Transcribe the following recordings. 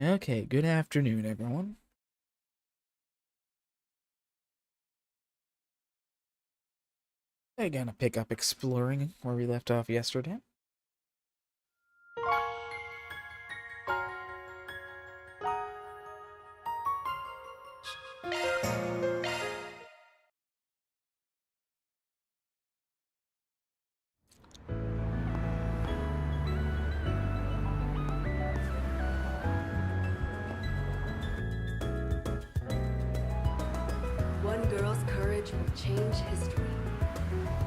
Okay, good afternoon, everyone. We're gonna pick up exploring where we left off yesterday. One girl's courage will change history.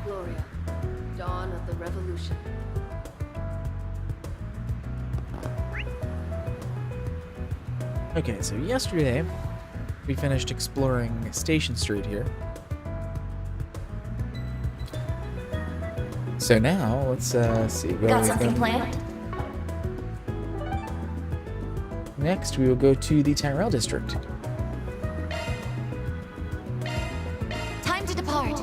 Gloria, dawn of the revolution. Okay, so yesterday we finished exploring Station Street here. So now let's see. Got something planned? Next, we will go to the Tyrell District. Time to depart.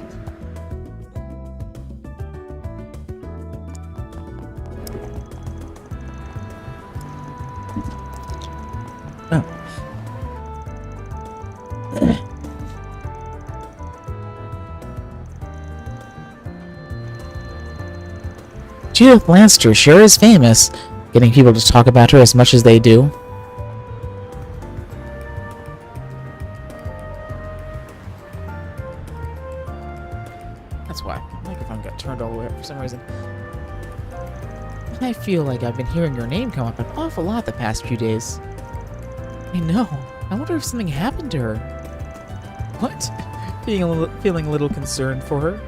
Oh. Judith Lanster sure is famous, getting people to talk about her as much as they do. That's why my microphone got turned all the way up for some reason. I feel like I've been hearing your name come up an awful lot the past few days. I know. I wonder if something happened to her. What? Feeling a little concerned for her?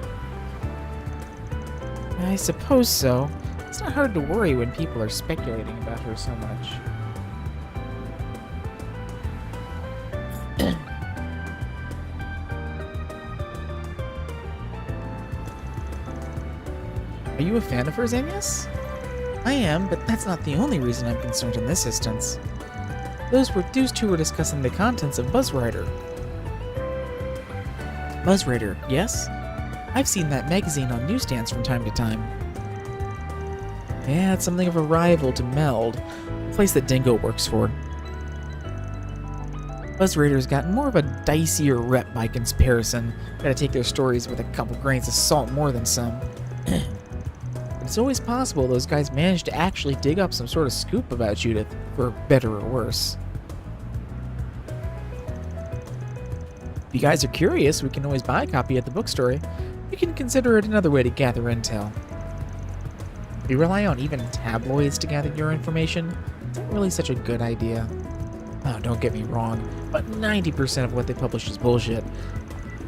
I suppose so. It's not hard to worry when people are speculating about her so much. Are you a fan of hers, Agnes? I am, but that's not the only reason I'm concerned in this instance. Those two were discussing the contents of BuzzRider. BuzzRider, yes? I've seen that magazine on newsstands from time to time. Yeah, it's something of a rival to Meld, the place that Dingo works for. BuzzRaider's got more of a dicier rep by comparison. Gotta take their stories with a couple grains of salt more than some. But it's always possible those guys managed to actually dig up some sort of scoop about Judith, for better or worse. If you guys are curious, we can always buy a copy at the bookstore. You can consider it another way to gather intel. If you rely on even tabloids to gather your information, it's not really such a good idea. Oh, don't get me wrong, but 90% of what they publish is bullshit.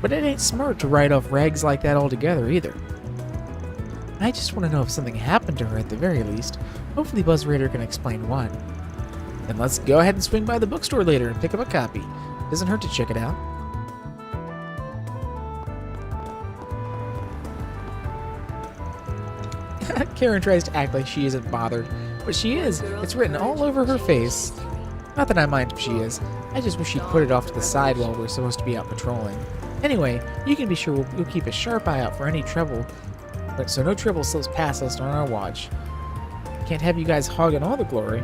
But it ain't smart to write off rags like that altogether either. I just want to know if something happened to her at the very least. Hopefully BuzzRaider can explain what. Then let's go ahead and swing by the bookstore later and pick up a copy. Doesn't hurt to check it out. Karen tries to act like she isn't bothered, but she is. It's written all over her face. Not that I mind if she is. I just wish she'd put it off to the side while we're supposed to be out patrolling. Anyway, you can be sure we'll keep a sharp eye out for any trouble, but so no trouble slips past us on our watch. Can't have you guys hogging all the glory.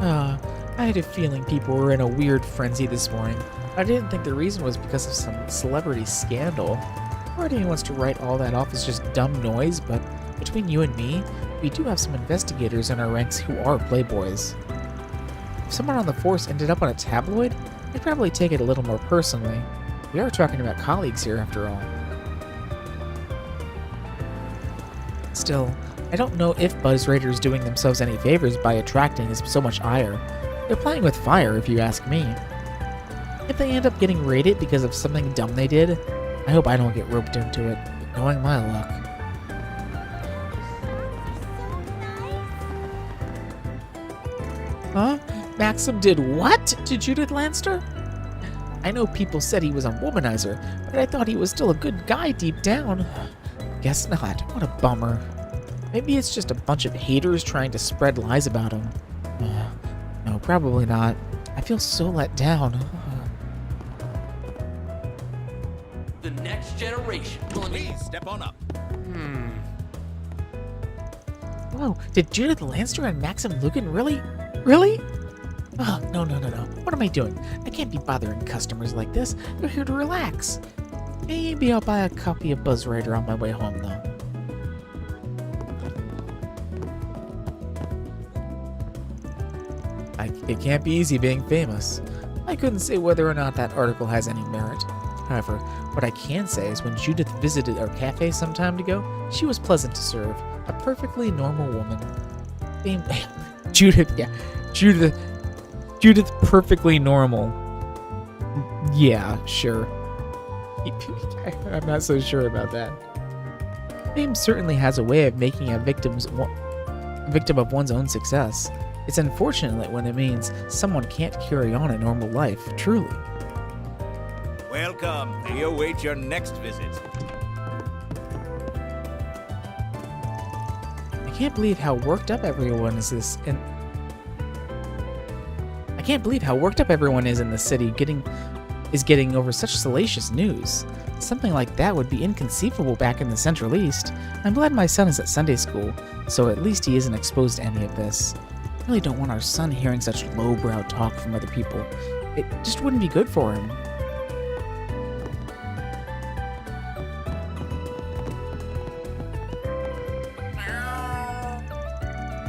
I had a feeling people were in a weird frenzy this morning. I didn't think the reason was because of some celebrity scandal. Part of me wants to write all that off as just dumb noise, but between you and me, we do have some investigators in our ranks who are playboys. If someone on the force ended up on a tabloid, I'd probably take it a little more personally. We are talking about colleagues here, after all. Still, I don't know if BuzzRaider's doing themselves any favors by attracting so much ire. They're playing with fire, if you ask me. If they end up getting raided because of something dumb they did, I hope I don't get roped into it, knowing my luck. Huh? Maxim did what to Judith Lanster? I know people said he was a womanizer, but I thought he was still a good guy deep down. Guess not. What a bummer. Maybe it's just a bunch of haters trying to spread lies about him. No, probably not. I feel so let down. the next generation. Please step on up. Whoa, did Judith Lancer and Maxim Lucan really? Really? Oh, no. What am I doing? I can't be bothering customers like this. They're here to relax. Maybe I'll buy a copy of Buzz Rider on my way home, though. It can't be easy being famous. I couldn't say whether or not that article has any merit. However, what I can say is when Judith visited our cafe some time ago, she was pleasant to serve. A perfectly normal woman. Judith, perfectly normal. Yeah, sure. I'm not so sure about that. Fame certainly has a way of making a victim of one's own success. It's unfortunate when it means someone can't carry on a normal life, truly. Welcome. We await your next visit. I can't believe how worked up everyone is in the city getting over such salacious news. Something like that would be inconceivable back in the Central East. I'm glad my son is at Sunday school, so at least he isn't exposed to any of this. I really don't want our son hearing such lowbrow talk from other people. It just wouldn't be good for him.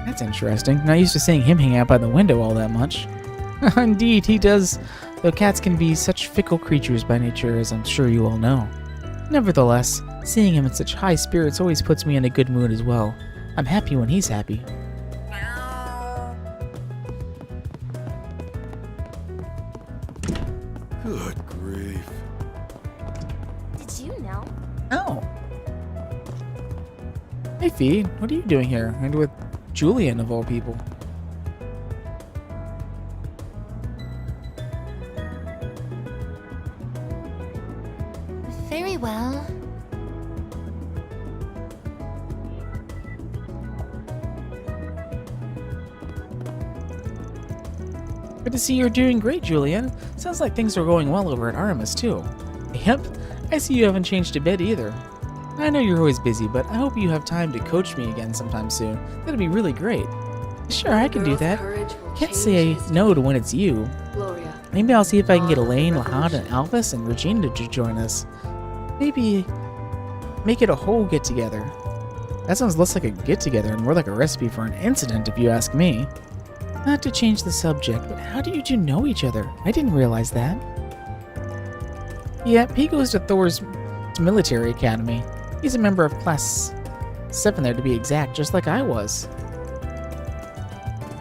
That's interesting. Not used to seeing him hang out by the window all that much. Indeed, he does, though cats can be such fickle creatures by nature, as I'm sure you all know. Nevertheless, seeing him in such high spirits always puts me in a good mood as well. I'm happy when he's happy. Good grief. Did you know? Oh. Hey, Fee, what are you doing here? And with Julian, of all people. Very well. Good to see you're doing great, Julian. Sounds like things are going well over at Aramis, too. Yep, I see you haven't changed a bit either. I know you're always busy, but I hope you have time to coach me again sometime soon. That'd be really great. Sure, I can do Girl's that. courage will Can't change say history. no to when it's you. Gloria. Maybe I'll see if I can get Dawn of the Elaine, Lahad, and Revolution. Alvis and Regina to join us. Maybe make it a whole get-together. That sounds less like a get-together and more like a recipe for an incident, if you ask me. Not to change the subject, but how do you two know each other? I didn't realize that. Yep, he goes to Thor's military academy. He's a member of Class 7 there to be exact, just like I was.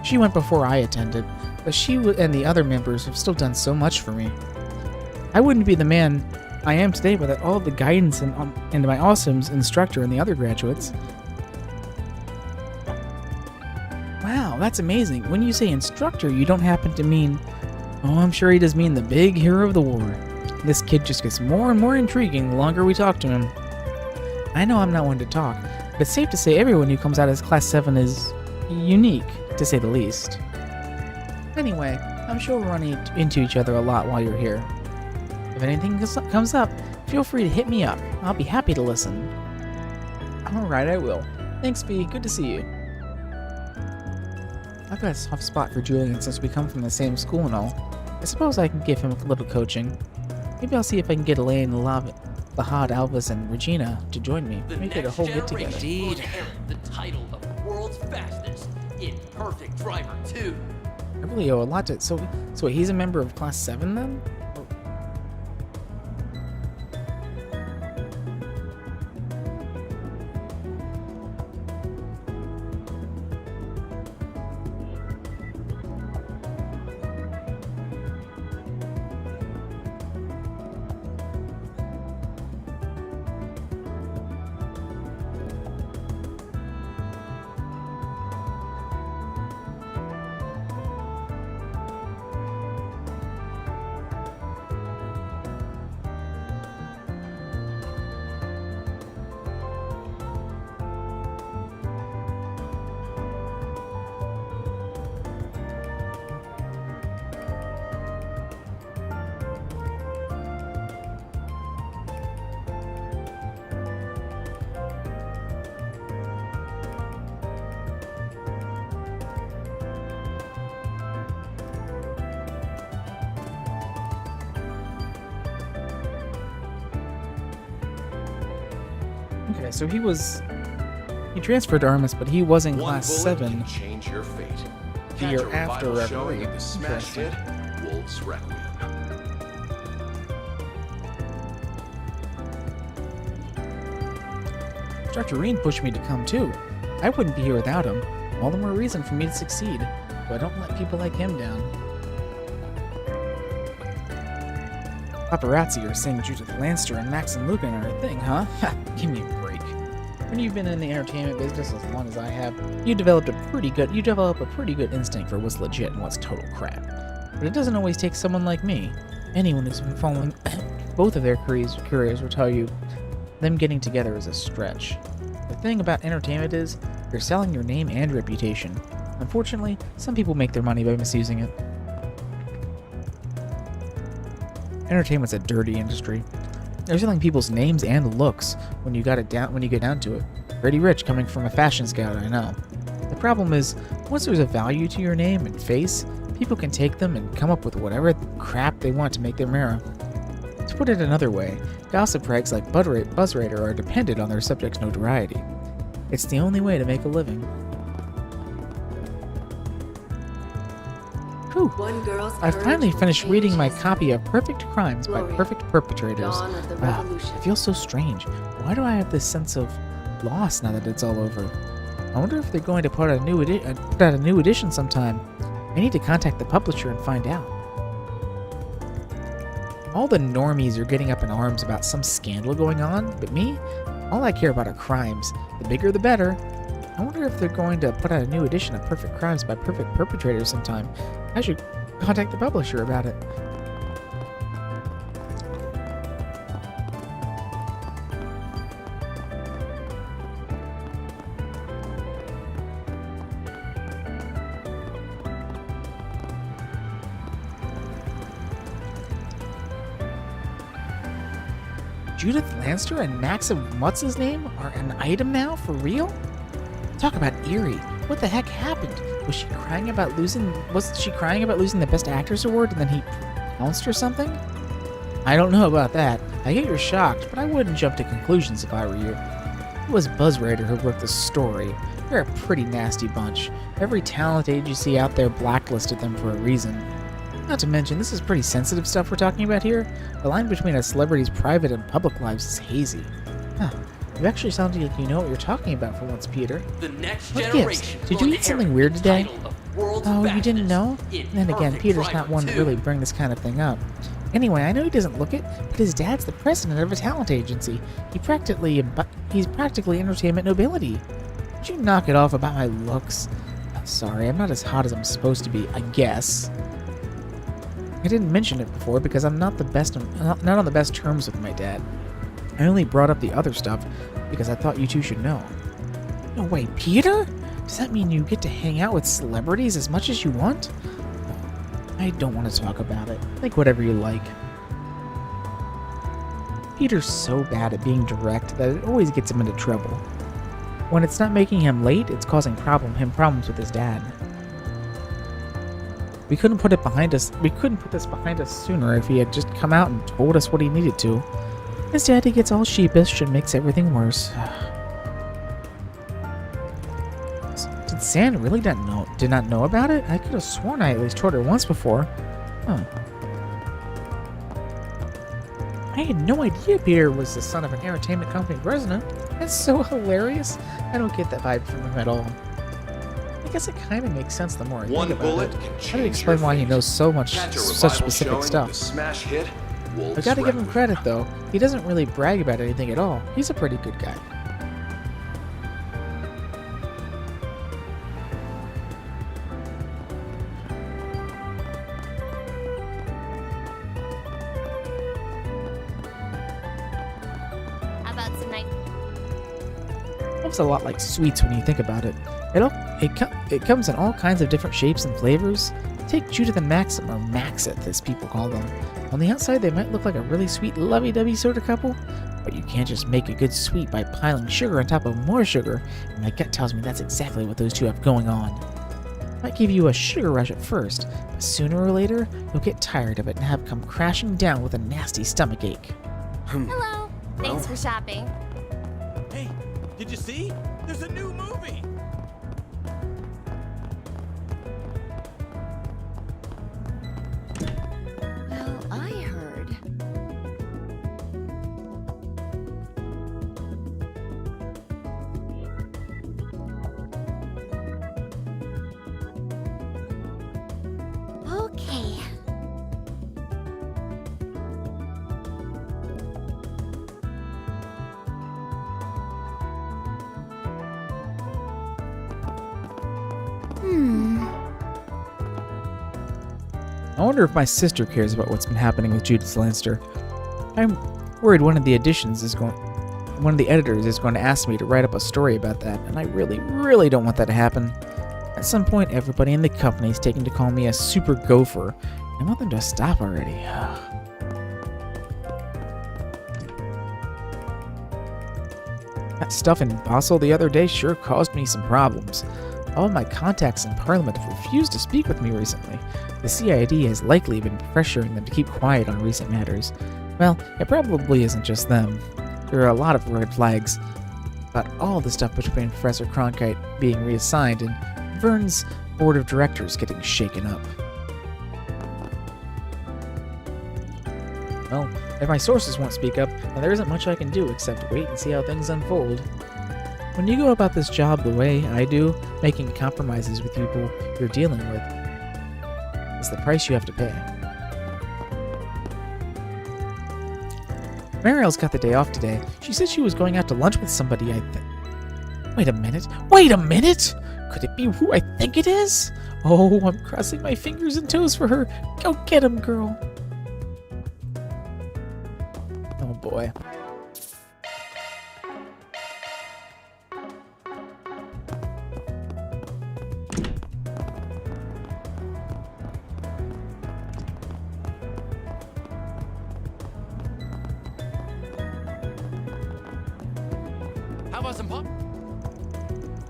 She went before I attended, but she and the other members have still done so much for me. I wouldn't be the man I am today without all the guidance and my awesome instructor and the other graduates. Wow, that's amazing. When you say instructor, you don't happen to mean... Oh, I'm sure he does mean the big hero of the war. This kid just gets more and more intriguing the longer we talk to him. I know I'm not one to talk, but it's safe to say everyone who comes out as Class 7 is unique, to say the least. Anyway, I'm sure we'll run into each other a lot while you're here. If anything comes up, feel free to hit me up. I'll be happy to listen. Alright, I will. Thanks, B. Good to see you. I've got a soft spot for Julian since we come from the same school and all. I suppose I can give him a little coaching. Maybe I'll see if I can get Elaine, Lahad, Alvis, and Regina to join me. The Make it a next whole get-together. generation will inherit the title of the world's fastest in perfect driver too. I really owe a lot to... So he's a member of Class 7 then? Okay, so he transferred to Armus, but he was in One class bullet 7. can change your fate. The Catch year a after revival Reverie. showing of the smash hit Interesting. Wolf's Requiem. Dr. Reen pushed me to come too. I wouldn't be here without him. All the more reason for me to succeed. But don't let people like him down. Paparazzi are saying Judith Lancer and Max and Lupin are a thing, huh? Ha, give me a break. When you've been in the entertainment business as long as I have, you develop a pretty good instinct for what's legit and what's total crap. But it doesn't always take someone like me. Anyone who's been following both of their careers will tell you them getting together is a stretch. The thing about entertainment is you're selling your name and reputation. Unfortunately, some people make their money by misusing it. Entertainment's a dirty industry. They're selling people's names and looks when you get down to it. Pretty rich coming from a fashion scout, I know. The problem is, once there's a value to your name and face, people can take them and come up with whatever crap they want to make their mirror. To put it another way, gossip rags like BuzzRaider are dependent on their subject's notoriety. It's the only way to make a living. Whew. One girl's I courage finally will finished change reading my history. copy of Perfect Crimes by Gloria, Perfect Perpetrators. Dawn of the Wow, Revolution. it feels so strange. Why do I have this sense of loss now that it's all over? I wonder if they're going to put out a new edition sometime. I need to contact the publisher and find out. All the normies are getting up in arms about some scandal going on, but me? All I care about are crimes. The bigger the better. I wonder if they're going to put out a new edition of Perfect Crimes by Perfect Perpetrators sometime. I should contact the publisher about it. Judith Lancer and Max of what's his name are an item now? For real? Talk about eerie. What the heck happened? Was she crying about losing the Best Actress award and then he pounced or something? I don't know about that. I get you're shocked, but I wouldn't jump to conclusions if I were you. It was BuzzRaider who wrote the story. They're a pretty nasty bunch. Every talent agency out there blacklisted them for a reason. Not to mention, this is pretty sensitive stuff we're talking about here. The line between a celebrity's private and public lives is hazy. Huh. You actually sound like you know what you're talking about for once, Peter. The next What generation gives? Did will you eat something inherit weird the today? title of world's Oh, you didn't fastest know? in Then again, Perfect Peter's not Primer one to 2. really bring this kind of thing up. Anyway, I know he doesn't look it, but his dad's the president of a talent agency. He's practically entertainment nobility. Would you knock it off about my looks? Sorry, I'm not as hot as I'm supposed to be, I guess. I didn't mention it before because I'm not on the best terms with my dad. I only brought up the other stuff because I thought you two should know. No way, Peter? Does that mean you get to hang out with celebrities as much as you want? I don't want to talk about it. Think whatever you like. Peter's so bad at being direct that it always gets him into trouble. When it's not making him late, it's causing problems with his dad. We couldn't put this behind us sooner if he had just come out and told us what he needed to. Instead, he gets all sheepish and makes everything worse. Did Sand really did not know about it? I could have sworn I at least told her once before. Huh. I had no idea Peter was the son of an entertainment company president. That's so hilarious. I don't get that vibe from him at all. I guess it kind of makes sense the more I One think about bullet it. can That'd change explain your why he fate. knows so much, Catch a such revival specific showing of stuff. the smash hit I Wolf's gotta give him Requiem. credit though. He doesn't really brag about anything at all. He's a pretty good guy. How about some night? Looks a lot like sweets when you think about it. It comes in all kinds of different shapes and flavors. Take Judith and Maxim, or Maxith as people call them. On the outside, they might look like a really sweet, lovey-dovey sort of couple, but you can't just make a good sweet by piling sugar on top of more sugar, and my gut tells me that's exactly what those two have going on. Might give you a sugar rush at first, but sooner or later, you'll get tired of it and have come crashing down with a nasty stomachache. Hello. Thanks for shopping. Hey, did you see? There's a new movie! Well, I heard. Okay. I wonder if my sister cares about what's been happening with Judith Lannister. I'm worried one of the editors is going to ask me to write up a story about that, and I really, really don't want that to happen. At some point, everybody in the company is taking to call me a super gopher. I want them to stop already. That stuff in Basel the other day sure caused me some problems. All of my contacts in Parliament have refused to speak with me recently. The CID has likely been pressuring them to keep quiet on recent matters. Well, it probably isn't just them. There are a lot of red flags about all the stuff between Professor Cronkite being reassigned and Vern's board of directors getting shaken up. Well, if my sources won't speak up, then there isn't much I can do except wait and see how things unfold. When you go about this job the way I do, making compromises with people you're dealing with is the price you have to pay. Mariel's got the day off today. She said she was going out to lunch with somebody, I think. Wait a minute! Wait a minute! Could it be who I think it is? Oh, I'm crossing my fingers and toes for her. Go get him, girl. Oh boy. How about some pop?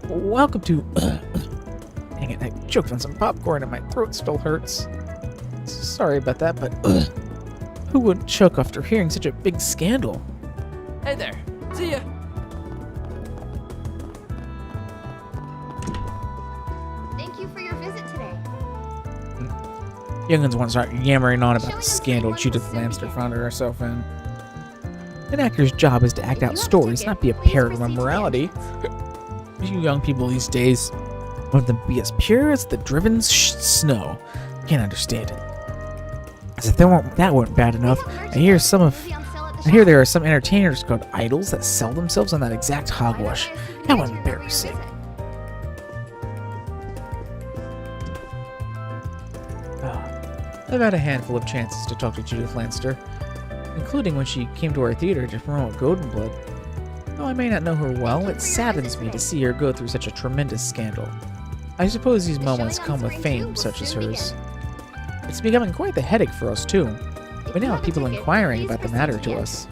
Welcome to... Dang it, I choked on some popcorn and my throat still hurts. Sorry about that, but... Who wouldn't choke after hearing such a big scandal? Hey there. See ya. Thank you for your visit today. Young'uns want to start yammering on about Showing the us scandal what Judith will soon Lannister begin. found herself in. An actor's job is to act If you out have a stories, ticket, not be a please parrot of proceed to the morality. entrance. You young people these days want them to be as pure as the driven snow. Can't understand it. As if that weren't bad enough, I hear there are some entertainers called idols that sell themselves on that exact hogwash. How embarrassing. I've had a handful of chances to talk to Judith Lannister, including when she came to our theater to promote Golden Blood. Though I may not know her well, it saddens me to see her go through such a tremendous scandal. I suppose these moments come with fame such as hers. It's becoming quite the headache for us, too. We now have people inquiring about the matter to us.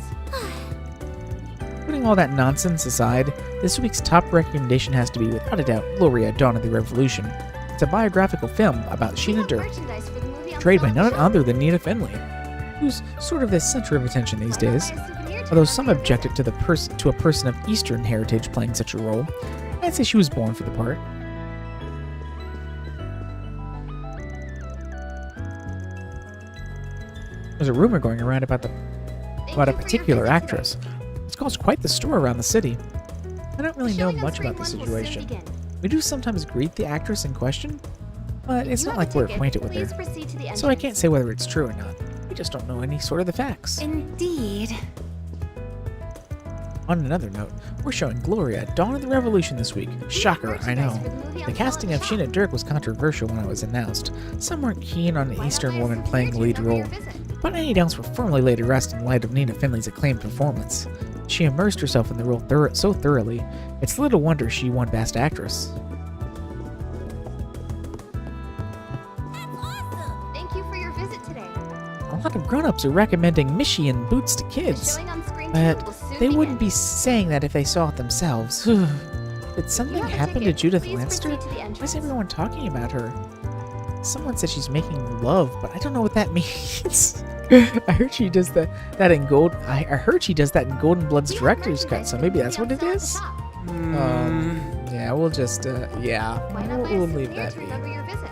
Putting all that nonsense aside, this week's top recommendation has to be, without a doubt, Gloria, Dawn of the Revolution. It's a biographical film about Sheena Dirk, portrayed by none other than Nina Finley, who's sort of the center of attention these days. Although some objected to a person of Eastern heritage playing such a role, I'd say she was born for the part. There's a rumor going around about a particular actress. It's caused quite the stir around the city. I don't really know much about the situation. We do sometimes greet the actress in question, but it's not like we're acquainted with her. So I can't say whether it's true or not. We just don't know any sort of the facts. Indeed. On another note, we're showing Gloria, Dawn of the Revolution this week. Shocker, I know. The casting of Sheena Dirk was controversial when it was announced. Some weren't keen on an Eastern woman playing the lead role, but any doubts were firmly laid to rest in light of Nina Finley's acclaimed performance. She immersed herself in the role so thoroughly, it's little wonder she won Best Actress. Thank you for your visit today. A lot of grown-ups are recommending Michigan boots to kids, but they wouldn't be saying that if they saw it themselves. Did something happen to Judith Lannister? Why is everyone talking about her? Someone said she's making love, but I don't know what that means. I heard she does that in gold. I heard she does that in Golden Blood's We have director's cut. merchandise So that maybe can that's be what it on sale at the is. shop. Yeah, we'll just yeah, Why not buy we'll a leave souvenir that to be. remember your visit?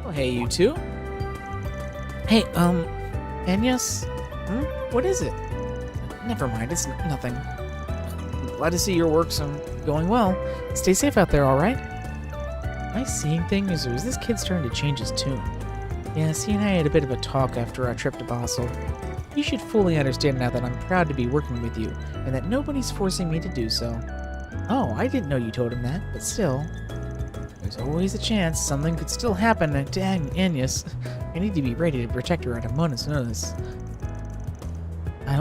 Oh, hey, you two. Hey, Agnes? What is it? Never mind, it's nothing. Glad to see your work's going well. Stay safe out there, alright? Am I seeing things, or is this kid starting to change his tune? Yes, he and I had a bit of a talk after our trip to Basel. You should fully understand now that I'm proud to be working with you, and that nobody's forcing me to do so. Oh, I didn't know you told him that, but still. There's always a chance something could still happen to Agnes. I need to be ready to protect her at a moment's notice. I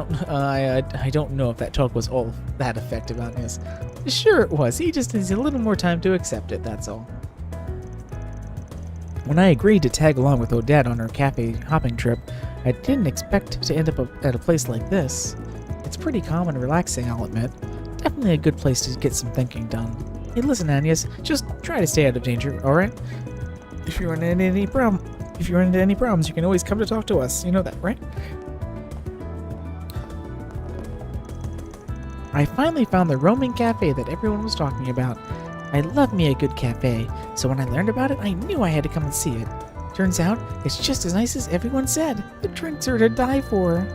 don't know if that talk was all that effective on Agnes. Sure it was. He just needs a little more time to accept it, that's all. When I agreed to tag along with Odette on her cafe hopping trip, I didn't expect to end up at a place like this. It's pretty calm and relaxing, I'll admit. Definitely a good place to get some thinking done. Hey, listen, Agnes, just try to stay out of danger, alright? If you run into any problems, you can always come to talk to us. You know that, right? I finally found the roaming cafe that everyone was talking about. I love me a good cafe, so when I learned about it, I knew I had to come and see it. Turns out, it's just as nice as everyone said. The drinks are to die for.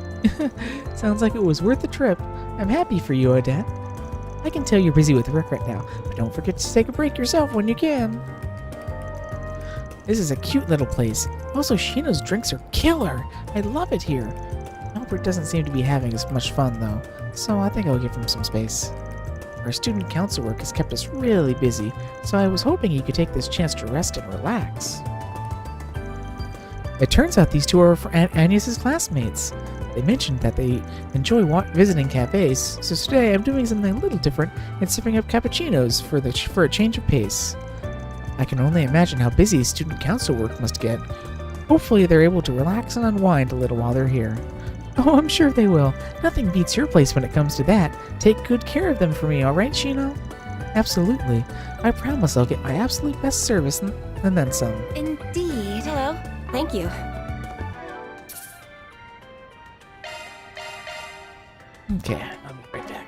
Sounds like it was worth the trip. I'm happy for you, Odette. I can tell you're busy with work right now, but don't forget to take a break yourself when you can. This is a cute little place. Also, Shino's drinks are killer. I love it here. Albert doesn't seem to be having as much fun, though, so I think I'll give him some space. Our student council work has kept us really busy, so I was hoping he could take this chance to rest and relax. It turns out these two are Agnes's classmates. They mentioned that they enjoy visiting cafes, so today I'm doing something a little different and sipping up cappuccinos for a change of pace. I can only imagine how busy student council work must get. Hopefully they're able to relax and unwind a little while they're here. Oh, I'm sure they will. Nothing beats your place when it comes to that. Take good care of them for me, alright, Shino? Absolutely. I promise I'll get my absolute best service and then some. Indeed. Hello. Thank you. Okay, I'll be right back.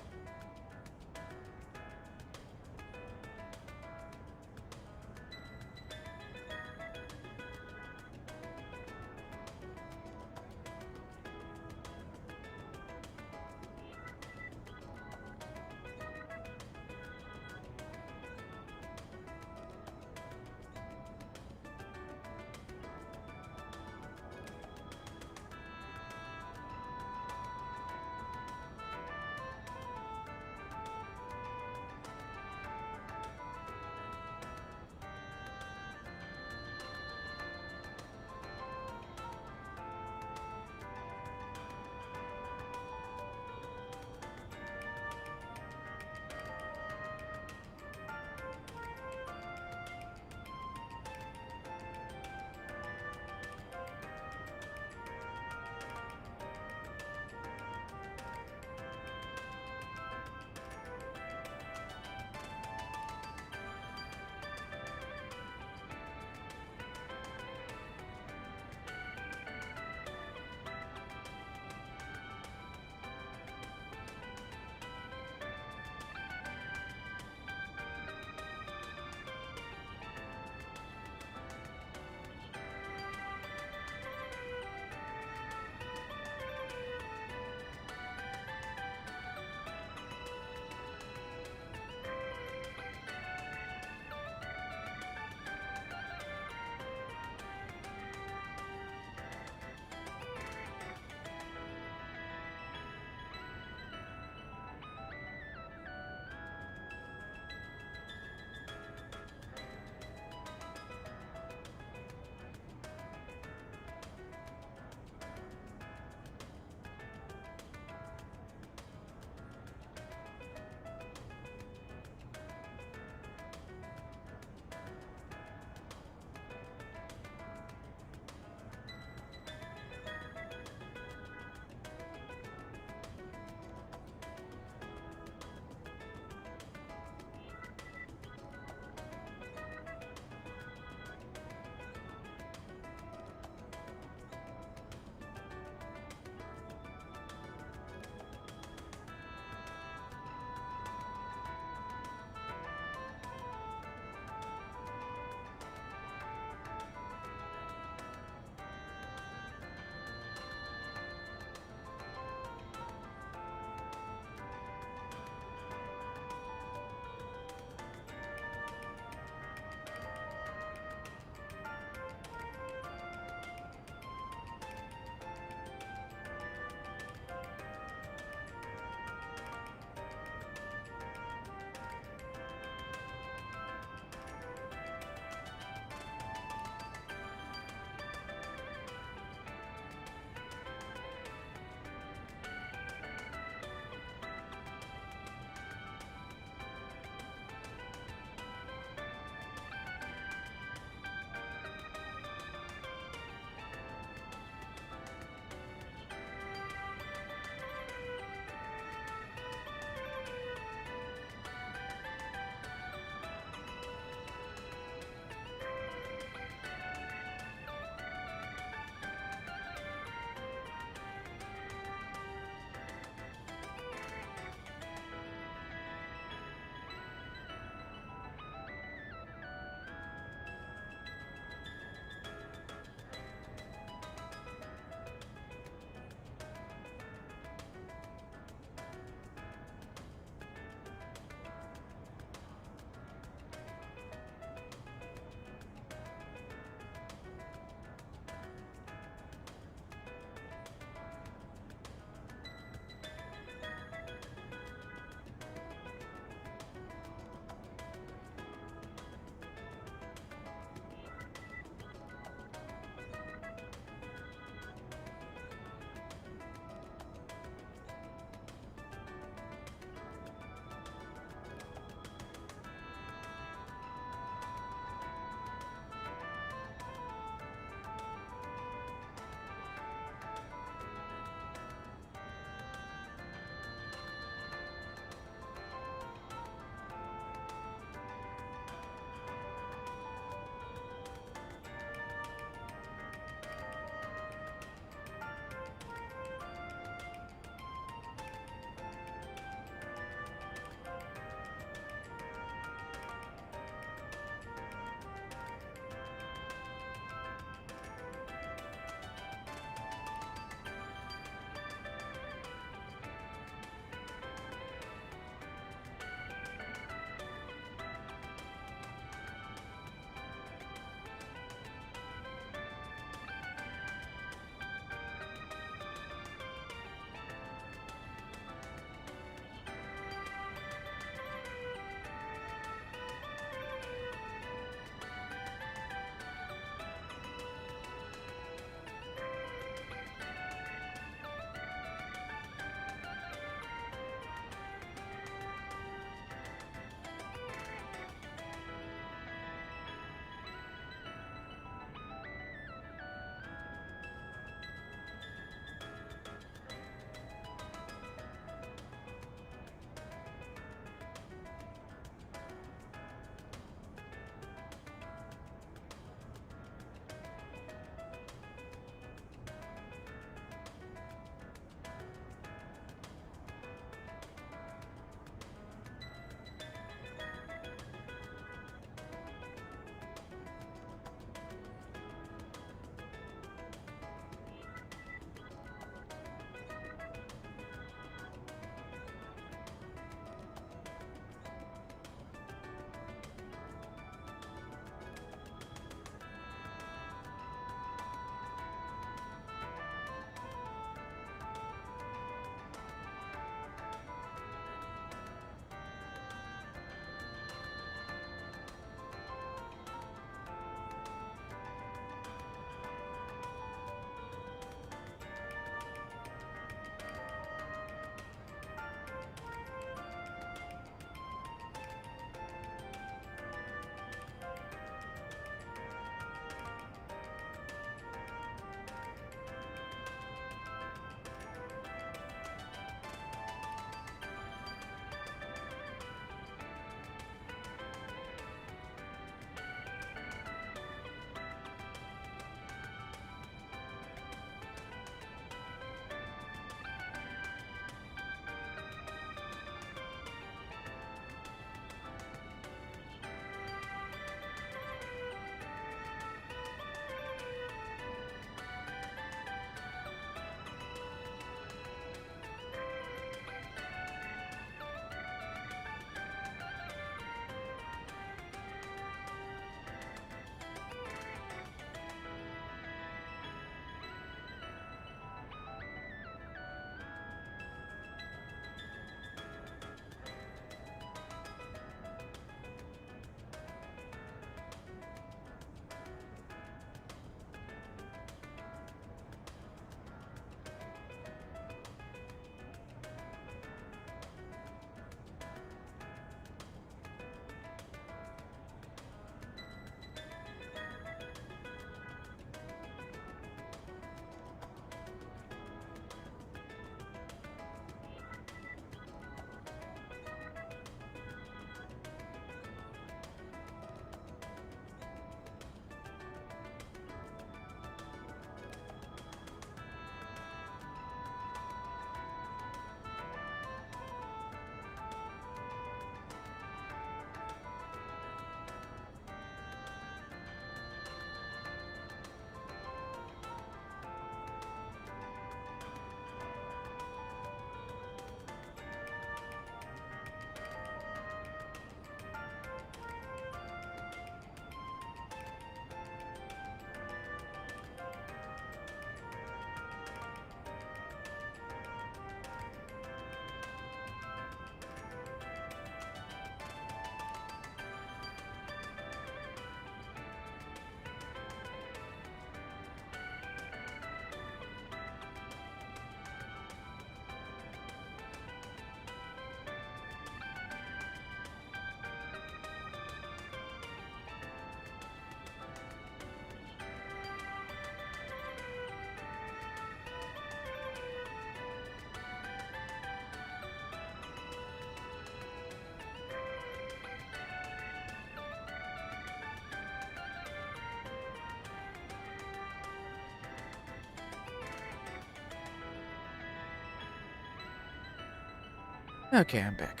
Okay, I'm back.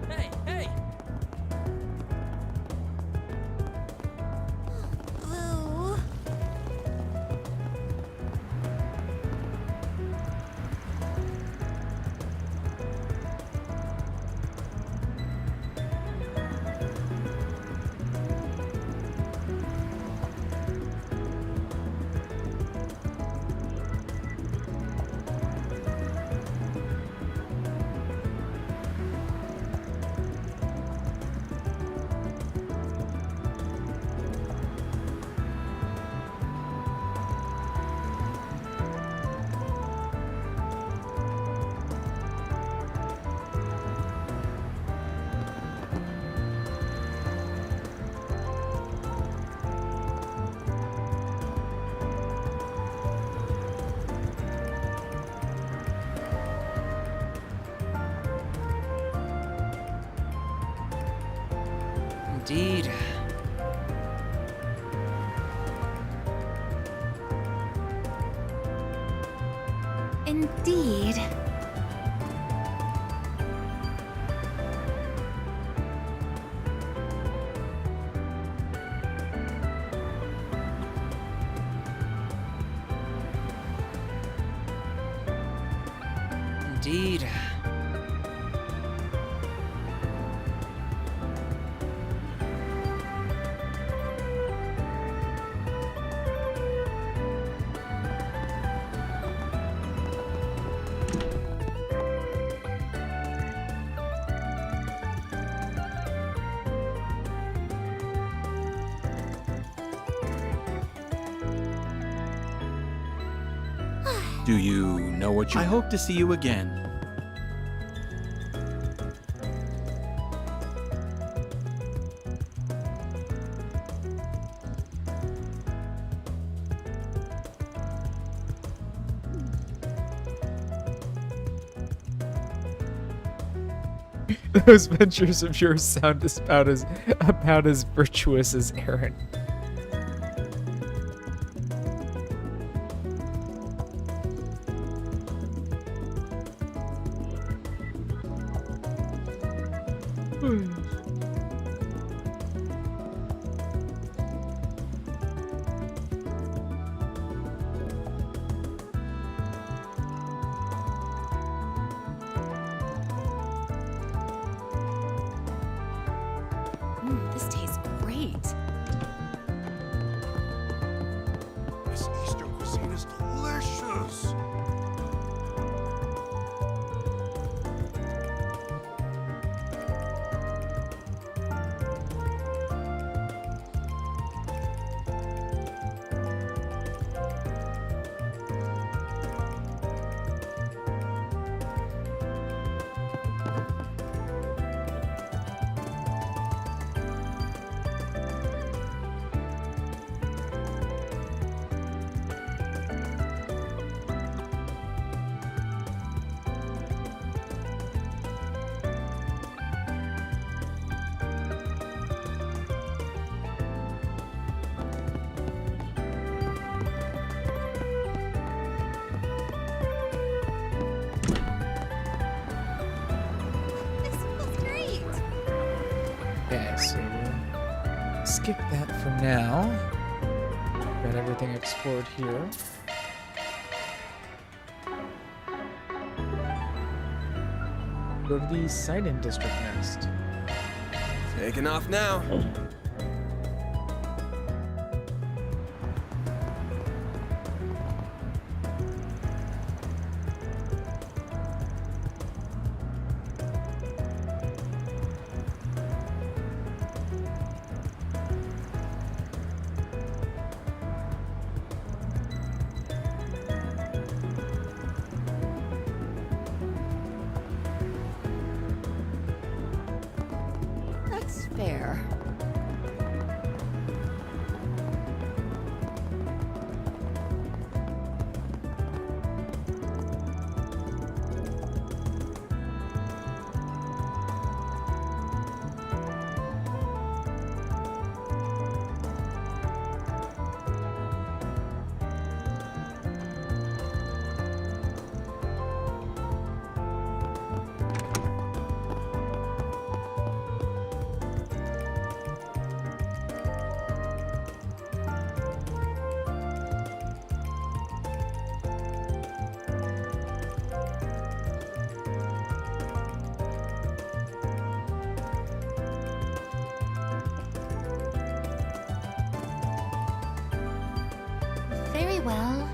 Hey, hey! Ooh. Indeed. Indeed. Indeed. Do you know what you... I hope to see you again. Those ventures of yours sound about as virtuous as Aaron. This tastes great. This Easter cuisine is delicious. This feels great. Okay, so we'll skip that for now. Got everything explored here. Go to the Sidon District next. Taking off now. That's fair. well.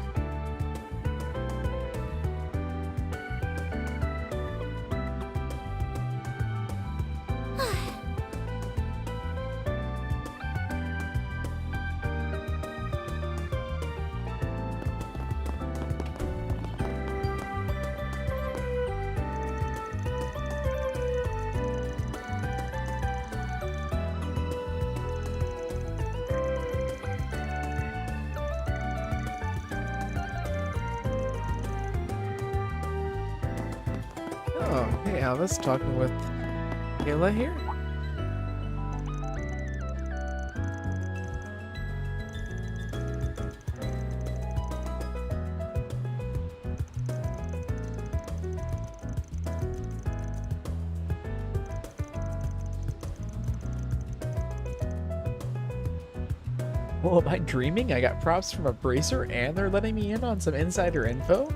Oh, hey Alice, talking with Kayla here. Oh, am I dreaming? I got props from a bracer and they're letting me in on some insider info?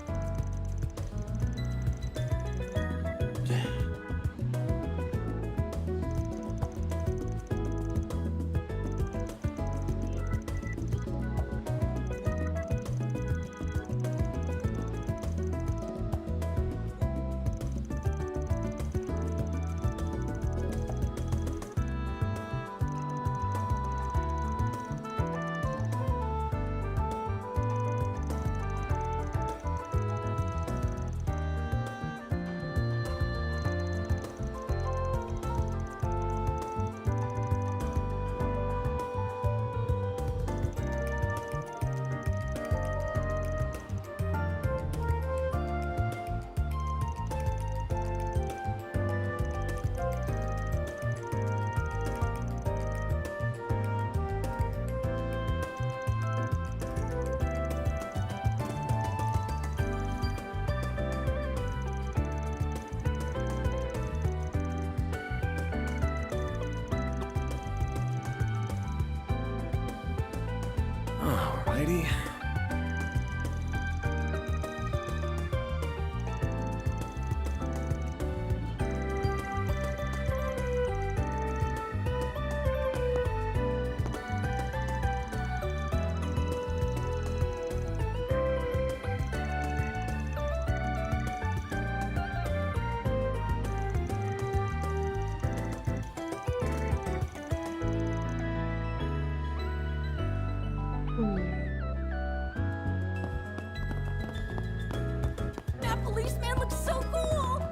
Alrighty. That policeman looks so cool!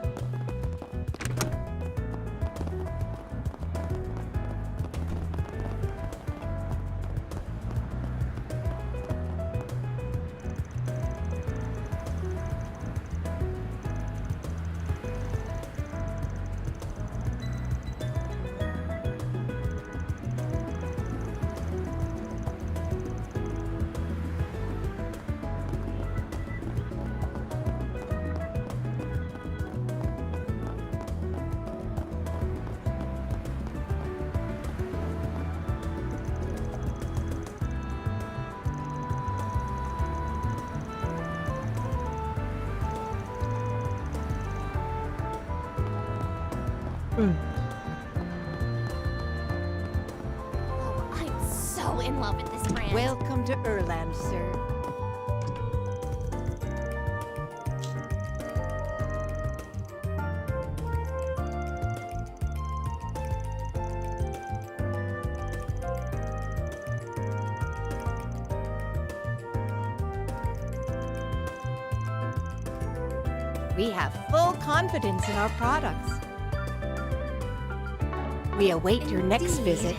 Oh, I'm so in love with this brand. Welcome to Erland, sir. We have full confidence in our products. We await your next Indeed. visit.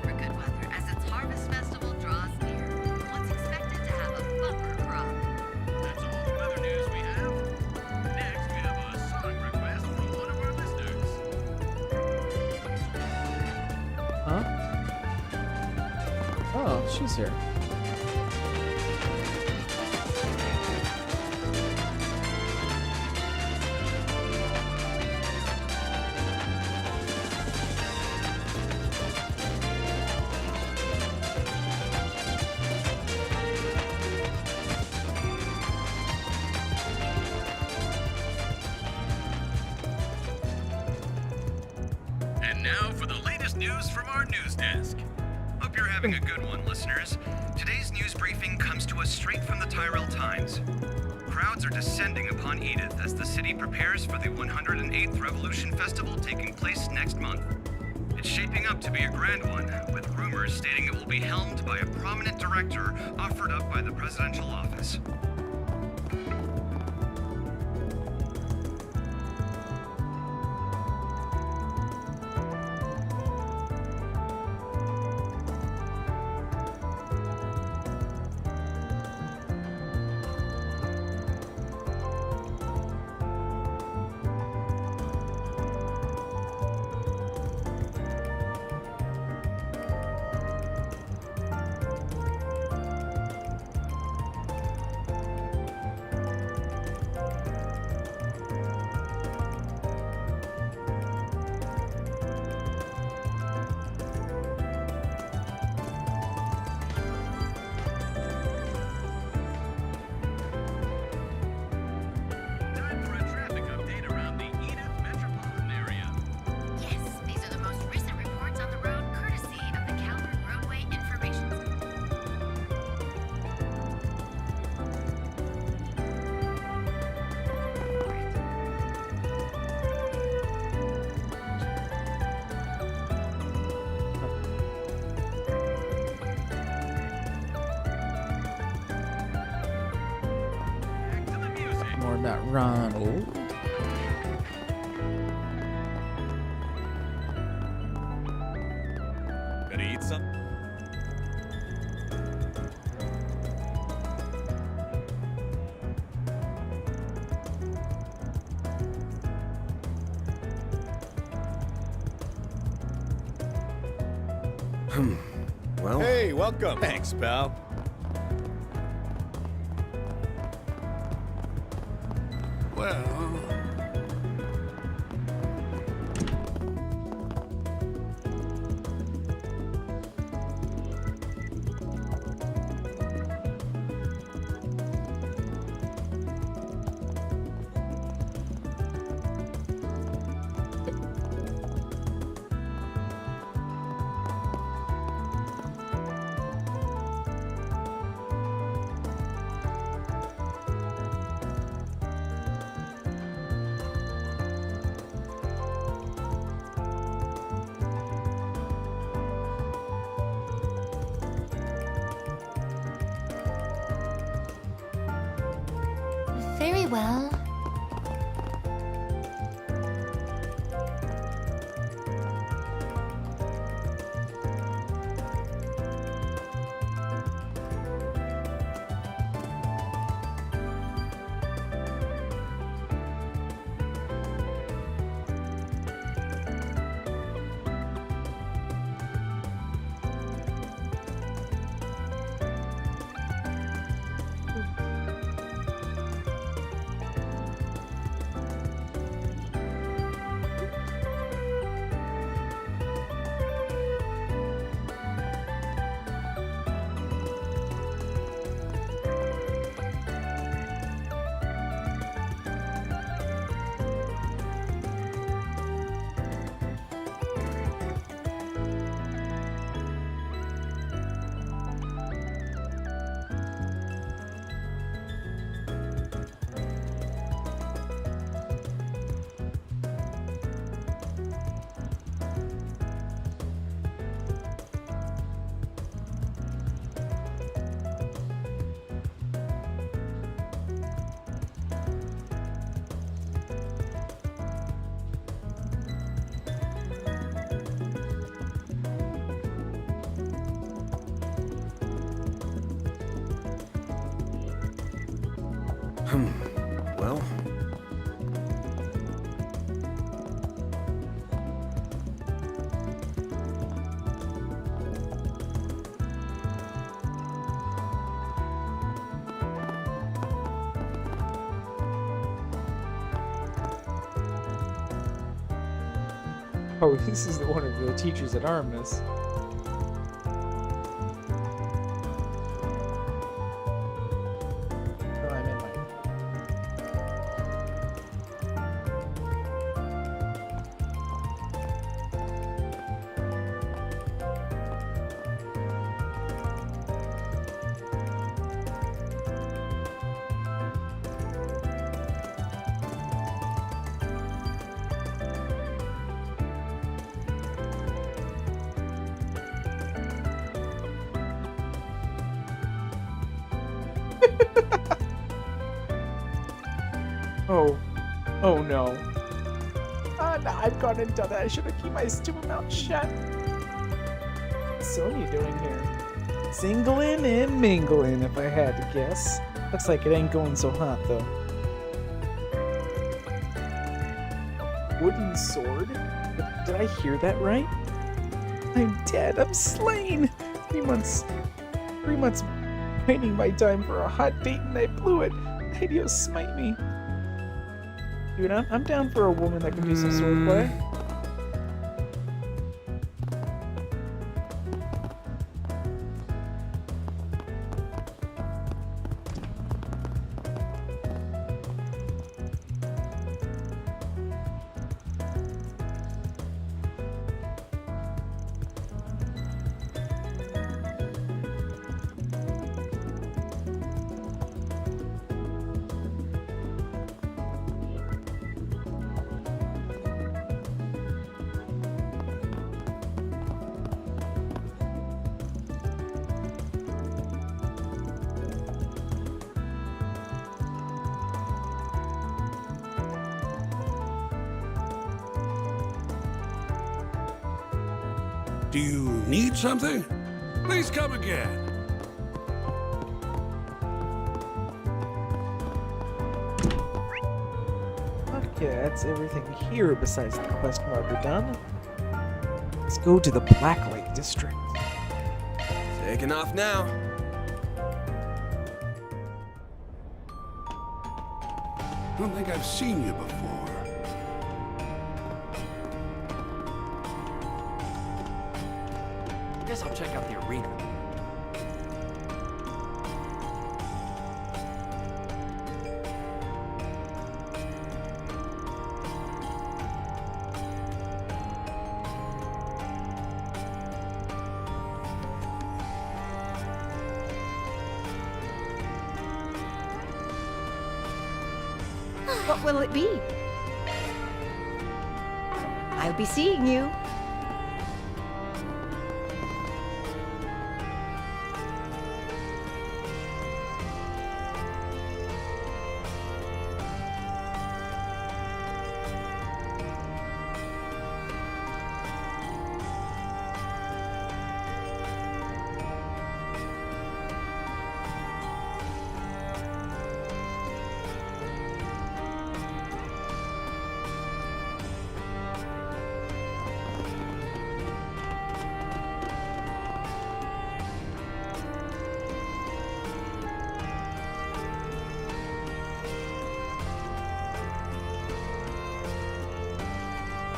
For good weather, as its harvest festival draws near, one's expected to have a bumper crop. That's all the weather news we have. Next, we have a song request from one of our listeners. Huh? Oh, she's here. news from our news desk. Hope you're having a good one, listeners. Today's news briefing comes to us straight from the Tyrell Times. Crowds are descending upon Edith as the city prepares for the 108th Revolution Festival taking place next month. It's shaping up to be a grand one, with rumors stating it will be helmed by a prominent director offered up by the presidential office. Time for a traffic update around the Edith metropolitan area. Yes, these are the most recent reports on the road, courtesy of the Calvert Roadway Information Center. Back to the music. More about Ronald. Gonna eat some? Well. Hey, welcome. Thanks, pal. Well. Very well. Well. Oh, this is one of the teachers at Armis. Oh, I'm in my... no. No, I've gone and done it. I should have kept my stupid mouth shut. What's Sonya doing here? Singling and mingling, if I had to guess. Looks like it ain't going so hot, though. Wooden sword? Did I hear that right? I'm dead. I'm slain. 3 months waiting my time for a hot date and I blew it. Hades smite me. Dude, I'm down for a woman that can do some swordplay. Do you need something? Please come again. Okay, that's everything here besides the quest marker done. Let's go to the Black Lake District. Taking off now. I don't think I've seen you before. Guess I'll check out the arena. What will it be? I'll be seeing you.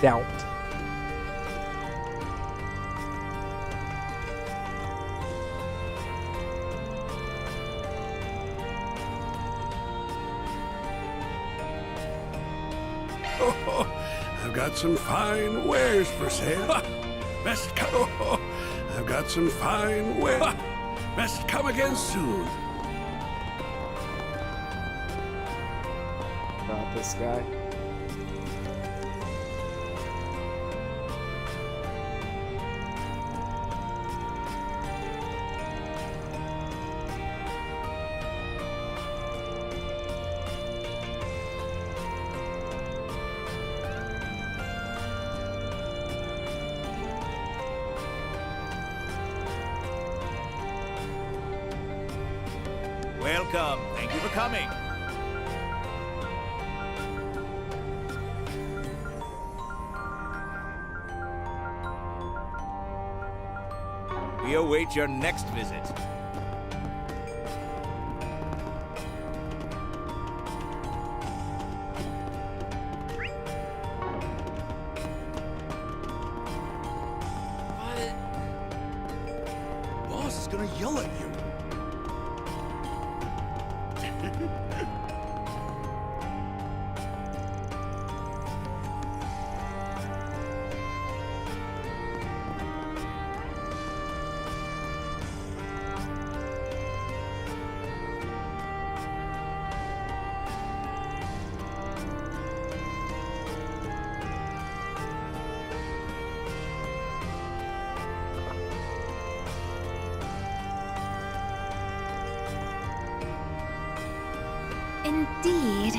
Doubt. Oh, I've got some fine wares for sale. Best come. I've got some fine wares. Best come again soon. Not this guy. Welcome. Thank you for coming. We await your next visit. What? Boss is gonna yell at you. Indeed.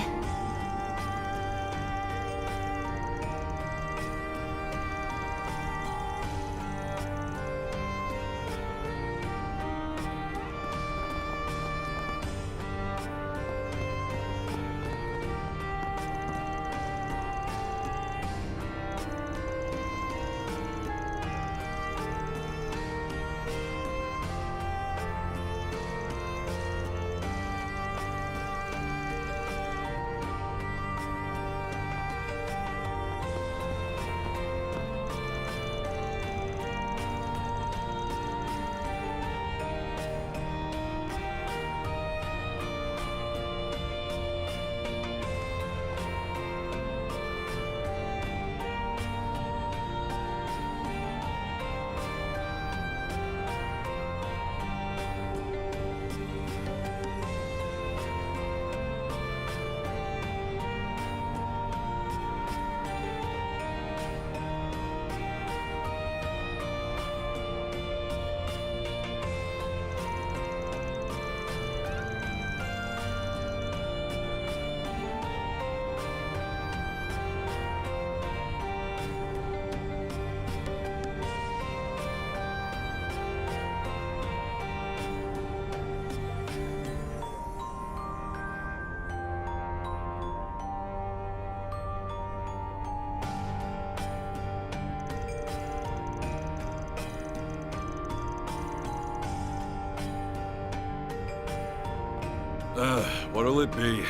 What'll it be?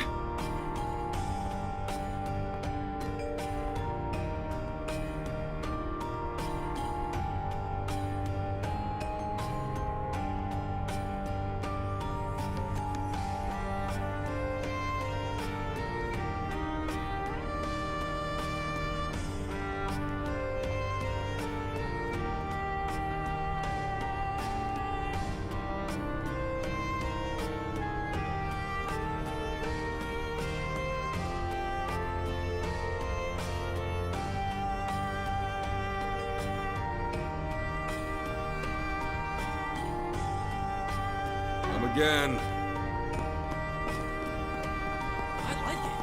Come again. I like it.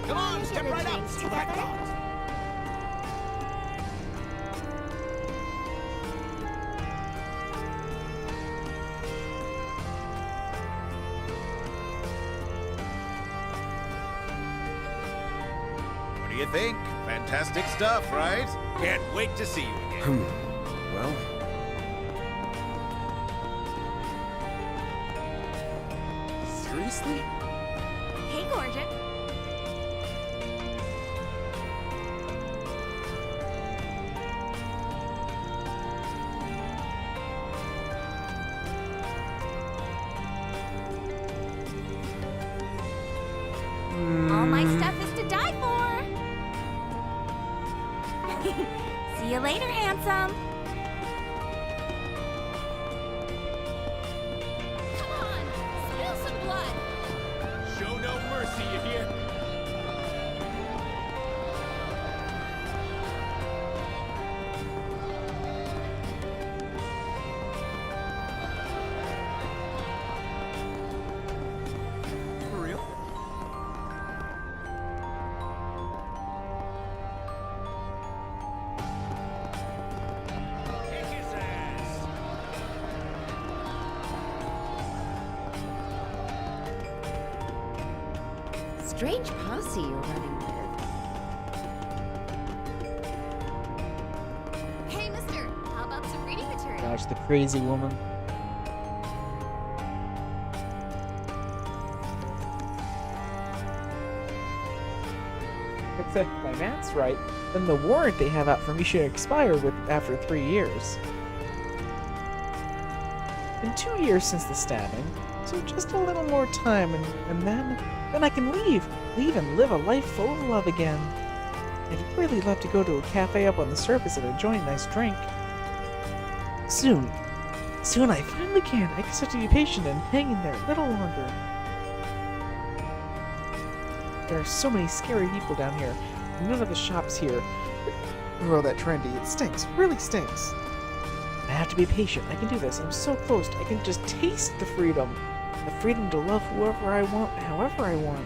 Come on, step right up. See what I got. What do you think? Fantastic stuff, right? Can't wait to see you again. Well, Seriously? Hey, gorgeous. All my stuff is to die for. See you later, handsome. Come on, spill some blood. Show no mercy, you hear? For real? Kick his ass! Strange posse you're running with. Hey, mister, how about some reading material? Gosh, the crazy woman. If my math's right, then the warrant they have out for me should expire after 3 years. Been 2 years since the stabbing, so just a little more time, and then I can leave and live a life full of love again. I'd really love to go to a cafe up on the surface and enjoy a nice drink. Soon I finally can. I just have to be patient and hang in there a little longer. There are so many scary people down here. None of the shops here are all that trendy. It stinks. Really stinks. I have to be patient. I can do this. I'm so close. I can just taste the freedom. The freedom to love whoever I want, however I want.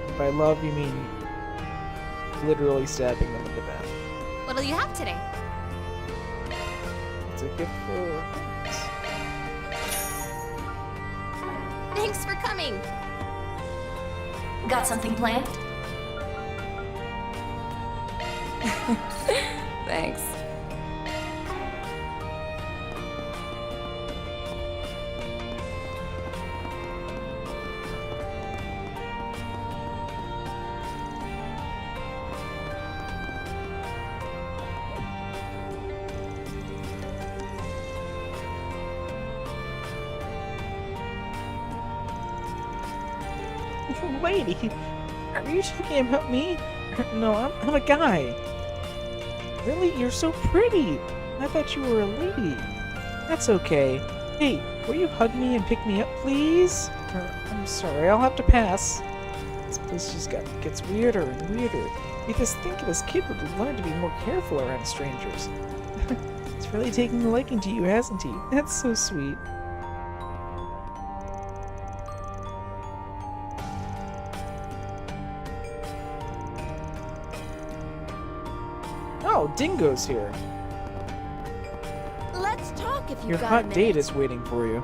And by love, you mean literally stabbing them in the back. What'll you have today? It's a gift for... Thanks for coming. Got something planned? Thanks. Lady, are you talking about me? No, I'm a guy. Really? You're so pretty. I thought you were a lady. That's okay. Hey, will you hug me and pick me up, please? I'm sorry, I'll have to pass. This place just gets weirder and weirder. You just think this kid would learn to be more careful around strangers. He's really taking a liking to you, hasn't he? That's so sweet. Oh, Dingo's here. Let's talk if you've Your got a hot minute. date is waiting for you.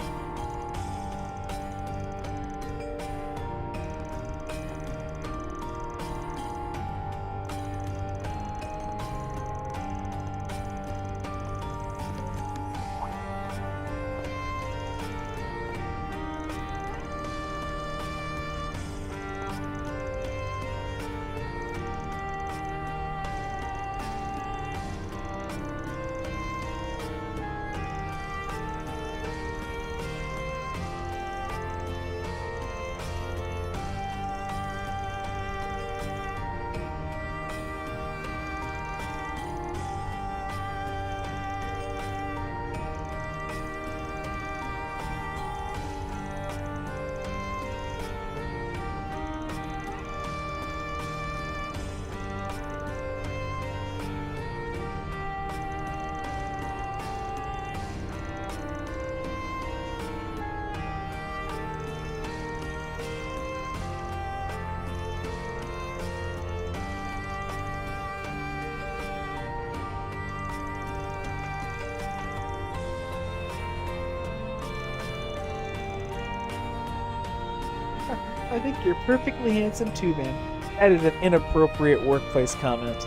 I think you're perfectly handsome too, man. That is an inappropriate workplace comment.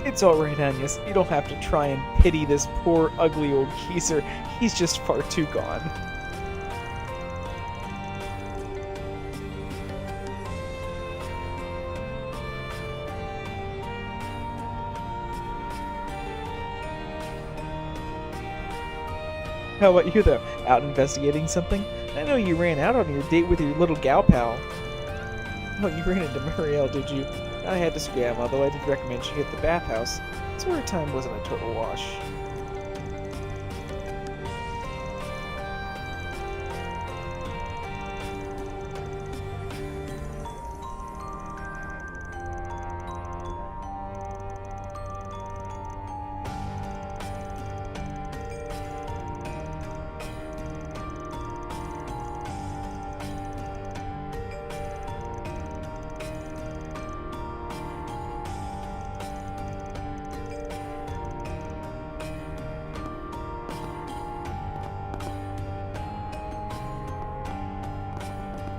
It's alright, Agnes. You don't have to try and pity this poor, ugly old geezer. He's just far too gone. How about you, though? Out investigating something? I know you ran out on your date with your little gal pal. Oh, you ran into Muriel, did you? I had to scram, although I did recommend she hit the bathhouse. So her time wasn't a total wash.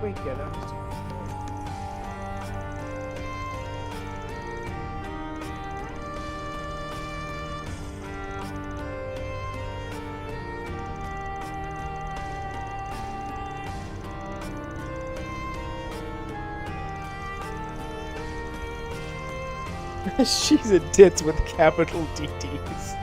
Wait, yeah, that was... She's a ditz with capital DDs.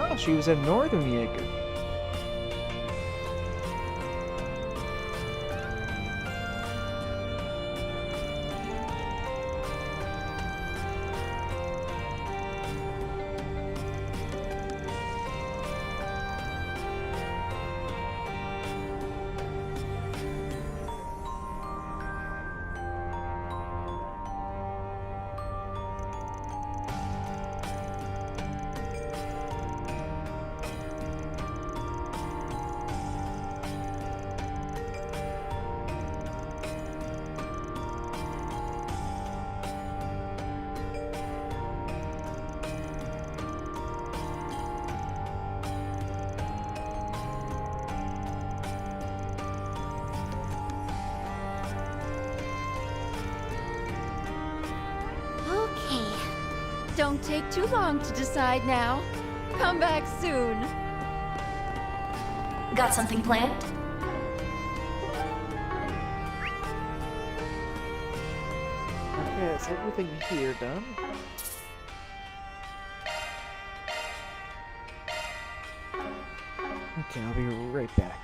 Oh, she was a northern Jaeger. Okay. Don't take too long to decide now. Come back soon. Got something planned? Okay, is everything here done? Okay, I'll be right back.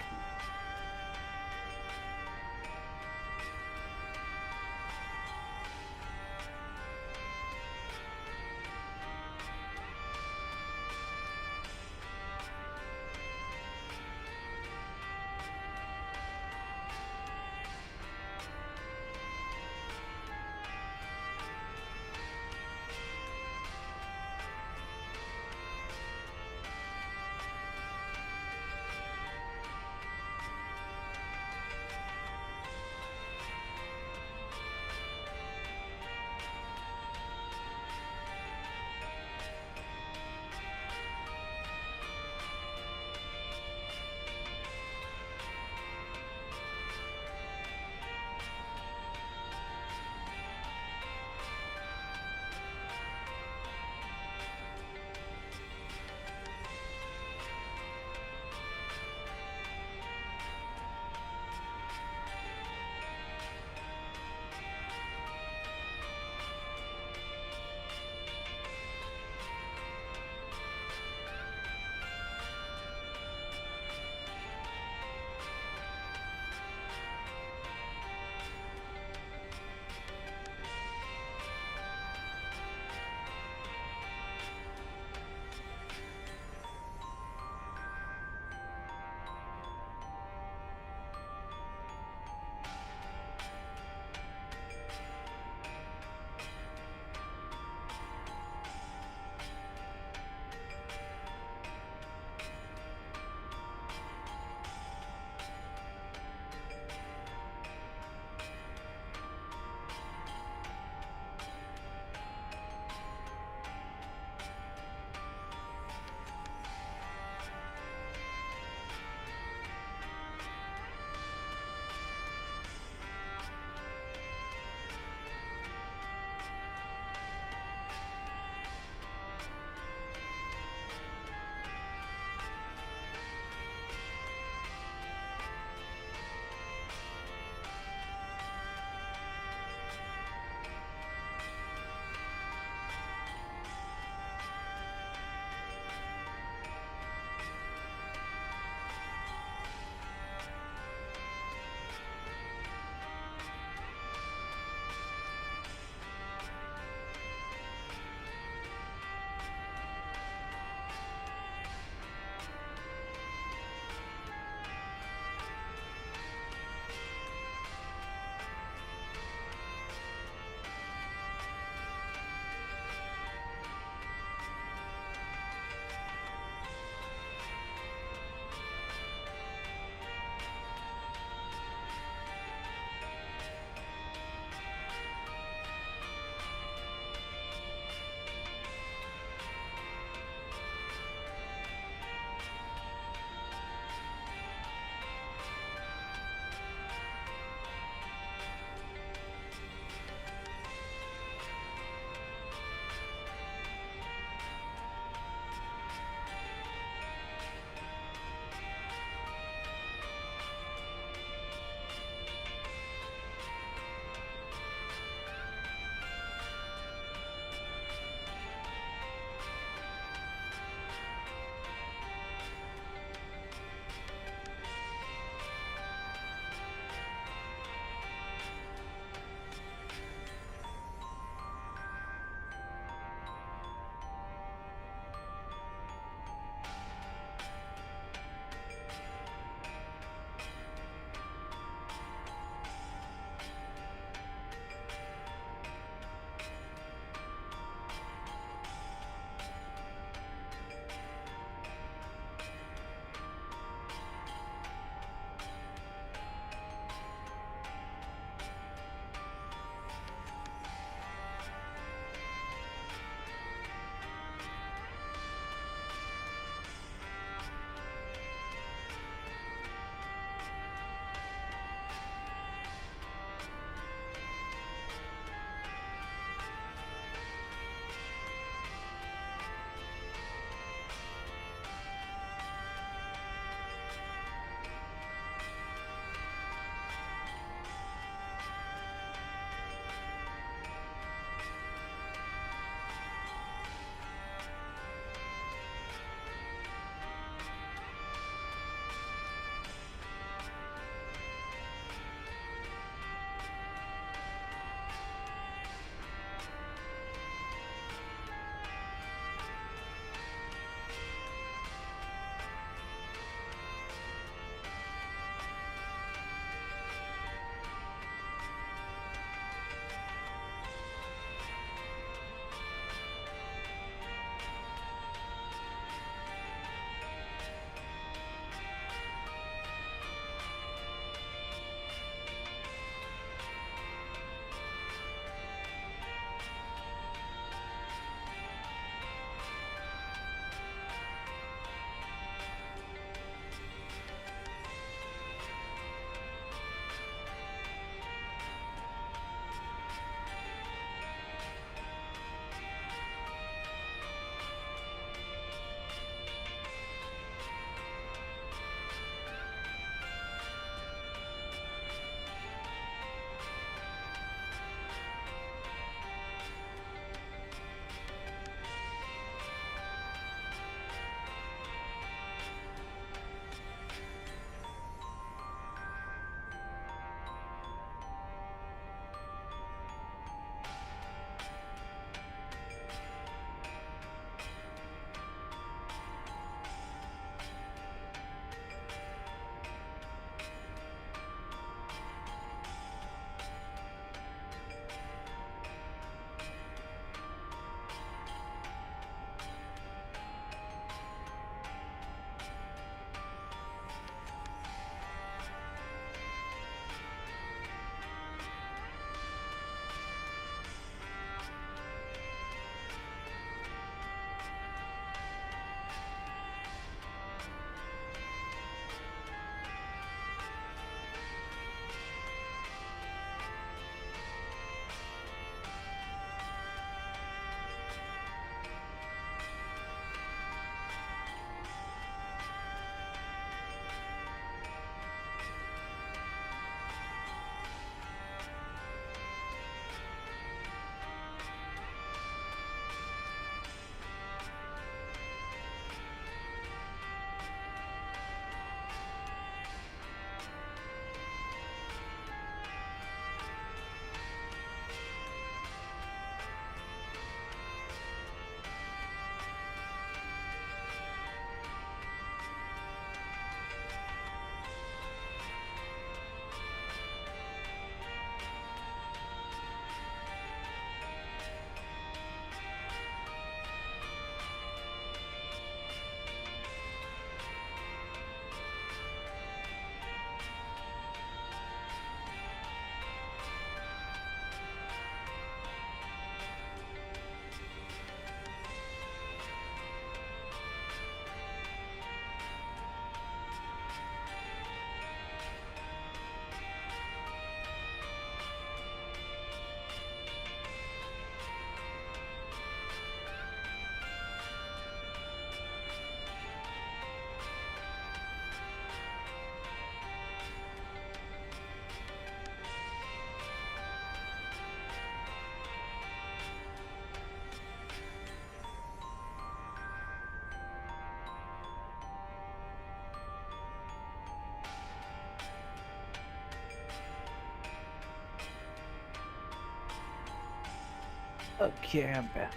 Okay, I'm back.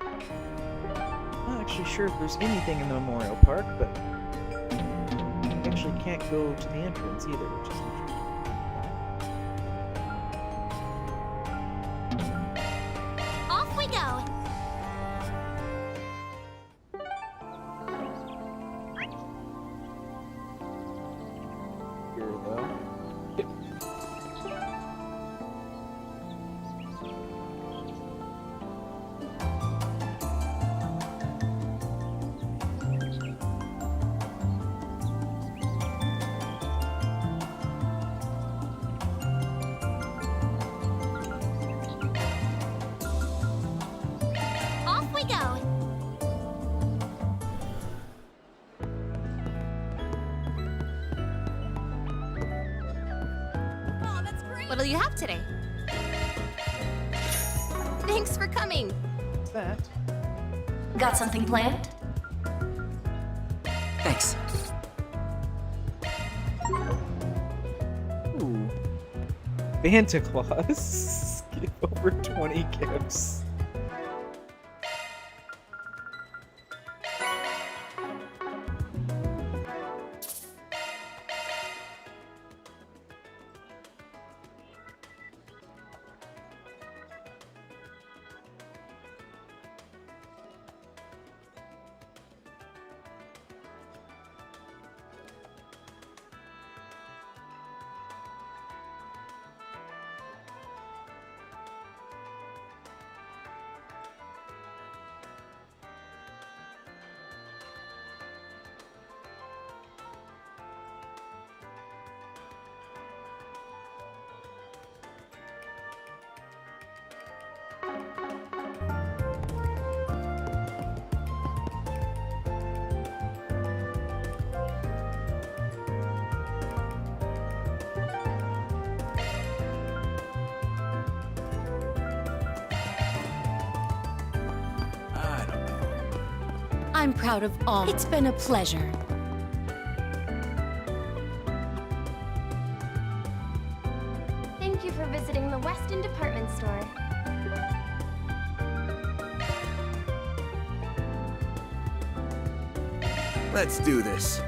Not actually sure if there's anything in the memorial park, but I actually can't go to the entrance either, which is interesting. Off we go. Here, though. Off we go. Oh, that's great. What'll you have today? Thanks for coming. What's that? Got something planned? Thanks. Ooh. Santa Claus. Give over 20 gifts. I don't know. I'm proud of all. It's been a pleasure. Thank you for visiting the Weston Department Store. Let's do this.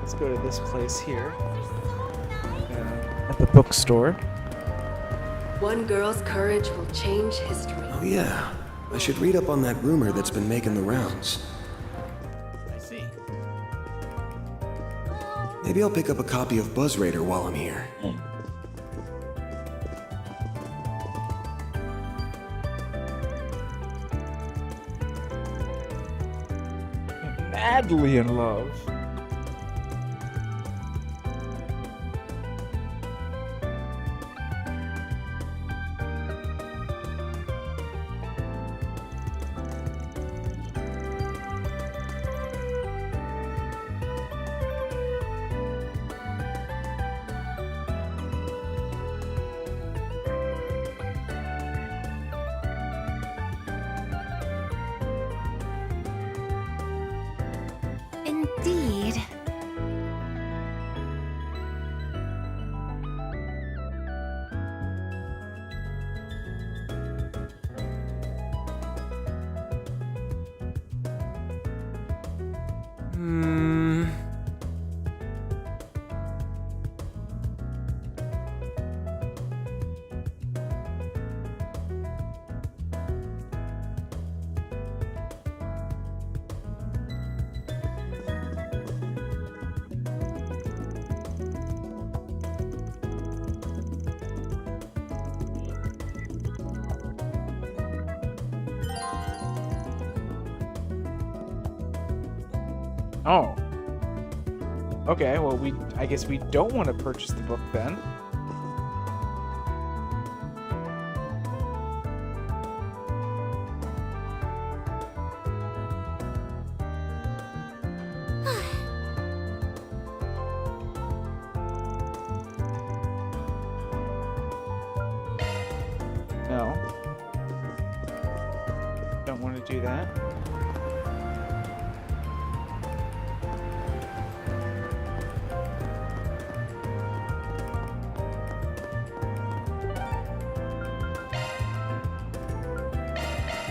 Let's go to this place here. At the bookstore. One girl's courage will change history. Oh yeah, I should read up on that rumor that's been making the rounds. I see. Maybe I'll pick up a copy of Buzz Raider while I'm here. Madly in love. Indeed. Oh. Okay, well, I guess we don't want to purchase the book then. No. Don't want to do that.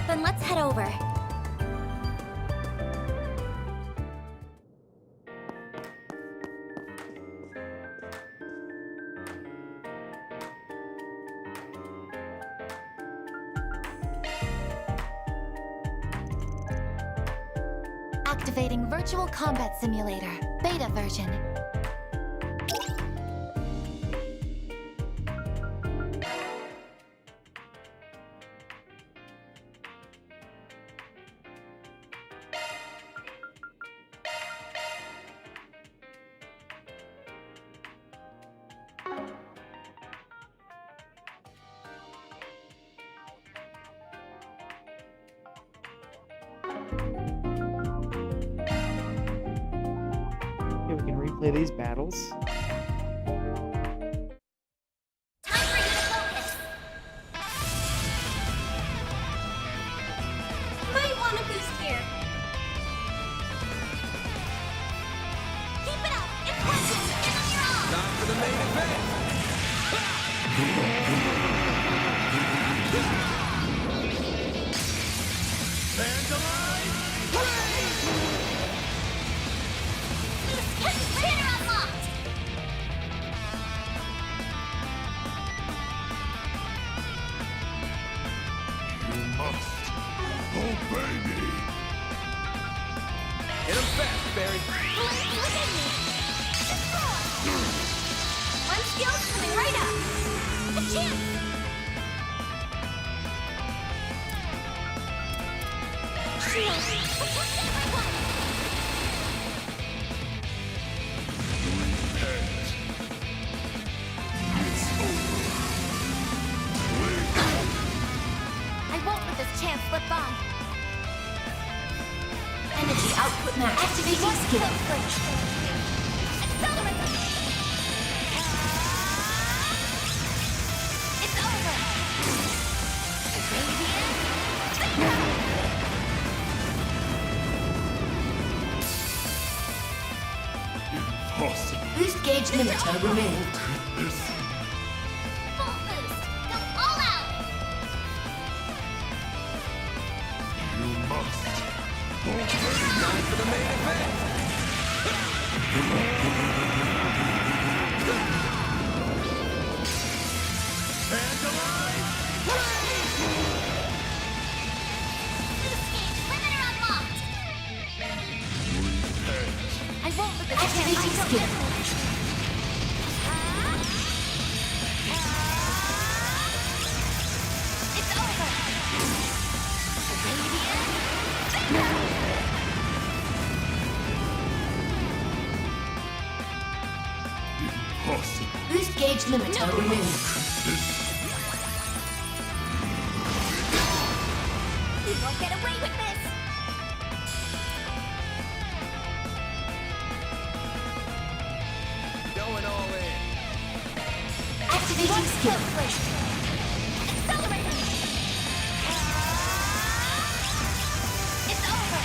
Then let's head over. Activating Virtual Combat Simulator, beta version. Okay, we can replay these battles. Time for you to focus. Might want a boost here. Keep it up. It's working. Give them your all. Time for the main event. Fans alive! Spinner unlocked. You must obey me. Hit him fast, Barry. Blades within me. Destroy. One skill's coming right up. A chance. Shield. Protect everyone. I won't let this chance slip by. Energy output max. Activating skill. Accelerate. It's over. Radiant. Impossible. Boost gauge limiter removed. This Full boost. Go all out. you must obey me. Time for the main event. Fans alive! Boost gauge limiter unlocked. I won't let this activating skill. It's over. Impossible. Boost gauge limiter removed. You won't get away with this. Going all in. Activating skill. Accelerator. It's over.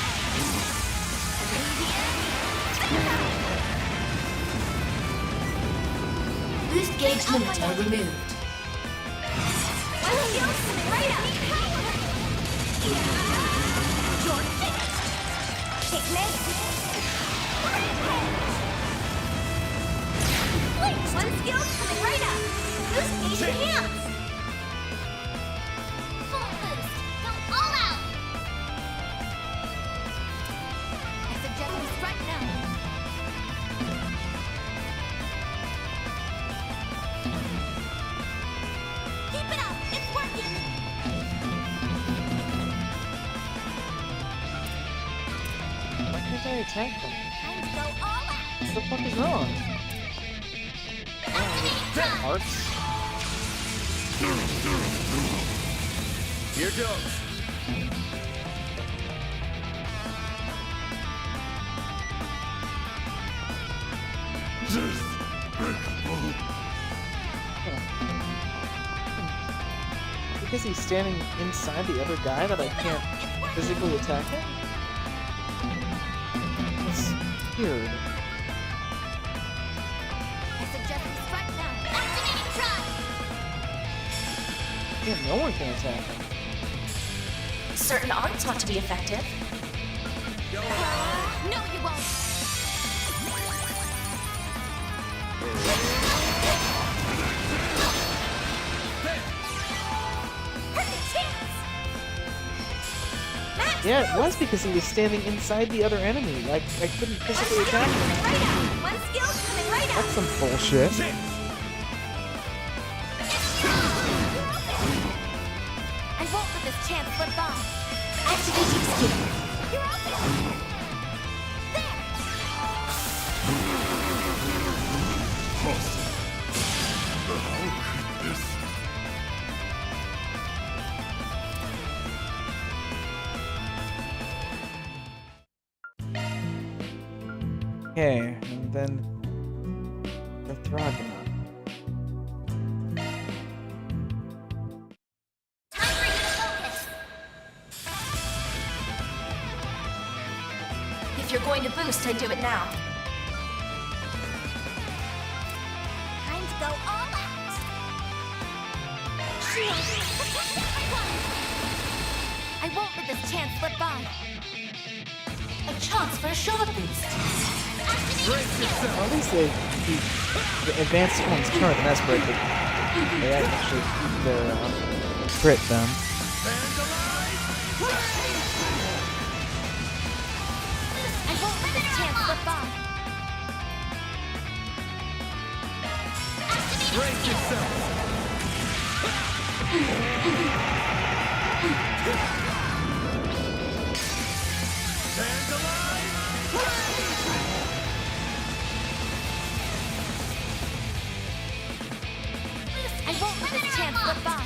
Boost gauge limiter removed. One skill coming right up. You're finished. Take this. Wait, one skill coming right up. Use ancient hands. Full boost. Go all out. I suggest we strike now. Keep it up. It's working. Why can't I attack them? Time to go all out. What the fuck is wrong? Activating drive. Hearts? Here goes. Because he's standing inside the other guy that I can't physically attack him? That's weird. I suggest we strike now. Activating drive. Yeah, no one can attack him. Certain arts want to be effective. No, you won't. Perfect chance. Max, Yeah, it was because he was standing inside the other enemy. Like, I couldn't physically attack him. right up. One skill coming right up. That's some bullshit. I won't let this chance slip by. Activating skill. You're up. There. Okay, and then the Throgna. Time for you to focus. If you're going to boost, I do it now. Time to go all out. Shield. I won't let this chance slip by. A chance for a shot boost. Well, at least the advanced ones turn, and that's great. They actually keep their crit down. I won't let this chance slip by. Brace yourself. I won't let this chance slip by.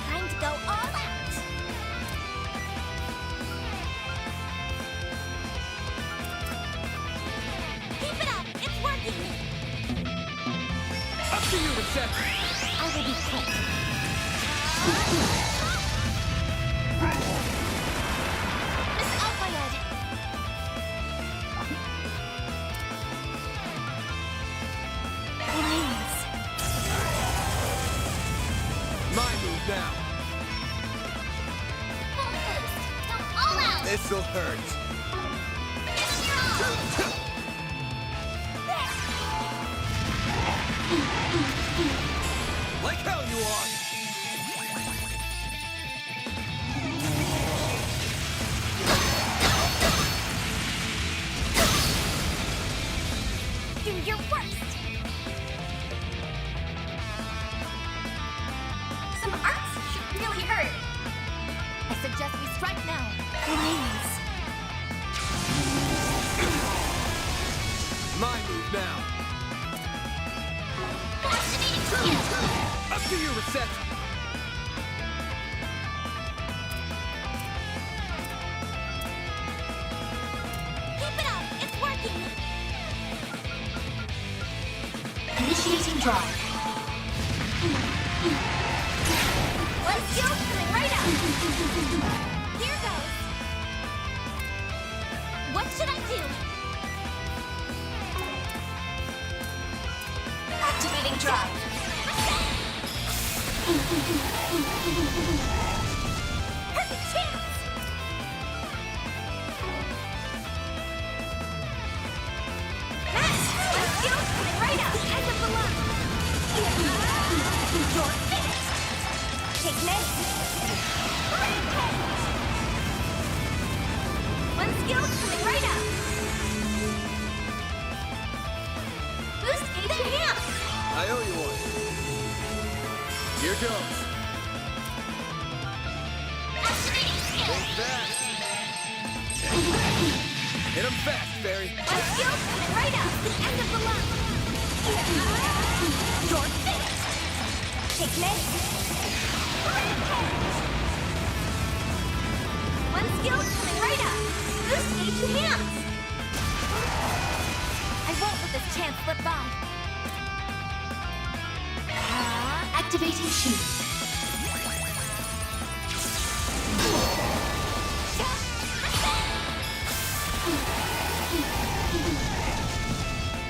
Time to go all out. Keep it up. It's working. Up to you, reception. I will be quick. Miss Alfayed. Remains. My move now. Full boost. Go all out. This'll hurt. Like hell you are. Do your worst. Some arts should really hurt. I suggest we strike now. Remains. My move now. Activating skill. Up to you, reception. Keep it up. It's working. Initiating drive. One skill coming right up. Here goes. What should I do? Activating drive. chance! Max, one skill coming right up! End of the line! You're finished! Take this! Rampage! One skill coming right up! Boost HP amp! I owe you one. Here goes. Activating skill! Take that. Hit him fast, Barry. One skill coming right up! End of the line! You're finished! Take this! Rampage! One skill coming right up! Boost HP hands! I won't let this chance slip by. Activating shield.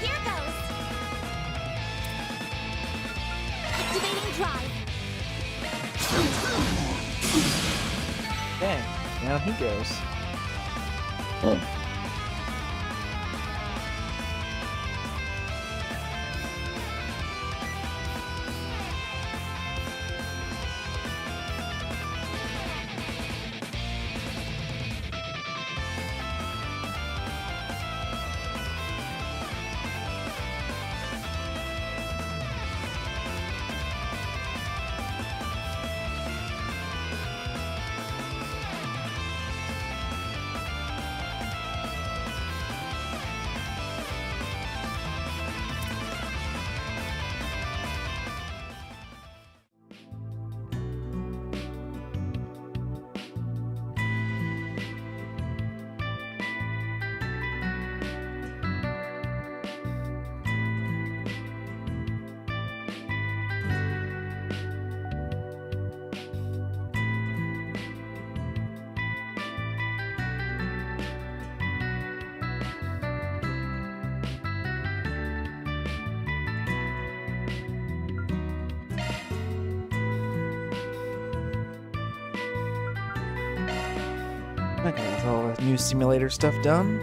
Here goes. Activating drive. Dang, now he goes. Okay, that's all the new simulator stuff done.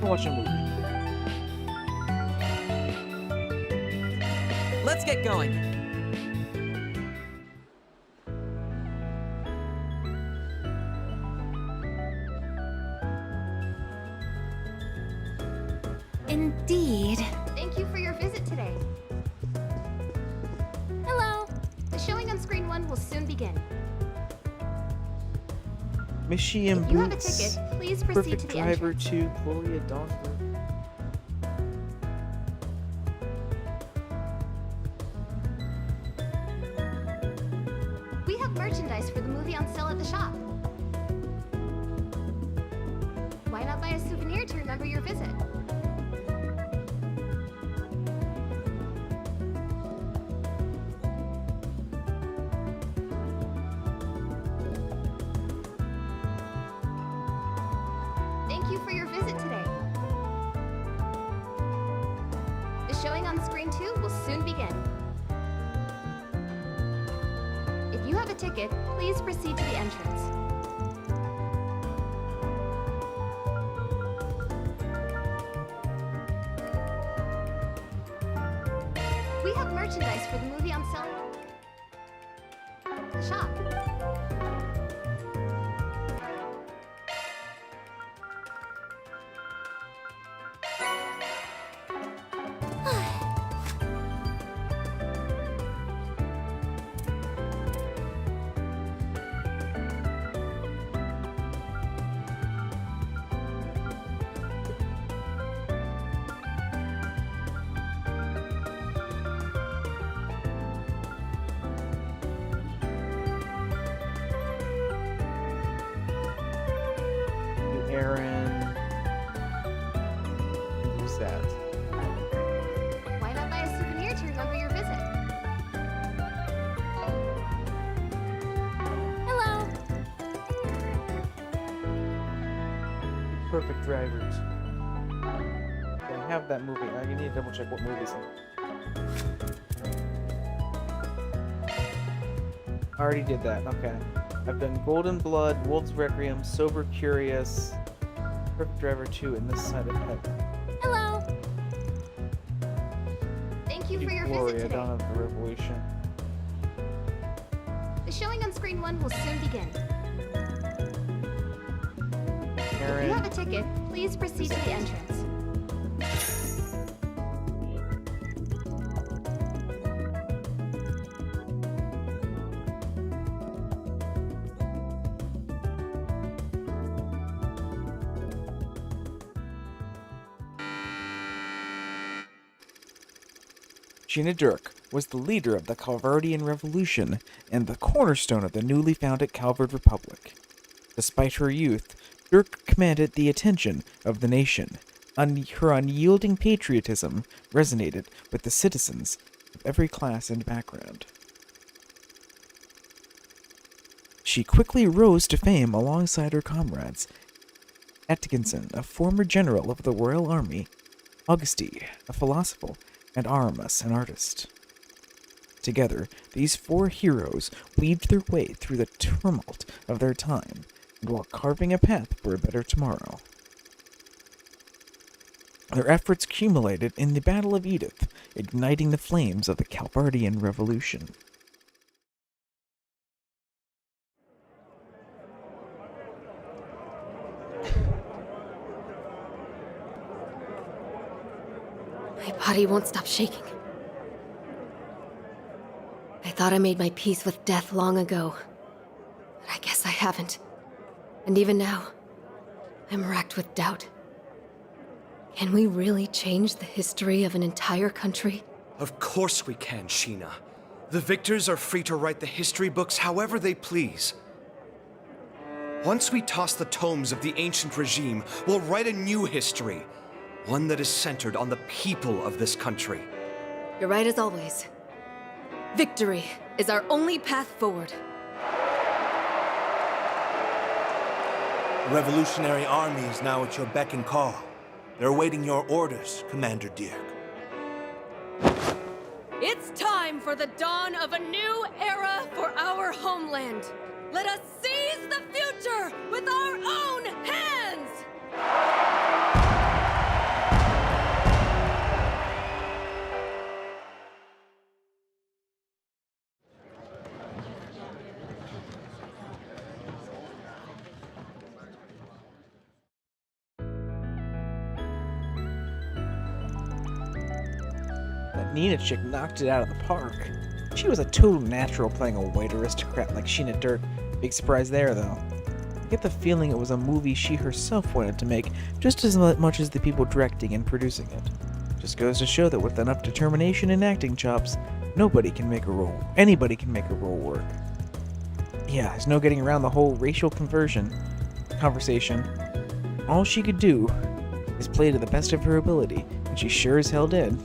Watch a movie. Let's get going. Indeed. Thank you for your visit today. Hello. The showing on screen 1 will soon begin. Mishy and If you have a Boots. ticket, please proceed Perfect to the Driver entrance. 2, Gloria Dawn. We have merchandise for the movie on sale at the shop. Why not buy a souvenir to remember your visit? Thank you for your visit today. The showing on screen 2 will soon begin. If you have a ticket, please proceed to the entrance. We have merchandise for the movie on sale. The shop. Aaron. Who's that? Why not buy a souvenir to remember your visit? Hello. Perfect Drivers. I have that movie. I need to double check what movie's in. I already did that. Okay. I've done Golden Blood, Wolf's Requiem, Sober Curious, Perfect Driver 2, and This Side of Heaven. Hello. Thank you for your Gloria, visit today. Dawn of the Revolution. The showing on screen 1 will soon begin. If Aaron. you have a ticket, please proceed to the entrance. Sheena Dirk was the leader of the Calvardian Revolution and the cornerstone of the newly founded Calvard Republic. Despite her youth, Dirk commanded the attention of the nation. Her unyielding patriotism resonated with the citizens of every class and background. She quickly rose to fame alongside her comrades. Atkinson, a former general of the Royal Army, Auguste, a philosopher, and Aramis, an artist. Together, these four heroes weaved their way through the tumult of their time, and while carving a path for a better tomorrow. Their efforts culminated in the Battle of Edith, igniting the flames of the Calvardian Revolution. My body won't stop shaking. I thought I made my peace with death long ago, but I guess I haven't. And even now, I'm racked with doubt. Can we really change the history of an entire country? Of course we can, Sheena. The victors are free to write the history books however they please. Once we toss the tomes of the ancient regime, we'll write a new history. One that is centered on the people of this country. You're right as always. Victory is our only path forward. The Revolutionary Army is now at your beck and call. They're awaiting your orders, Commander Dirk. It's time for the dawn of a new era for our homeland. Let us seize the future with our own hands! That Nina chick knocked it out of the park. She was a total natural playing a white aristocrat like Sheena Dirk. Big surprise there, though. I get the feeling it was a movie she herself wanted to make just as much as the people directing and producing it. Just goes to show that with enough determination and acting chops, anybody can make a role work. Yeah, there's no getting around the whole racial conversion conversation. All she could do is play to the best of her ability, and she sure as hell did.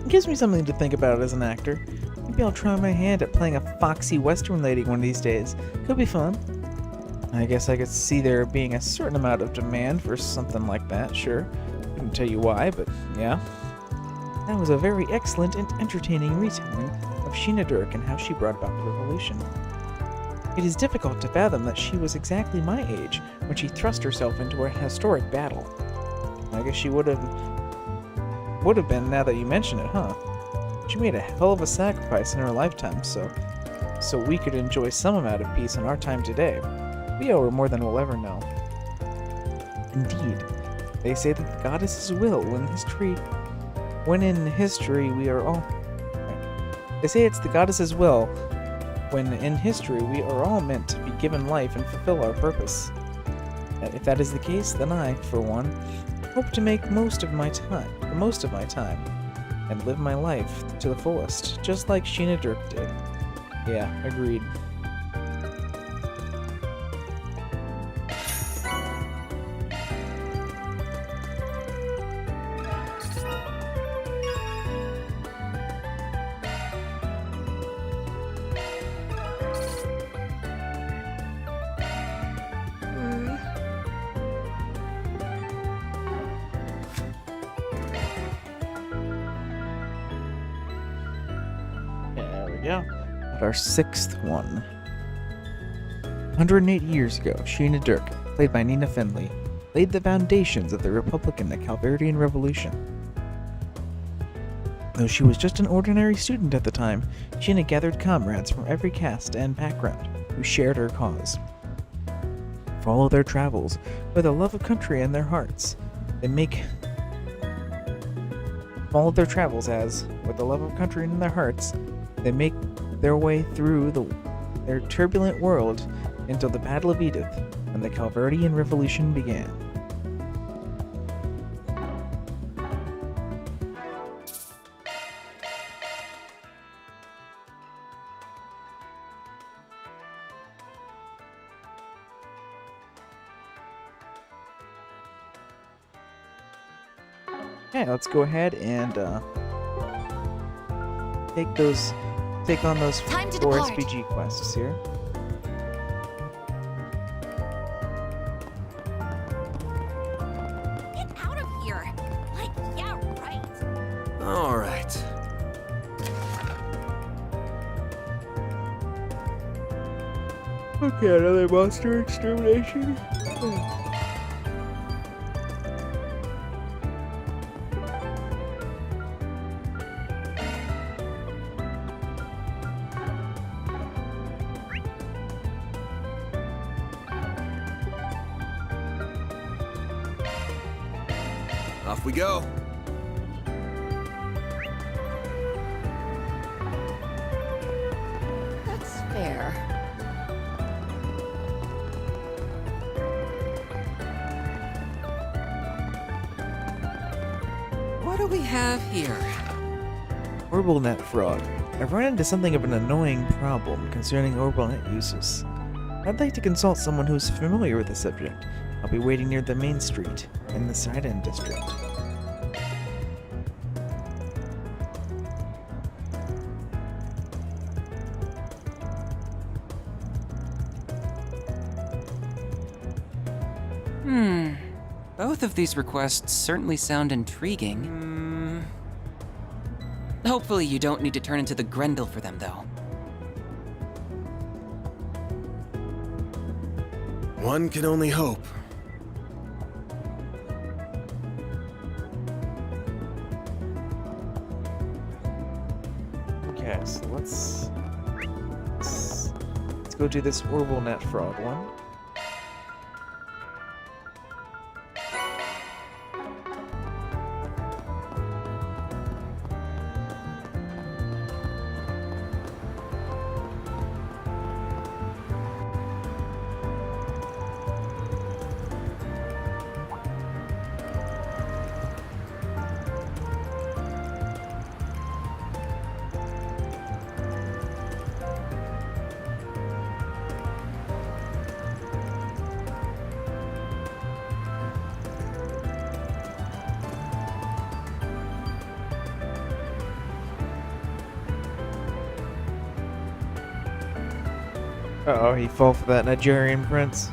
It gives me something to think about as an actor. Maybe I'll try my hand at playing a foxy western lady one of these days. Could be fun. I guess I could see there being a certain amount of demand for something like that, sure. Couldn't tell you why, but yeah. That was a very excellent and entertaining retelling of Sheena Dirk and how she brought about the revolution. It is difficult to fathom that she was exactly my age when she thrust herself into a historic battle. I guess she would have been now that you mention it, huh? She made a hell of a sacrifice in her lifetime, so we could enjoy some amount of peace in our time today. We owe her more than we'll ever know. Indeed, they say that the goddess's will when in history we are all... They say it's the goddess's will when in history we are all meant to be given life and fulfill our purpose. If that is the case, then I, for one, hope to make the most of my time, and live my life to the fullest, just like Sheena Dirk did. Yeah, agreed. Yeah, at our 6th one. 108 years ago, Sheena Dirk, played by Nina Finley, laid the foundations of the Republican and Calvarian Revolution. Though she was just an ordinary student at the time, Sheena gathered comrades from every caste and background who shared her cause. Follow their travels with a love of country in their hearts. Follow their travels as, with the love of country in their hearts, they make their way through their turbulent world until the Battle of Edith and the Calvarian Revolution began. Okay, let's go ahead and take on those 4 SPG quests here. Get out of here! Like, yeah, right. All right. Okay, another monster extermination. Off we go. That's fair. What do we have here? Orbital net fraud. I've run into something of an annoying problem concerning orbital net uses. I'd like to consult someone who's familiar with the subject. I'll be waiting near the main street in the Side-End district. Both of these requests certainly sound intriguing. Hopefully you don't need to turn into the Grendel for them, though. One can only hope. Okay, so let's go do this orbital net fraud one. Uh-oh, he fell for that Nigerian prince.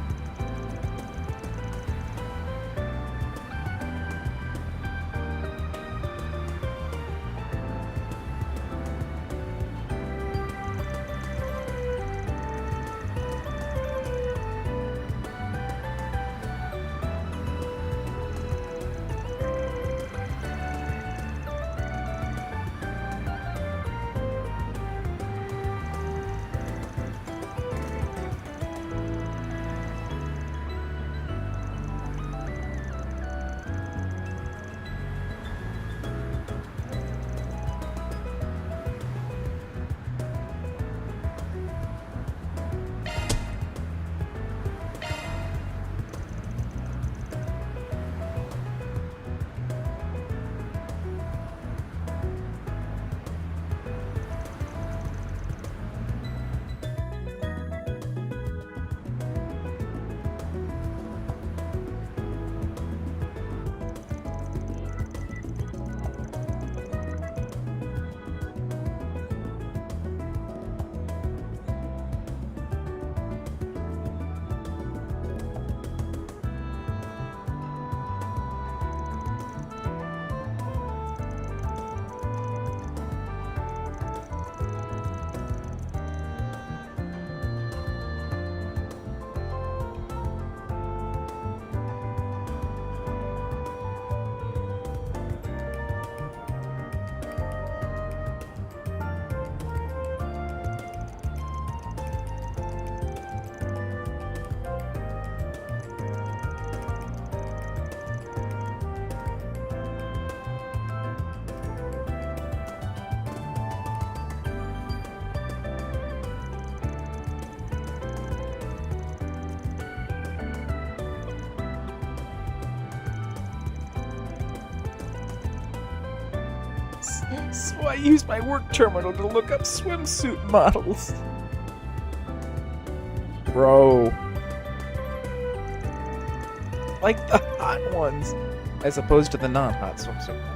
So I use my work terminal to look up swimsuit models. Bro. Like the hot ones, as opposed to the non-hot swimsuit models.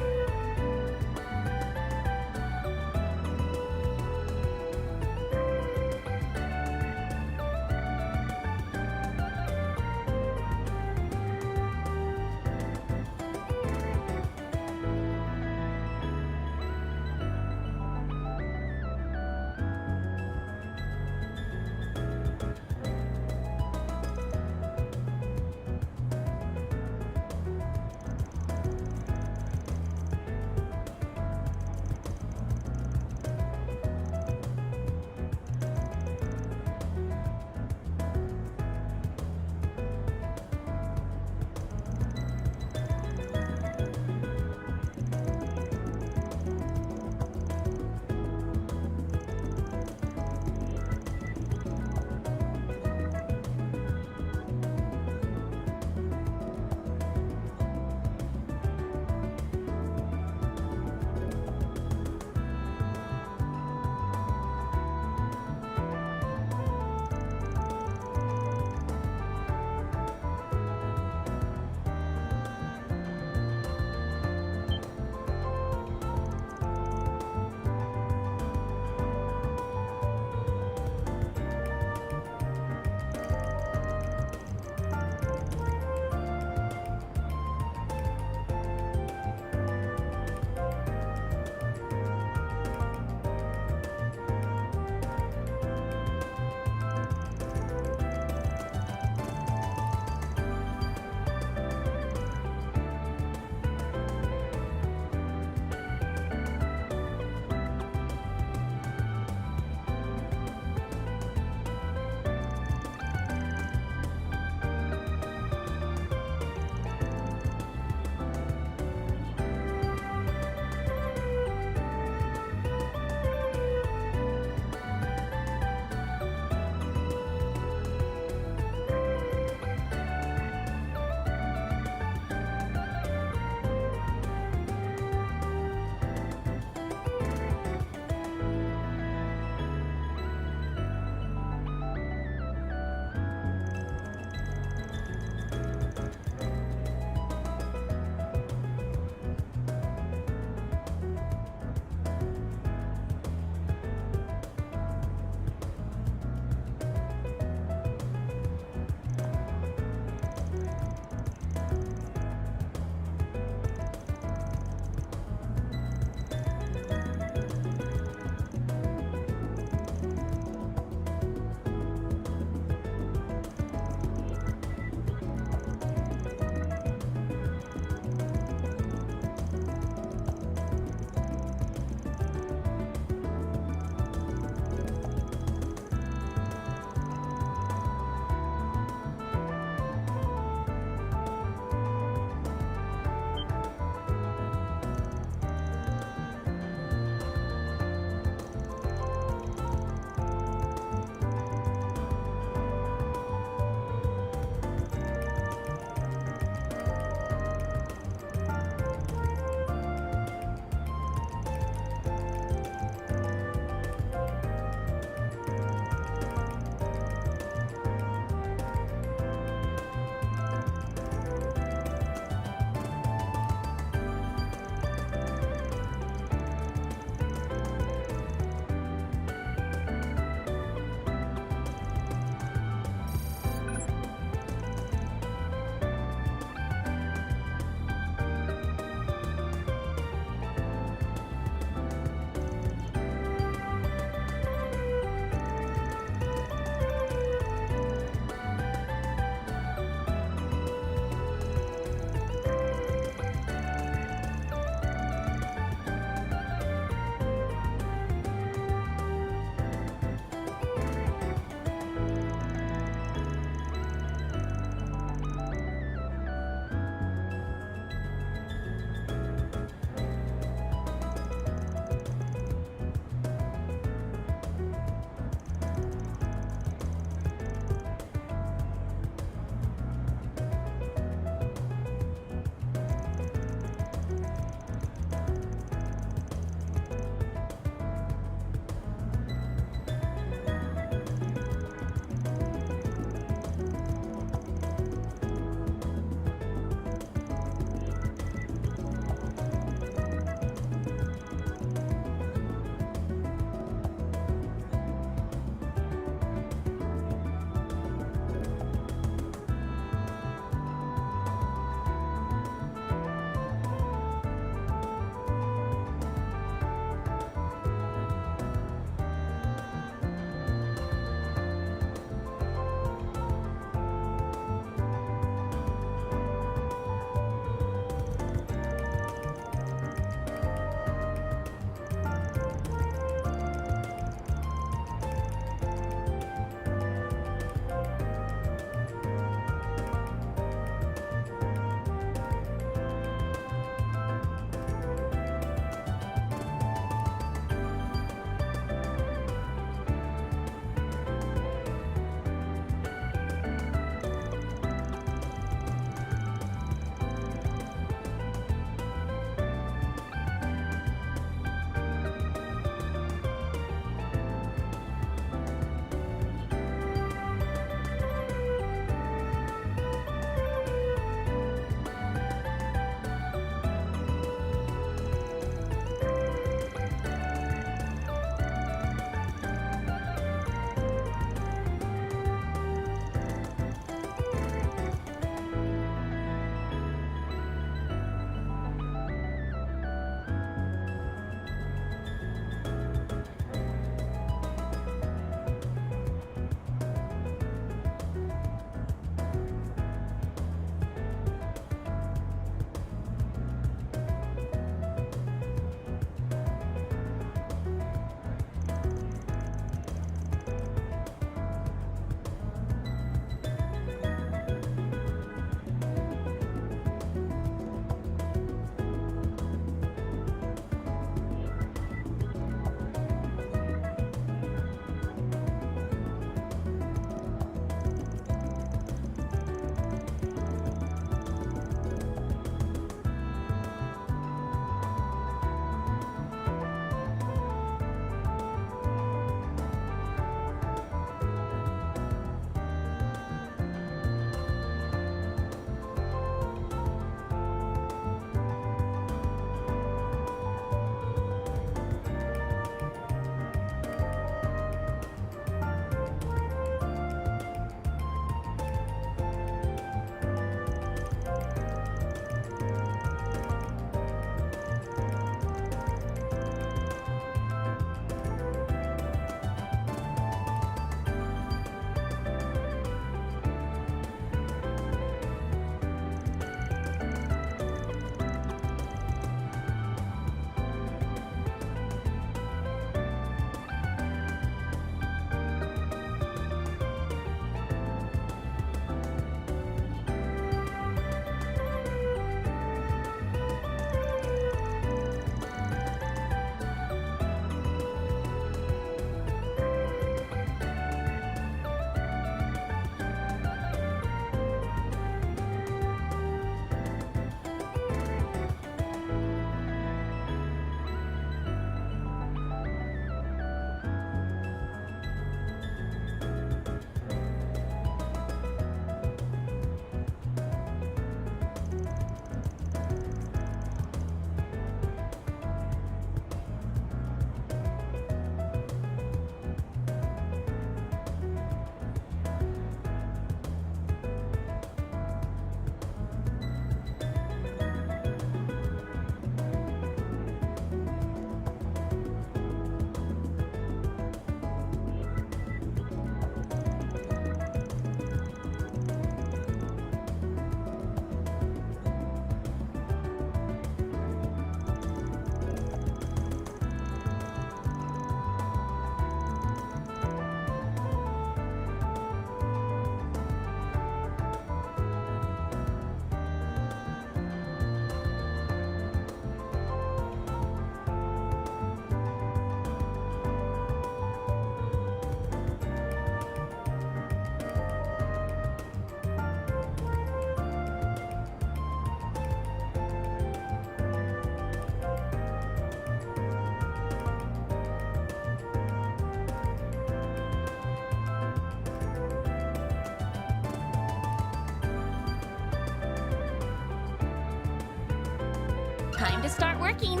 Time to start working.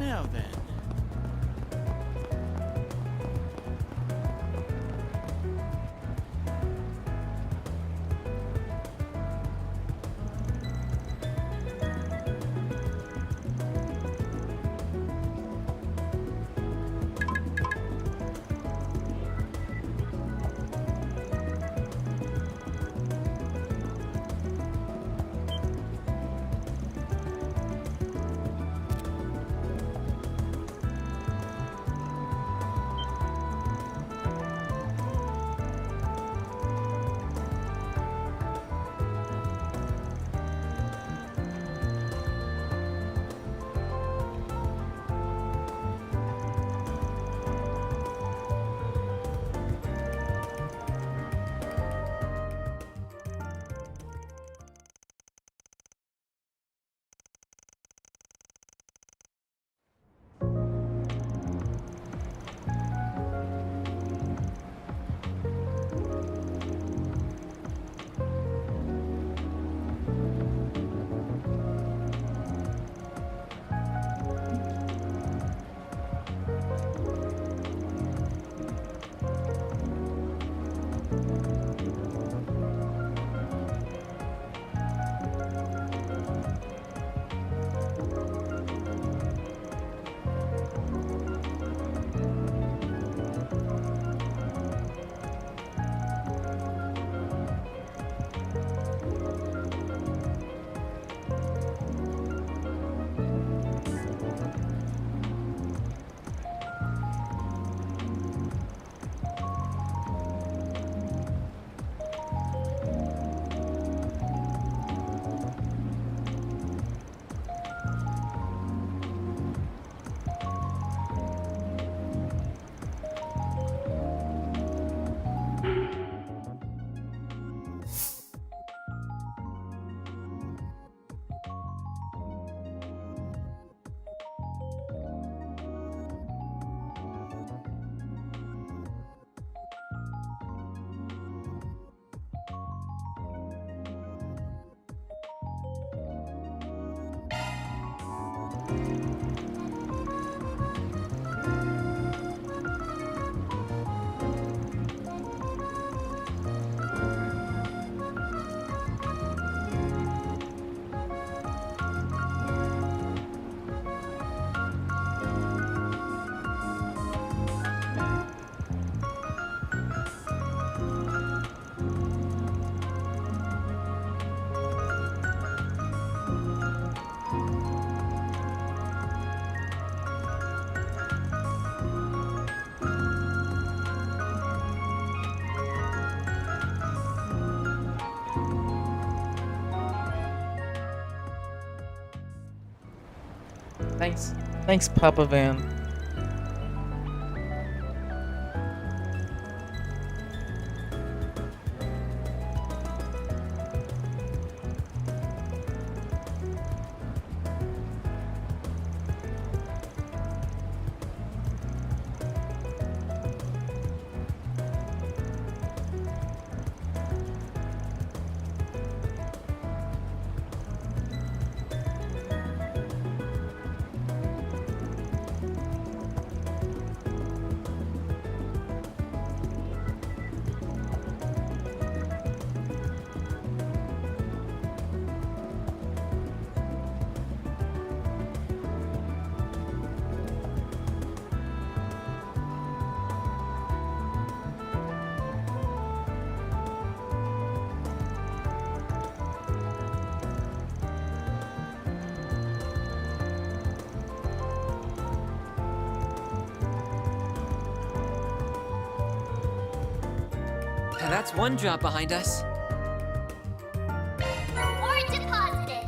Now then. Thanks, Papa Van. That's one job behind us. Or deposited.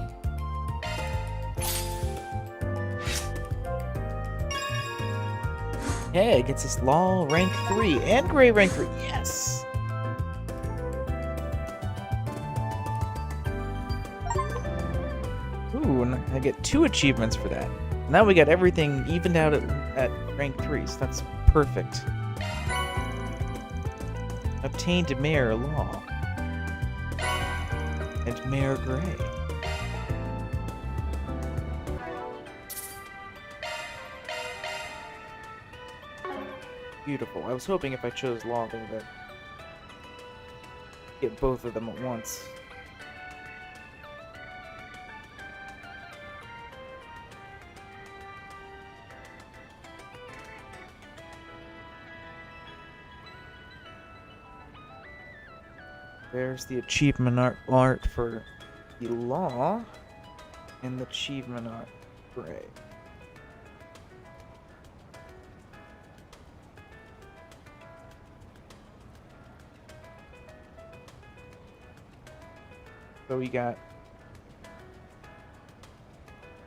Yeah, it gets us Law rank 3 and Gray rank 3. Yes! Ooh, and I get 2 achievements for that. Now we got everything evened out at rank 3, so that's perfect. Obtained Mayor Law and Mayor Gray. Beautiful. I was hoping if I chose Law, they would get both of them at once. There's the achievement art for the Law and the achievement art Gray. So we got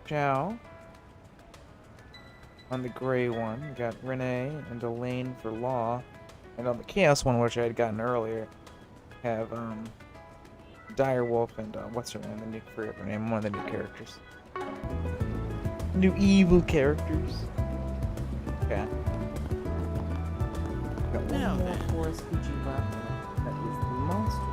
Zhao on the Gray one. We got Renee and Elaine for Law, and on the Chaos one, which I had gotten earlier, have Direwolf and what's her name? I forget her name. One of the new characters. New evil characters. Okay. Got one more Forest Fuji left. That is the monster.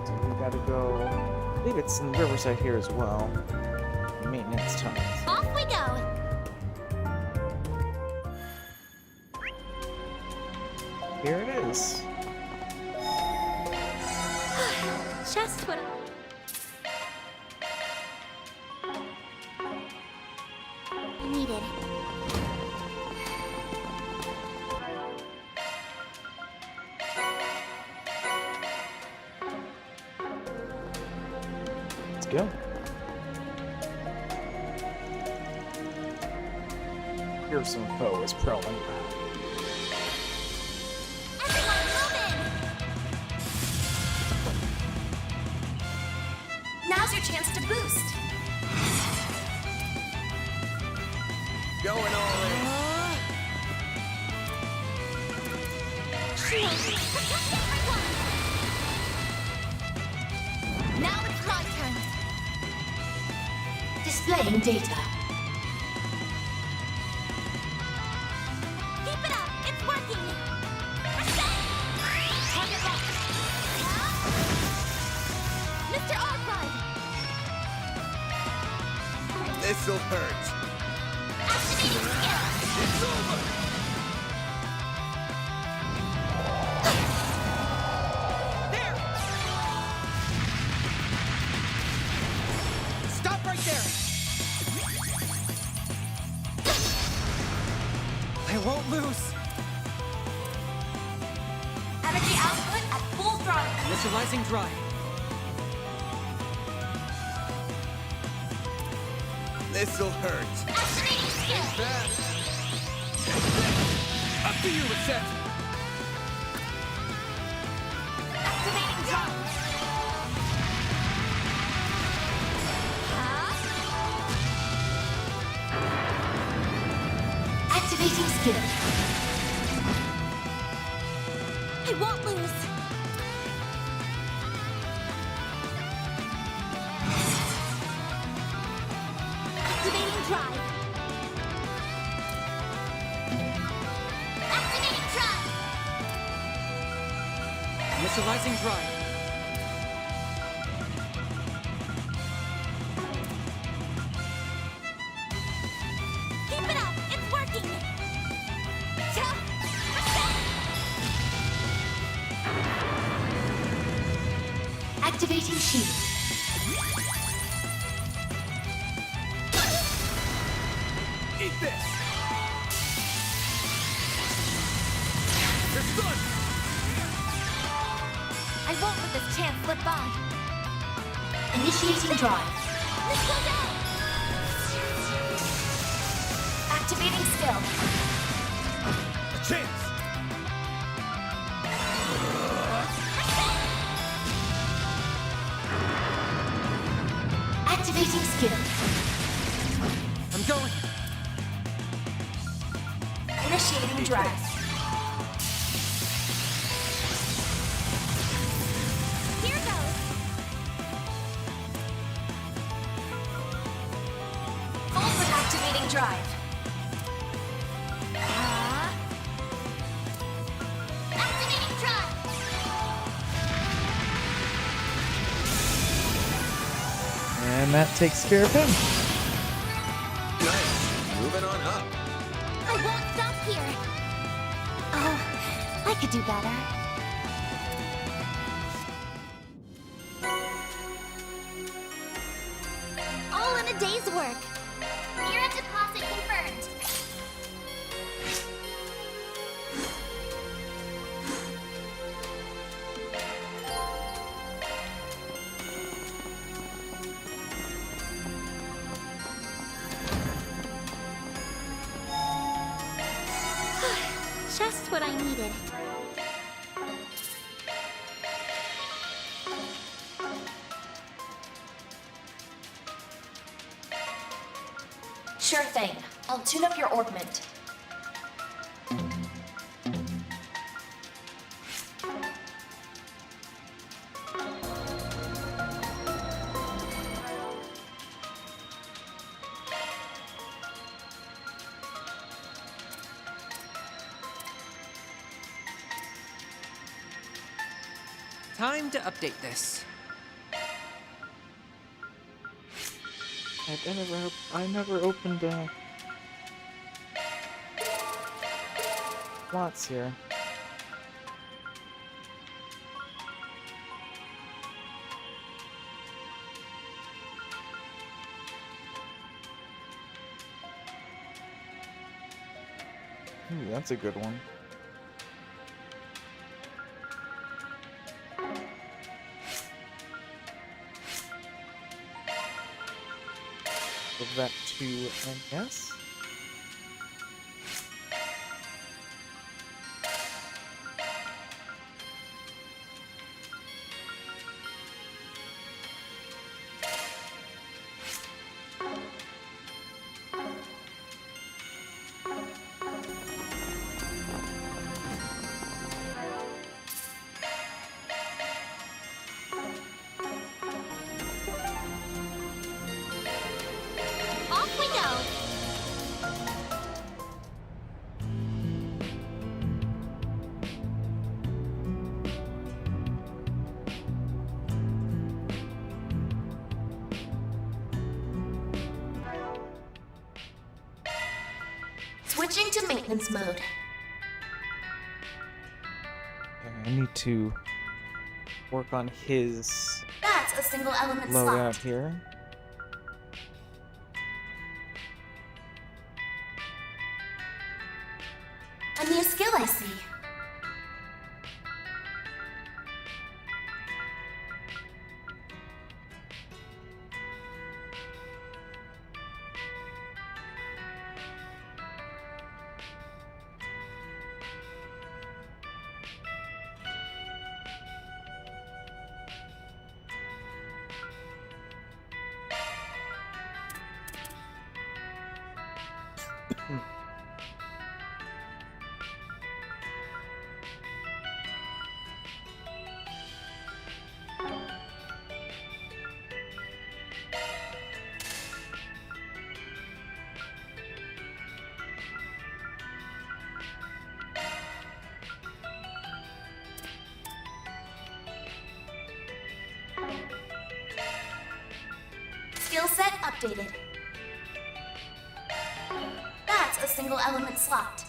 So we gotta go. I believe it's in Riverside here as well. Maintenance times. Off we go. Here it is. Just what I needed. Let's go. Here's some foe is prowling around. Now's your chance to boost. Going all in. Shield, protect everyone. Now it's my turn. Displaying data. This'll hurt. It's over! There! Stop right there! I won't lose! Energy output at full throttle. Initializing drive. This'll hurt. Activating skill. Up to you, Lisette! Activating drop. Activating skill. I won't lose. Activating drive. Activating drive. Initializing drive. Keep it up. It's working. Activating shield. Eat this! It's done! I won't let this chance slip by. Initiating drive. Let's go down! Activating skill. A chance! Activating skill. I'm going! Initiating drive. Here goes. Forward activating drive. Activating drive. And that takes care of him. Nice. Moving on up. I won't stop here. Oh, I could do better. All in a day's work. Mira deposit confirmed. Just what I needed. Sure thing. I'll tune up your augment. Time to update this. I never opened slots here. Ooh, that's a good one. Give that to NS. Switching to maintenance mode. Okay, I need to work on his That's a single element loadout slot. here. A new skill I see. Skill set updated. That's a single element slot.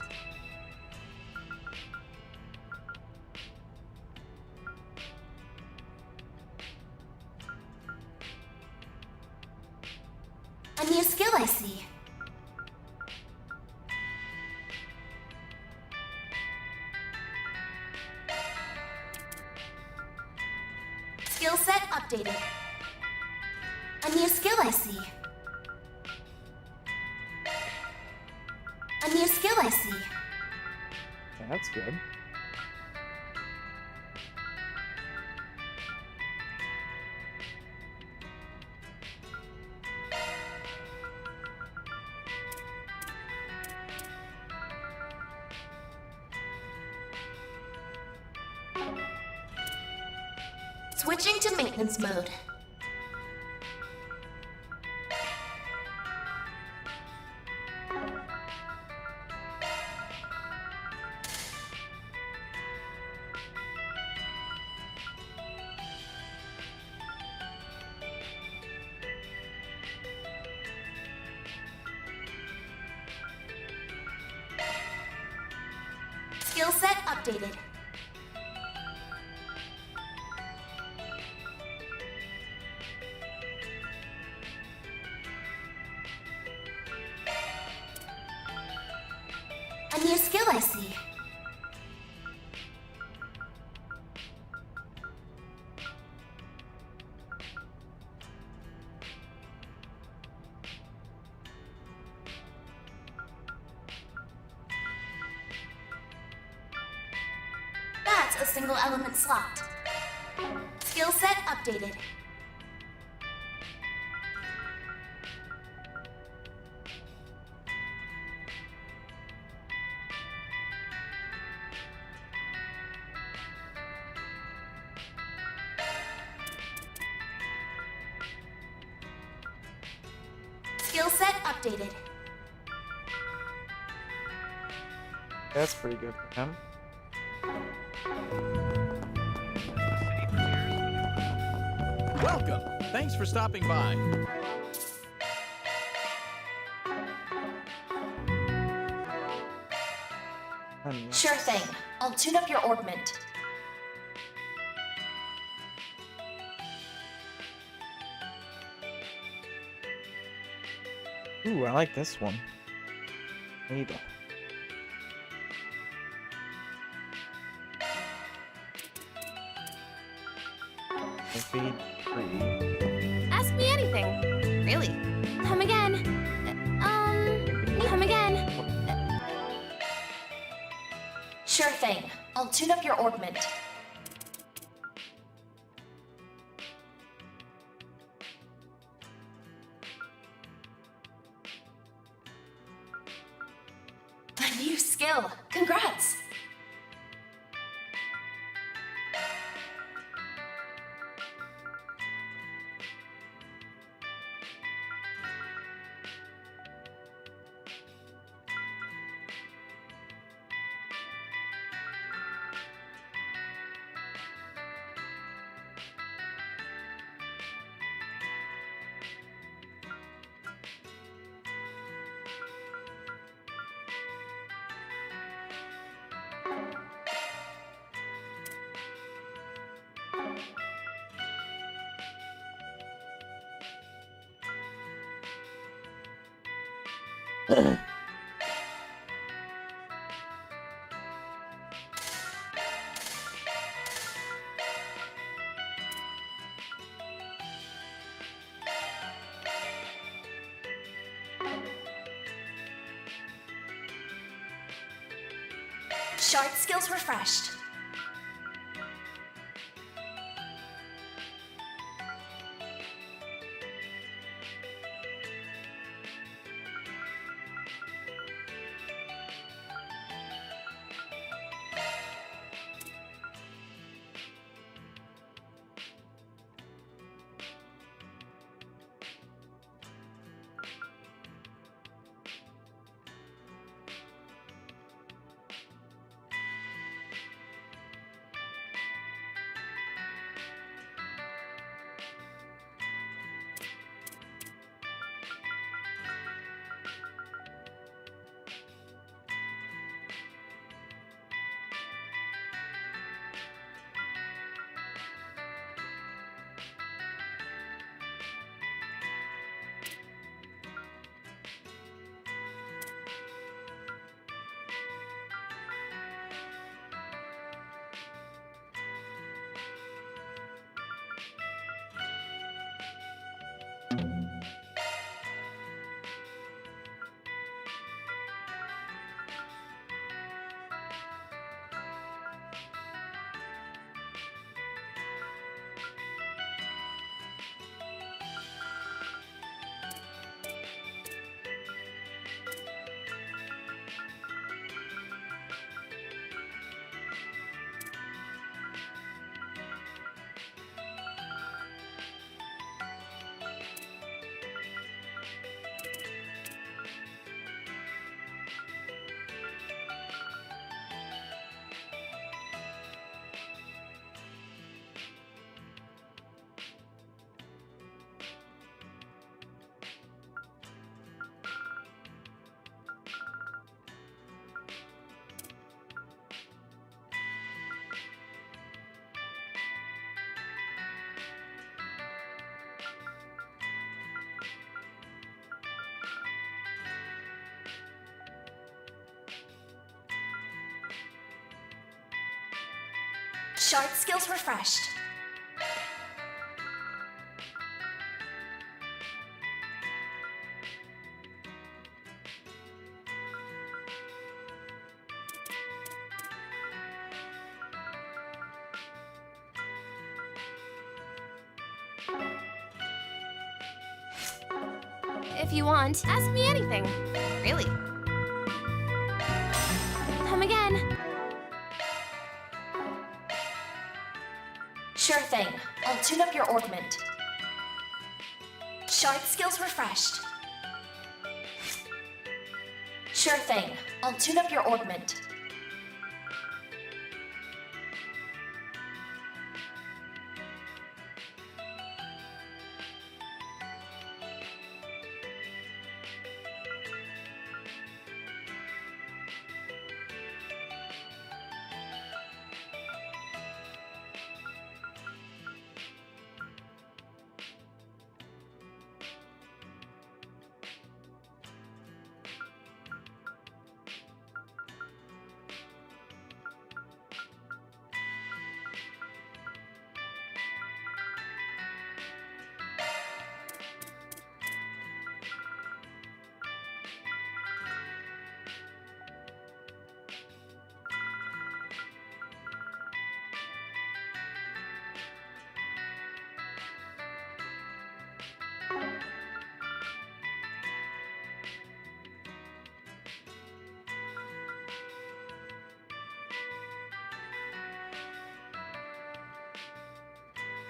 A new skill I see. Skill set updated. A new skill I see. A new skill I see. Okay, that's good. Switching to maintenance mode. Skill set updated. A new skill I see. That's a single element slot. Skill set updated. Skill set updated. That's pretty good for him. Welcome. Thanks for stopping by. Sure thing. I'll tune up your orbment. Ooh, I like this one. Maybe. Feed 3. Ask me anything. Really. Come again. Come again. Sure thing. I'll tune up your orbment. A new skill. Congrats. Shard skills refreshed. Shard skills refreshed. If you want, ask me anything. Really. Come again. Sure thing. I'll tune up your ornament. Shard skills refreshed. Sure thing. I'll tune up your ornament.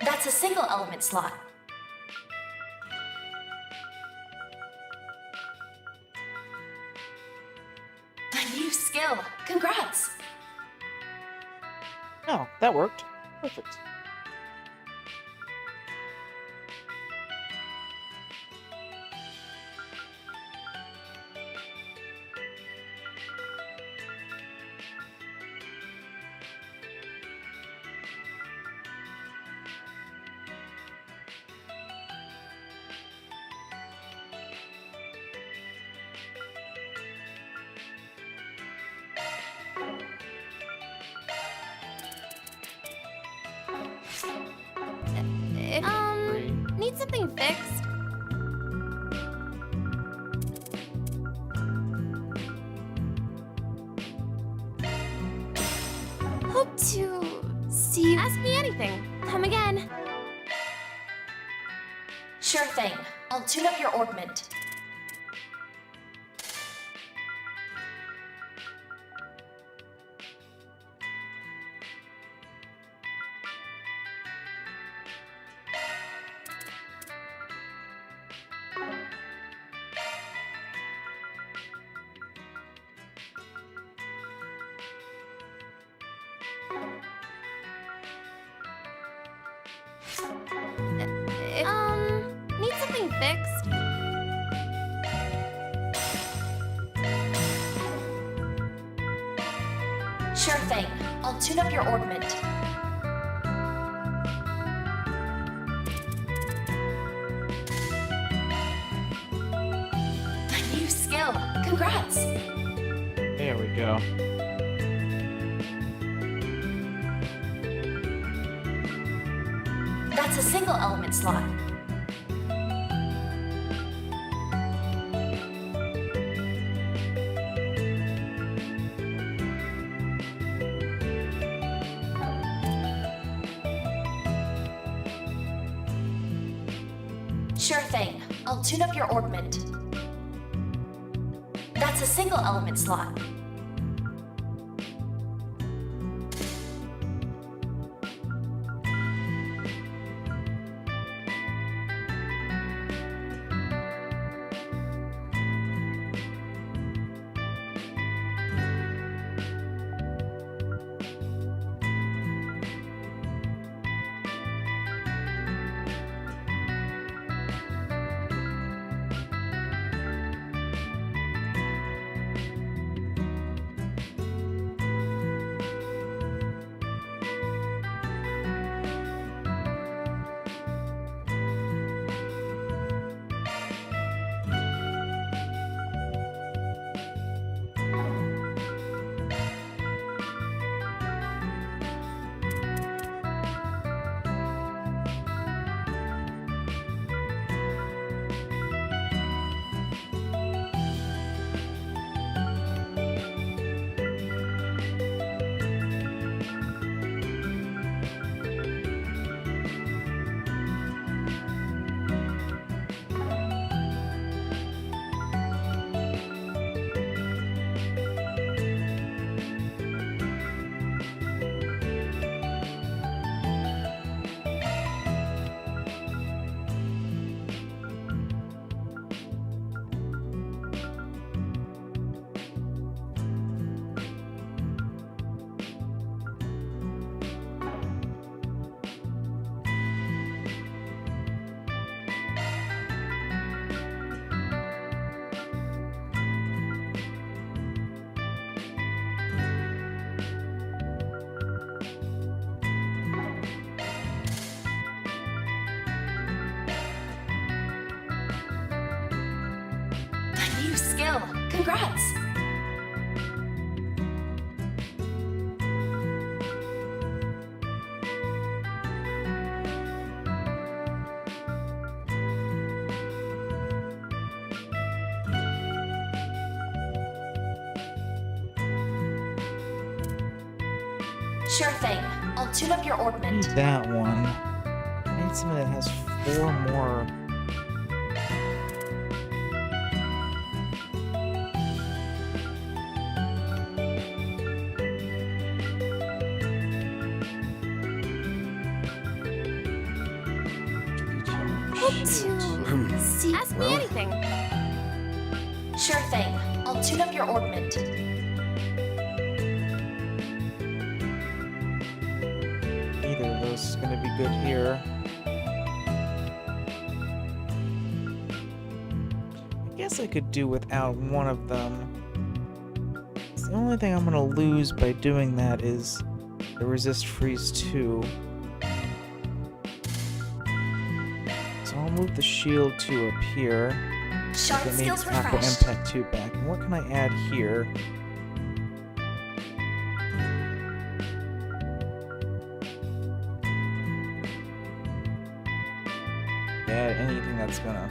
That's a single element slot. A new skill. Congrats. Oh, that worked. Perfect. Hope to see you. Ask me anything. Come again. Sure thing. I'll tune up your augment. Need something fixed? Sure thing. I'll tune up your augment. A new skill. Congrats. There we go. That's a single element slot. Sure thing. I'll tune up your augment. That's a single element slot. New skill. Congrats. Sure thing. I'll tune up your I augment. need that one. I need something that has 4 more. Hope to see. Ask me anything. Sure thing. I'll tune up your augment. Neither of those is going to be good here. I guess I could do without one of them. The only thing I'm going to lose by doing that is the resist freeze 2. So I'll move the shield 2 up here. Sharp Get me skills Aqua refreshed. Impact 2 back. And what can I add here? Add anything that's gonna.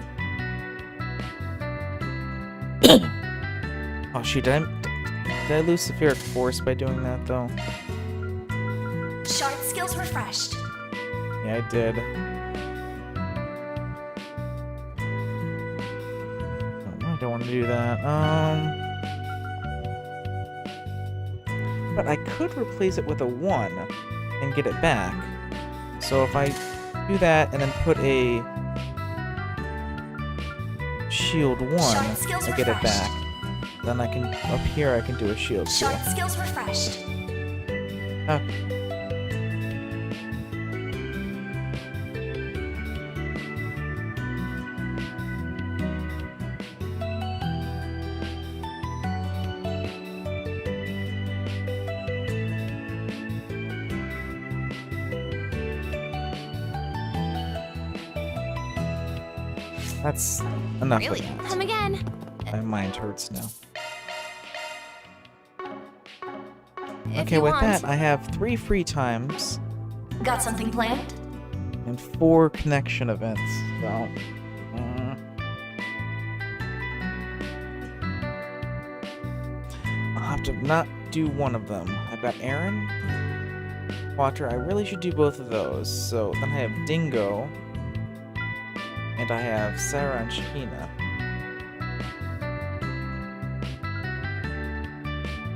Oh shoot! Did I lose Sephiric Force by doing that though? refreshed. Yeah, I did. I don't want to do that. But I could replace it with a 1 and get it back. So if I do that and then put a shield 1 and get it back, then I can, up here I can do a shield 2. Shard skills refreshed. Okay. That's enough Really? of that. Come again. My mind hurts now. If Okay, you with want. that, I have 3 free times Got something planned? and 4 connection events. So, I'll have to not do one of them. I've got Aaron, Water. I really should do both of those. So then I have Dingo, and I have Sarah and Shahina.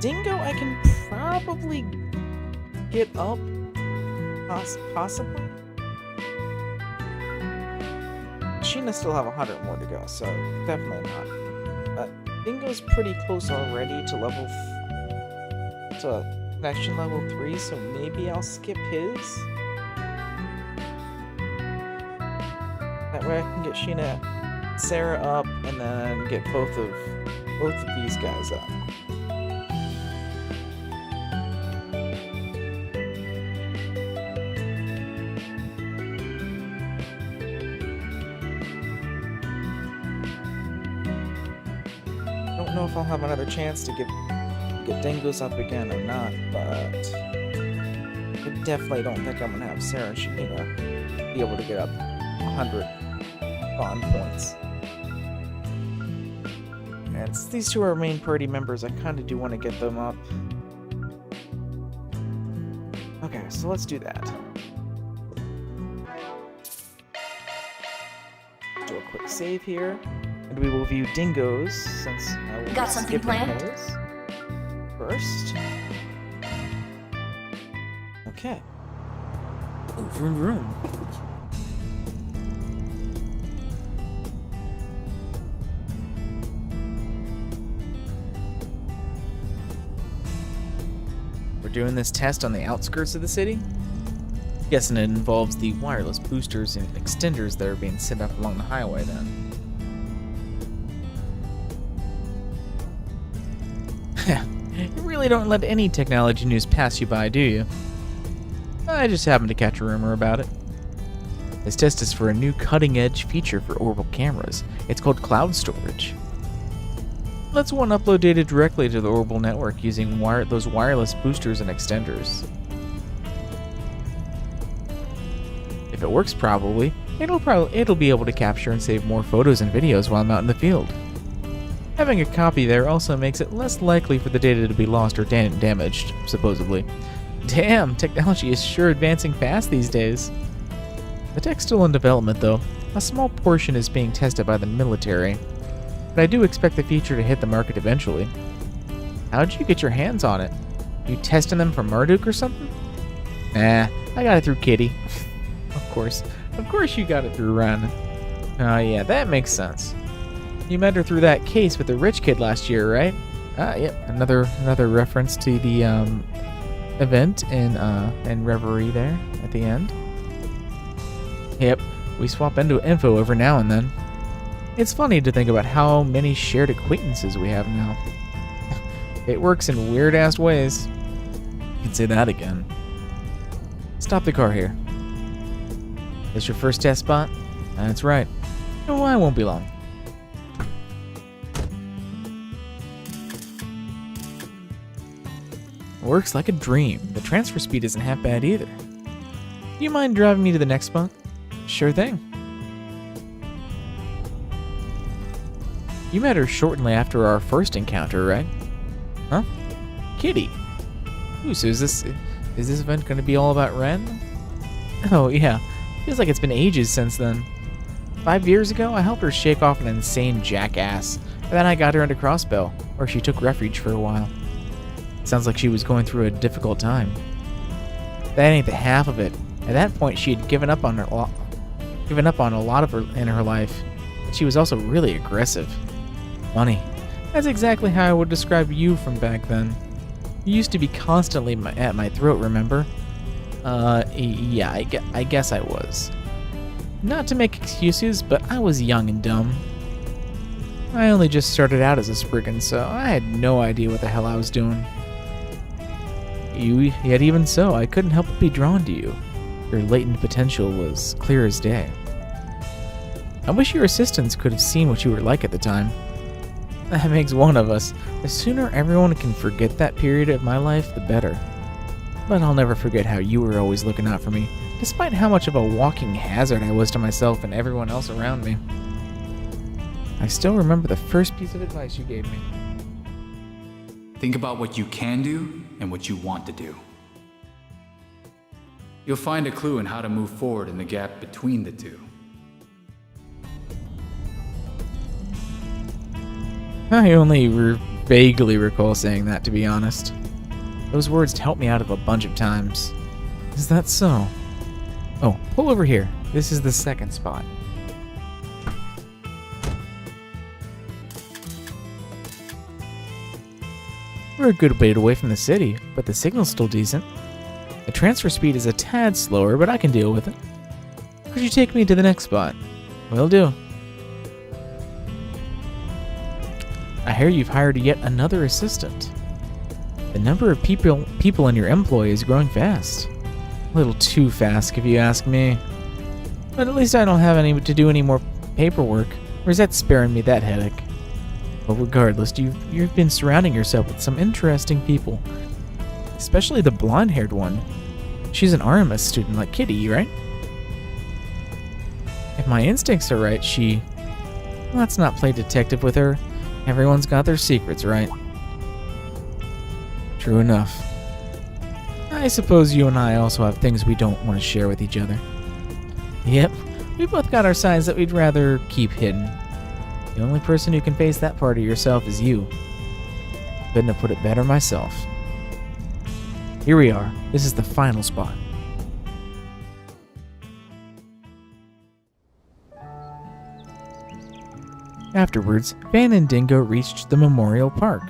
Dingo, I can probably get up, possibly. Sheena still have 100 more to go, so definitely not. Dingo's pretty close already to level, to connection level 3, so maybe I'll skip his. That way I can get Sheena, Sarah up, and then get both of these guys up. I don't know if I'll have another chance to get Dingoes up again or not, but I definitely don't think I'm gonna have Sarah and Shahina be able to get up 100 bond points. And since these two are main party members, I kind of do want to get them up. Okay, so let's do that. Do a quick save here, and we will view Dingoes since I will Got something skip planned? his first. Okay. Over in room. We're doing this test on the outskirts of the city. Guessing it involves the wireless boosters and extenders that are being set up along the highway then. You really don't let any technology news pass you by, do you? I just happened to catch a rumor about it. This test is for a new cutting-edge feature for orbital cameras. It's called cloud storage. Lets one upload data directly to the orbital network using those wireless boosters and extenders. If it works properly, it'll be able to capture and save more photos and videos while I'm out in the field. Having a copy there also makes it less likely for the data to be lost or damaged, supposedly. Damn, technology is sure advancing fast these days. The tech's still in development though. A small portion is being tested by the military, but I do expect the feature to hit the market eventually. How'd you get your hands on it? You testing them for Marduk or something? Nah, I got it through Kitty. Of course you got it through Ren. Oh yeah, that makes sense. You met her through that case with the rich kid last year, right? Yep, another reference to the event in Reverie there at the end. Yep, we swap info over now and then. It's funny to think about how many shared acquaintances we have now. It works in weird-ass ways. You can say that again. Stop the car here. This your first test spot? That's right. No, I won't be long. Works like a dream. The transfer speed isn't half bad either. Do you mind driving me to the next spot? Sure thing. You met her shortly after our first encounter, right? Huh? Kitty. Ooh, so is this event going to be all about Ren? Oh, yeah. Feels like it's been ages since then. 5 years ago, I helped her shake off an insane jackass, and then I got her into Crossbow, where she took refuge for a while. Sounds like she was going through a difficult time. That ain't the half of it. At that point, she had given up on a lot of her in her life. She was also really aggressive. Funny. That's exactly how I would describe you from back then. You used to be constantly at my throat, remember? Yeah, I guess I was. Not to make excuses, but I was young and dumb. I only just started out as a Spriggan, so I had no idea what the hell I was doing. Yet even so, I couldn't help but be drawn to you. Your latent potential was clear as day. I wish your assistants could have seen what you were like at the time. That makes one of us. The sooner everyone can forget that period of my life, the better. But I'll never forget how you were always looking out for me, despite how much of a walking hazard I was to myself and everyone else around me. I still remember the first piece of advice you gave me. Think about what you can do and what you want to do. You'll find a clue in how to move forward in the gap between the two. I only vaguely recall saying that, to be honest. Those words helped me out of a bunch of times. Is that so? Oh, pull over here. This is the second spot. We're a good bit away from the city, but the signal's still decent. The transfer speed is a tad slower, but I can deal with it. Could you take me to the next spot? Will do. I hear you've hired yet another assistant. The number of people in your employ is growing fast. A little too fast, if you ask me. But at least I don't have to do any more paperwork. Rosette's sparing me that headache. But regardless, you've been surrounding yourself with some interesting people. Especially the blonde-haired one. She's an RMS student like Kitty, right? If my instincts are right, let's not play detective with her. Everyone's got their secrets, right? True enough. I suppose you and I also have things we don't want to share with each other. Yep, we both got our sides that we'd rather keep hidden. The only person who can face that part of yourself is you. Couldn't have put it better myself. Here we are. This is the final spot. Afterwards, Van and Dingo reached the Memorial Park.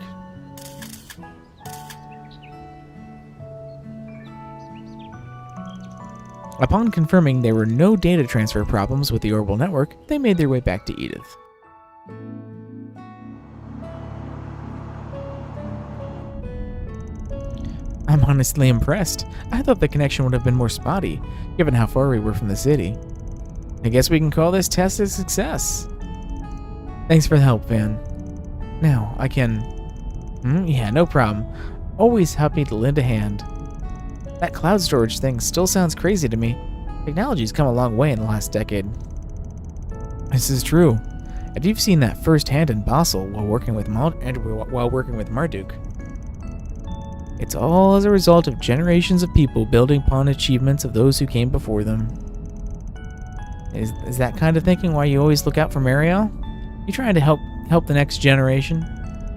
Upon confirming there were no data transfer problems with the orbital network, they made their way back to Edith. I'm honestly impressed. I thought the connection would have been more spotty, given how far we were from the city. I guess we can call this test a success. Thanks for the help, Van. Now, I can... yeah, no problem. Always happy to lend a hand. That cloud storage thing still sounds crazy to me. Technology's come a long way in the last decade. This is true. And you've seen that firsthand in Basel while working with Marduk. It's all as a result of generations of people building upon achievements of those who came before them. Is that kind of thinking why you always look out for Mariel? You trying to help the next generation?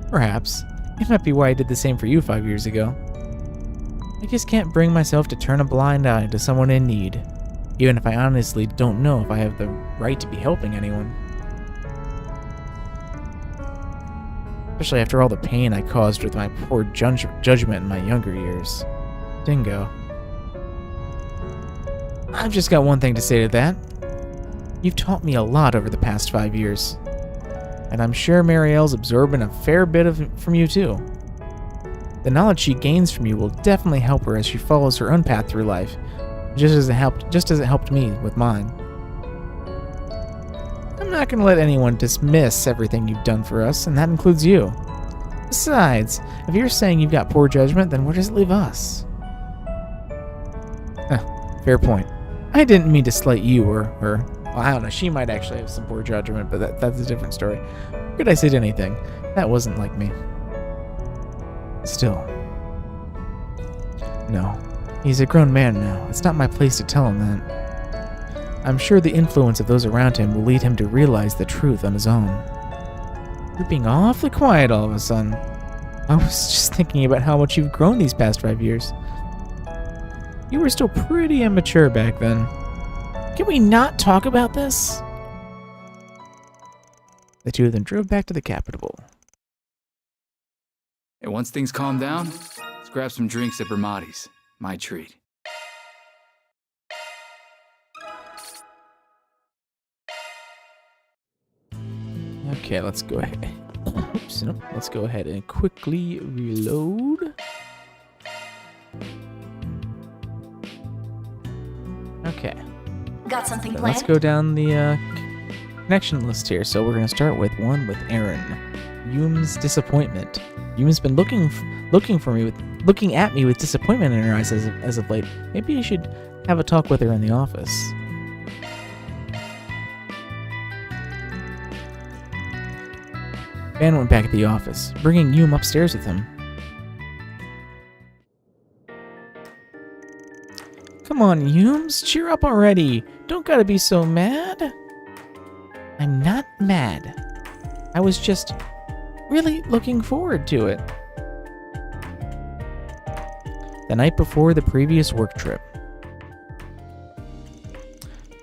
Perhaps. It might be why I did the same for you 5 years ago. I just can't bring myself to turn a blind eye to someone in need, even if I honestly don't know if I have the right to be helping anyone. Especially after all the pain I caused with my poor judgment in my younger years. Dingo. I've just got one thing to say to that. You've taught me a lot over the past 5 years. And I'm sure Marielle's absorbing a fair bit from you too. The knowledge she gains from you will definitely help her as she follows her own path through life, just as it helped me with mine. I'm not going to let anyone dismiss everything you've done for us, and that includes you. Besides, if you're saying you've got poor judgment, then where does it leave us? Fair point. I didn't mean to slight you or her. Well, I don't know, she might actually have some poor judgment, but that's a different story. Could I say anything? That wasn't like me. Still. No. He's a grown man now. It's not my place to tell him that. I'm sure the influence of those around him will lead him to realize the truth on his own. You're being awfully quiet all of a sudden. I was just thinking about how much you've grown these past 5 years. You were still pretty immature back then. Can we not talk about this? The two of them drove back to the capital. And once things calm down, let's grab some drinks at Bramati's. My treat. Okay, let's go ahead. Oops, nope. Let's go ahead and quickly reload. Okay. Got something So planned? let's go down the connection list here. So we're gonna start with one with Aaron. Yume's disappointment. Yume's been looking at me with disappointment in her eyes as of late. Maybe I should have a talk with her in the office. Van went back to the office, bringing Yume upstairs with him. Come on, Yumes, cheer up already. Don't gotta be so mad. I'm not mad. I was just really looking forward to it. The night before the previous work trip.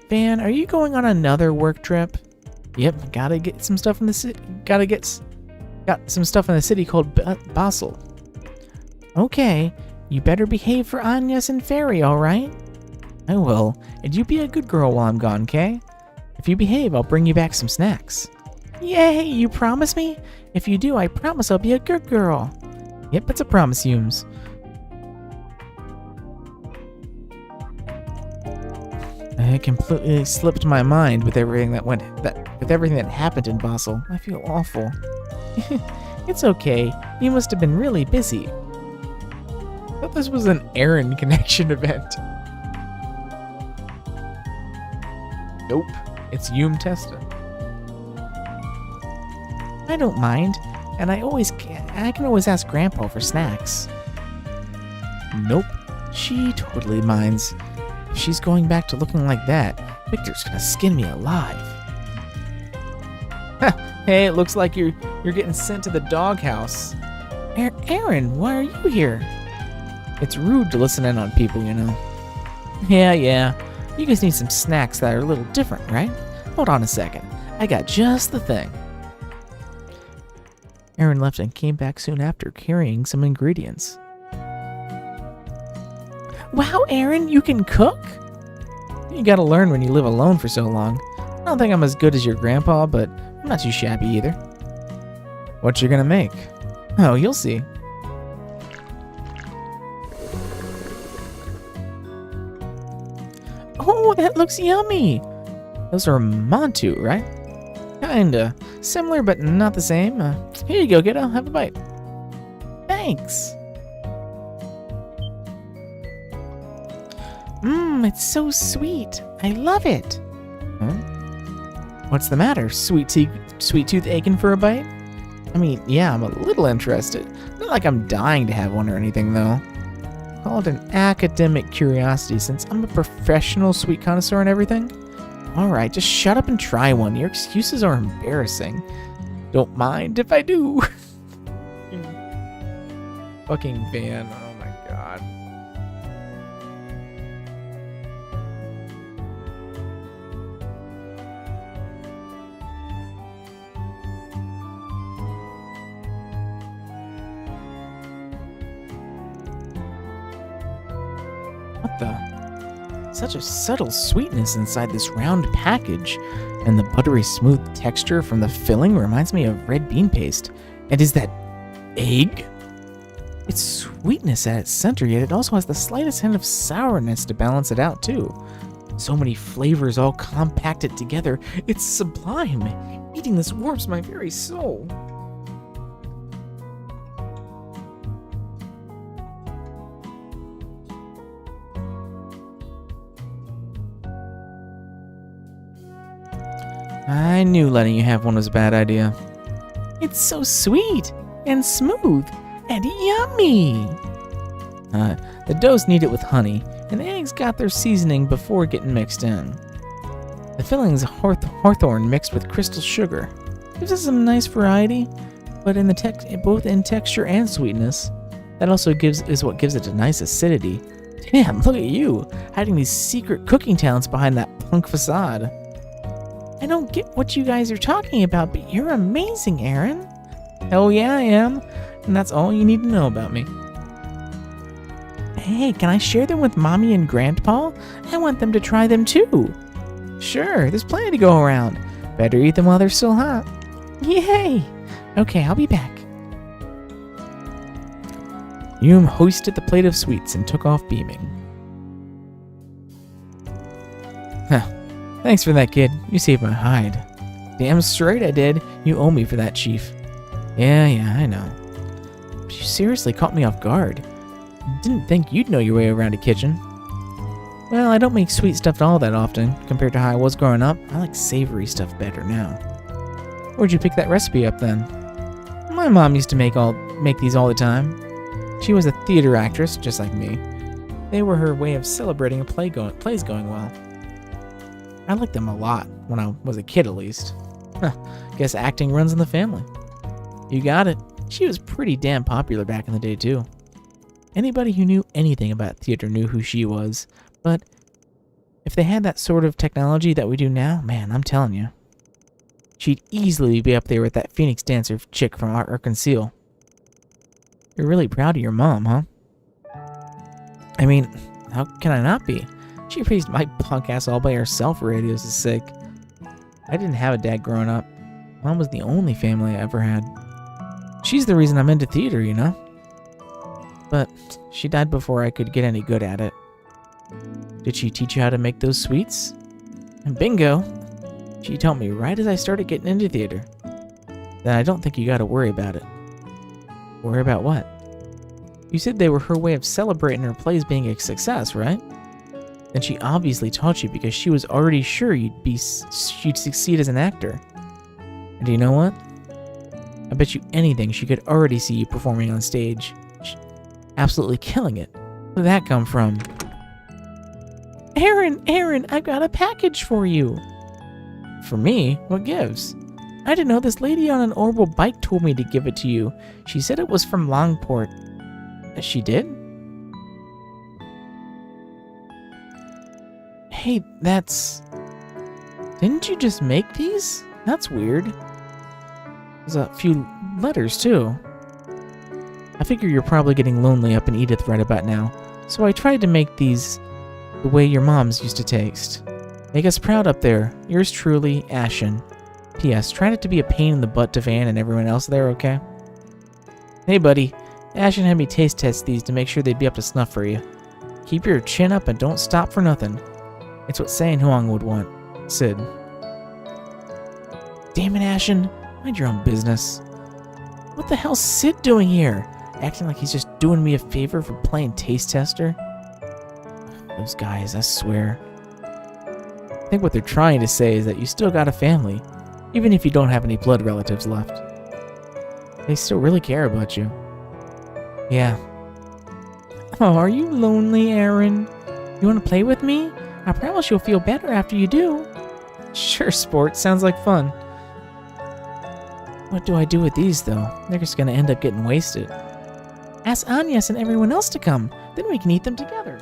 Van, are you going on another work trip? Yep, gotta get some stuff in the city. Got some stuff in the city called Basel. Okay, you better behave for Agnes and Fairy, alright? I will, and you be a good girl while I'm gone, okay? If you behave, I'll bring you back some snacks. Yay, you promise me? If you do, I promise I'll be a good girl. Yep, it's a promise, Yumes. It completely slipped my mind with everything that happened in Basel. I feel awful. It's okay. You must have been really busy. I thought this was an Aaron connection event. Nope. It's Yume Testa. I don't mind, and I can always ask Grandpa for snacks. Nope. She totally minds. If she's going back to looking like that, Victor's gonna skin me alive. Hey, it looks like you're getting sent to the doghouse. Aaron, why are you here? It's rude to listen in on people, you know. Yeah. You guys need some snacks that are a little different, right? Hold on a second. I got just the thing. Aaron left and came back soon after, carrying some ingredients. Wow, Aaron, you can cook? You gotta learn when you live alone for so long. I don't think I'm as good as your grandpa, but I'm not too shabby either. What you gonna make? Oh, you'll see. Oh, that looks yummy! Those are mantu, right? Kinda. Similar, but not the same. Here you go, kiddo. Have a bite. Thanks! It's so sweet. I love it. Huh? What's the matter? Sweet tooth aching for a bite? I mean, yeah, I'm a little interested. Not like I'm dying to have one or anything, though. Call it an academic curiosity since I'm a professional sweet connoisseur and everything. Alright, just shut up and try one. Your excuses are embarrassing. Don't mind if I do. Fucking Van. Oh my god. What the? Such a subtle sweetness inside this round package, and the buttery smooth texture from the filling reminds me of red bean paste. And is that egg? It's sweetness at its center, yet it also has the slightest hint of sourness to balance it out too. So many flavors all compacted together. It's sublime. Eating this warms my very soul. I knew letting you have one was a bad idea. It's so sweet and smooth and yummy. The dough's kneaded with honey, and the eggs got their seasoning before getting mixed in. The filling's hawthorn mixed with crystal sugar. Gives us some nice variety, but in both in texture and sweetness. That also is what gives it a nice acidity. Damn, look at you, hiding these secret cooking talents behind that punk facade. I don't get what you guys are talking about, but you're amazing, Aaron. Hell yeah, I am. And that's all you need to know about me. Hey, can I share them with Mommy and Grandpa? I want them to try them too. Sure, there's plenty to go around. Better eat them while they're still hot. Yay! Okay, I'll be back. Yum hoisted the plate of sweets and took off beaming. Huh. Thanks for that, kid. You saved my hide. Damn straight I did. You owe me for that, Chief. Yeah, I know. But you seriously caught me off guard. Didn't think you'd know your way around a kitchen. Well, I don't make sweet stuff all that often, compared to how I was growing up. I like savory stuff better now. Where'd you pick that recipe up then? My mom used to make these all the time. She was a theater actress, just like me. They were her way of celebrating plays going well. I liked them a lot, when I was a kid at least. Guess acting runs in the family. You got it. She was pretty damn popular back in the day too. Anybody who knew anything about theater knew who she was, but if they had that sort of technology that we do now, man, I'm telling you. She'd easily be up there with that Phoenix dancer chick from Arkansas. You're really proud of your mom, huh? I mean, how can I not be? She raised my punk ass all by herself for radio's sake. I didn't have a dad growing up. Mom was the only family I ever had. She's the reason I'm into theater, you know? But she died before I could get any good at it. Did she teach you how to make those sweets? And bingo! She taught me right as I started getting into theater. Then I don't think you gotta worry about it. Worry about what? You said they were her way of celebrating her plays being a success, right? Then she obviously taught you because she was already sure you'd succeed as an actor. And do you know what? I bet you anything she could already see you performing on stage. Absolutely killing it. Where did that come from? Aaron, I've got a package for you. For me? What gives? I didn't know this lady on an orbital bike told me to give it to you. She said it was from Longport. She did? Hey, that's... Didn't you just make these? That's weird. There's a few letters, too. I figure you're probably getting lonely up in Edith right about now, so I tried to make these the way your moms used to taste. Make us proud up there. Yours truly, Ashen. P.S. Try not to be a pain in the butt to Van and everyone else there, okay? Hey, buddy. Ashen had me taste test these to make sure they'd be up to snuff for you. Keep your chin up and don't stop for nothing. It's what San Huang would want. Sid. Damn it, Ashen. Mind your own business. What the hell's Sid doing here? Acting like he's just doing me a favor for playing taste tester? Those guys, I swear. I think what they're trying to say is that you still got a family, even if you don't have any blood relatives left. They still really care about you. Yeah. Oh, are you lonely, Aaron? You want to play with me? I promise you'll feel better after you do. Sure, sport. Sounds like fun. What do I do with these, though? They're just gonna end up getting wasted. Ask Agnes and everyone else to come. Then we can eat them together.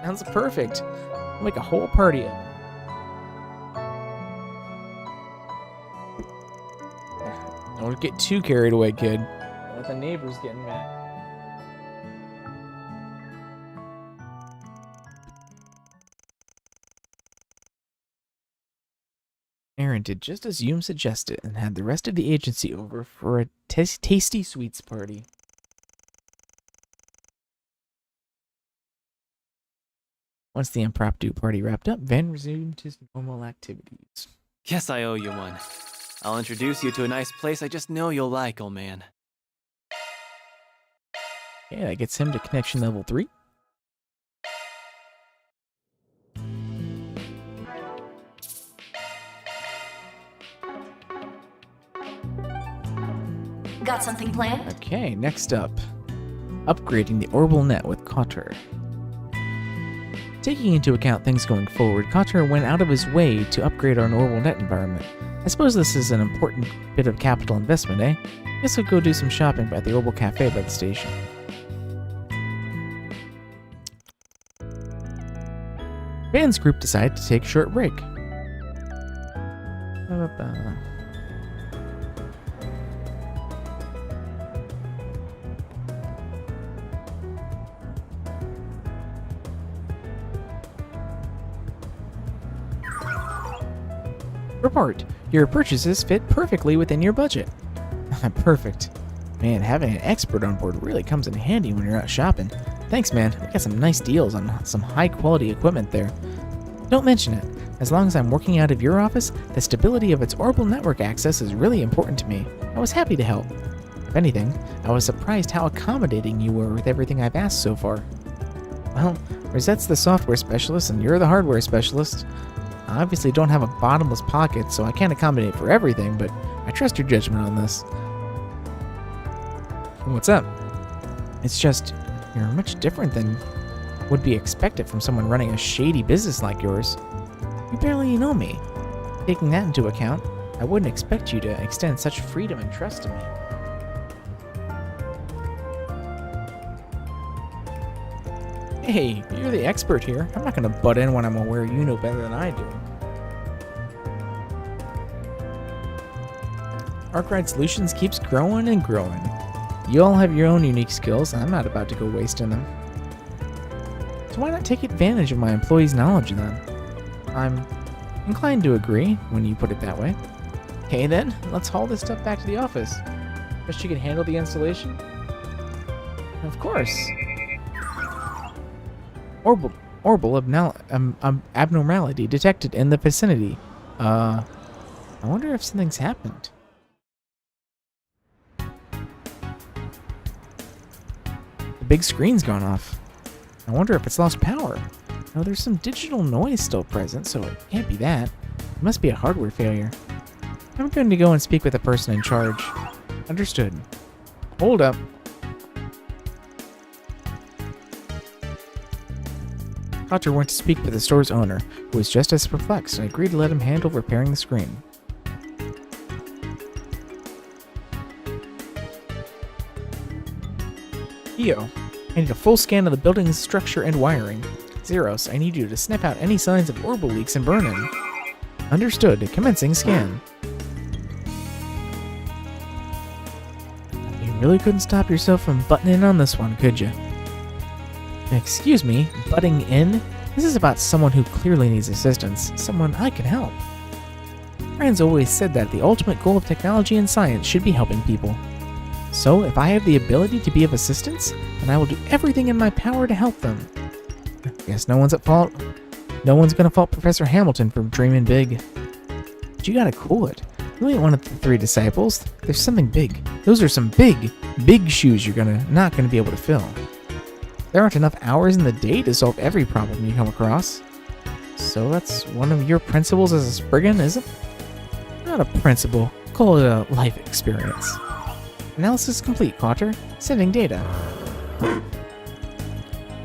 Sounds perfect. We'll make a whole party of it. Don't get too carried away, kid. Don't let the neighbors getting mad. Aaron did just as Yum suggested and had the rest of the agency over for a tasty sweets party. Once the impromptu party wrapped up, Van resumed his normal activities. Guess I owe you one. I'll introduce you to a nice place I just know you'll like, old man. Okay, that gets him to connection level 3. Got something planned? Okay, next up. upgrading the orbital net with Kotter. Taking into account things going forward, Kotter went out of his way to upgrade our orbital net environment. I suppose this is an important bit of capital investment, eh? Guess I'll go do some shopping at the Orbital Cafe by the station. Van's group decided to take a short break. Report. Your purchases fit perfectly within your budget. Perfect. Man, having an expert on board really comes in handy when you're out shopping. Thanks, man. We got some nice deals on some high-quality equipment there. Don't mention it. As long as I'm working out of your office, the stability of its orbital network access is really important to me. I was happy to help. If anything, I was surprised how accommodating you were with everything I've asked so far. Well, Rosette's the software specialist and you're the hardware specialist. I obviously don't have a bottomless pocket, so I can't accommodate for everything, but I trust your judgment on this. What's up? It's just, you're much different than would be expected from someone running a shady business like yours. You barely know me. Taking that into account, I wouldn't expect you to extend such freedom and trust to me. Hey, you're the expert here. I'm not gonna butt in when I'm aware you know better than I do. Arkwright Solutions keeps growing and growing. You all have your own unique skills, and I'm not about to go wasting them. So why not take advantage of my employees' knowledge then? I'm inclined to agree when you put it that way. Okay then, let's haul this stuff back to the office. Guess you can handle the installation? Of course. Orbital abnormality detected in the vicinity. I wonder if something's happened. The big screen's gone off. I wonder if it's lost power. No, there's some digital noise still present, so it can't be that. It must be a hardware failure. I'm going to go and speak with the person in charge. Understood. Hold up. Kotter went to speak with the store's owner, who was just as perplexed, and agreed to let him handle repairing the screen. Io, I need a full scan of the building's structure and wiring. Zeros, I need you to sniff out any signs of orbital leaks and burn-in. Understood. Commencing scan. You really couldn't stop yourself from butting in on this one, could you? Excuse me, butting in? This is about someone who clearly needs assistance, someone I can help. Friends always said that the ultimate goal of technology and science should be helping people. So, if I have the ability to be of assistance, then I will do everything in my power to help them. Guess no one's at fault. No one's gonna fault Professor Hamilton for dreaming big. But you gotta cool it. You ain't one of the three disciples. There's something big. Those are some big, big shoes you're not gonna be able to fill. There aren't enough hours in the day to solve every problem you come across. So that's one of your principles as a Spriggan, is it? Not a principle. Call it a life experience. Analysis complete, Kotter. Sending data.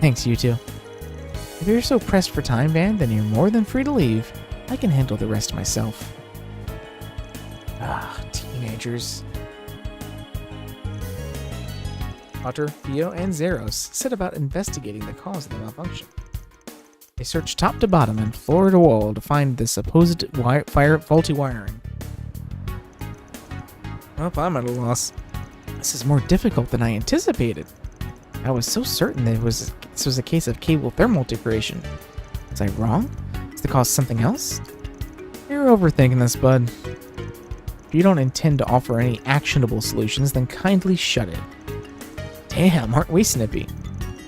Thanks, you two. If you're so pressed for time, Van, then you're more than free to leave. I can handle the rest myself. Ah, teenagers. Kotter, Theo, and Zeros set about investigating the cause of the malfunction. They searched top to bottom and floor to wall to find the supposed faulty wiring. Well, I'm at a loss. This is more difficult than I anticipated. I was so certain that this was a case of cable thermal degradation. Was I wrong? Is the cause something else? You're overthinking this, bud. If you don't intend to offer any actionable solutions, then kindly shut it. Damn, aren't we snippy?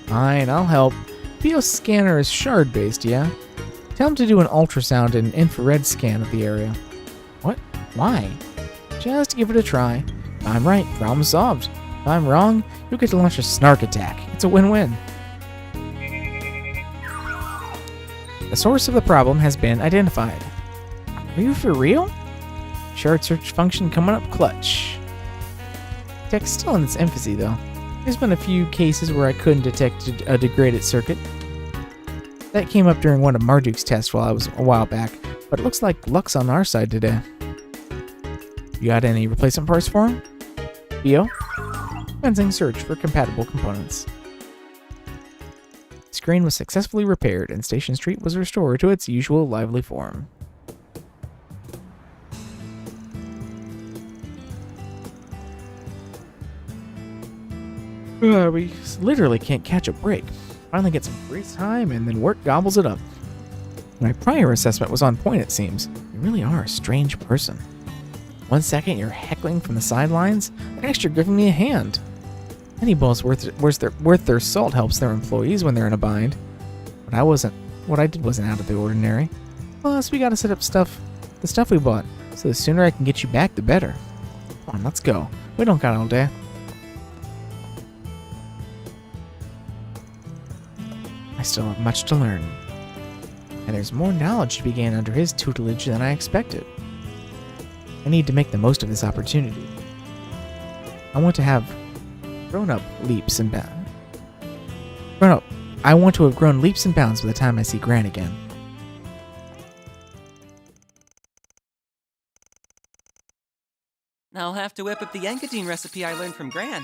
Fine, I'll help. Theo's scanner is shard-based, yeah? Tell him to do an ultrasound and infrared scan of the area. What? Why? Just give it a try. If I'm right, problem solved. If I'm wrong, you'll get to launch a snark attack. It's a win-win. The source of the problem has been identified. Are you for real? Shard search function coming up clutch. Tech's still in its infancy, though. There's been a few cases where I couldn't detect a degraded circuit. That came up during one of Marduke's tests a while back, but it looks like luck's on our side today. You got any replacement parts for him? Theo? Commencing search for compatible components. Screen was successfully repaired and Station Street was restored to its usual lively form. We literally can't catch a break. Finally get some free time and then work gobbles it up. My prior assessment was on point, it seems. You really are a strange person. 1 second you're heckling from the sidelines, the next you're giving me a hand. Any boss worth their salt helps their employees when they're in a bind. But what I did wasn't out of the ordinary. Plus, we gotta set up the stuff we bought, so the sooner I can get you back, the better. Come on, let's go. We don't got all day. I still have much to learn. And there's more knowledge to be gained under his tutelage than I expected. I need to make the most of this opportunity. I want to have grown-up leaps and bounds. I want to have grown leaps and bounds by the time I see Gran again. I'll have to whip up the Yankadine recipe I learned from Gran.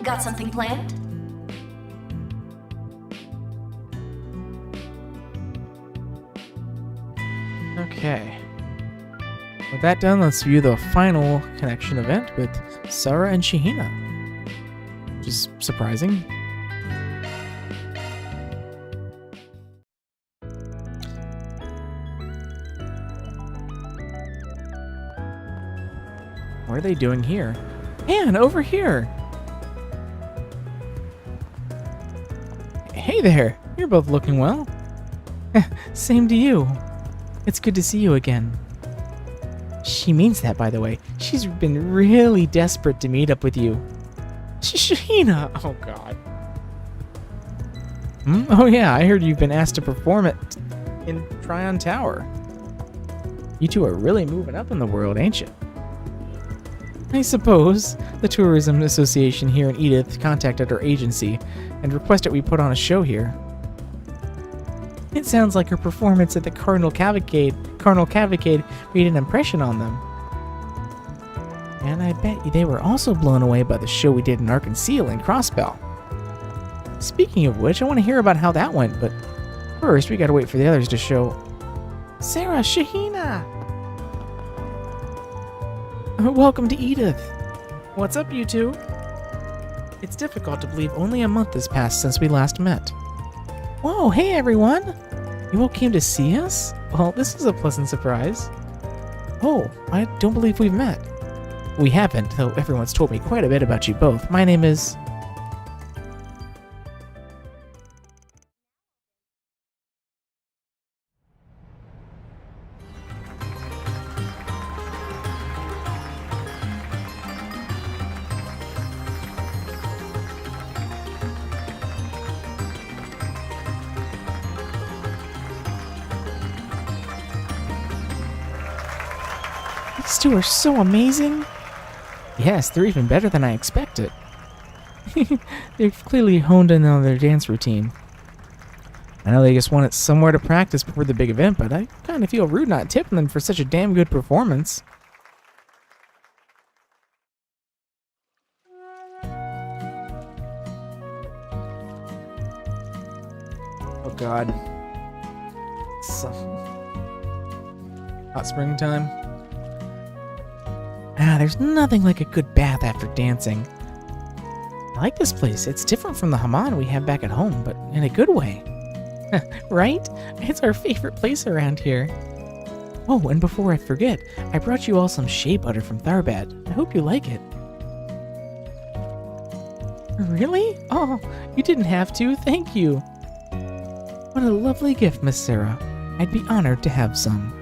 Got something planned? Okay. With that done, let's view the final connection event with Sarah and Shahina. Which is surprising. What are they doing here? Man, over here! Hey there! You're both looking well. Same to you. It's good to see you again. She means that, by the way. She's been really desperate to meet up with you. Shahina! Oh, God. Oh, yeah, I heard you've been asked to perform in Tryon Tower. You two are really moving up in the world, ain't you? I suppose. The Tourism Association here in Edith contacted our agency and requested we put on a show here. It sounds like her performance at the Cardinal Cavalcade made an impression on them. And I bet they were also blown away by the show we did in Arkansas and Crossbell. Speaking of which, I want to hear about how that went, but first we gotta wait for the others to show. Sarah, Shahina! Welcome to Edith. What's up, you two? It's difficult to believe only a month has passed since we last met. Whoa, hey everyone! You all came to see us? Well, this is a pleasant surprise. Oh, I don't believe we've met. We haven't, though everyone's told me quite a bit about you both. My name is... These two are so amazing. Yes, they're even better than I expected. They've clearly honed in on their dance routine. I know they just wanted somewhere to practice before the big event, but I kind of feel rude not tipping them for such a damn good performance. Oh God. Hot springtime. There's nothing like a good bath after dancing. I like this place. It's different from the Haman we have back at home, but in a good way. Right? It's our favorite place around here. Oh, and before I forget, I brought you all some shea butter from Tharbad. I hope you like it. Really? Oh, you didn't have to. Thank you. What a lovely gift, Miss Sarah. I'd be honored to have some.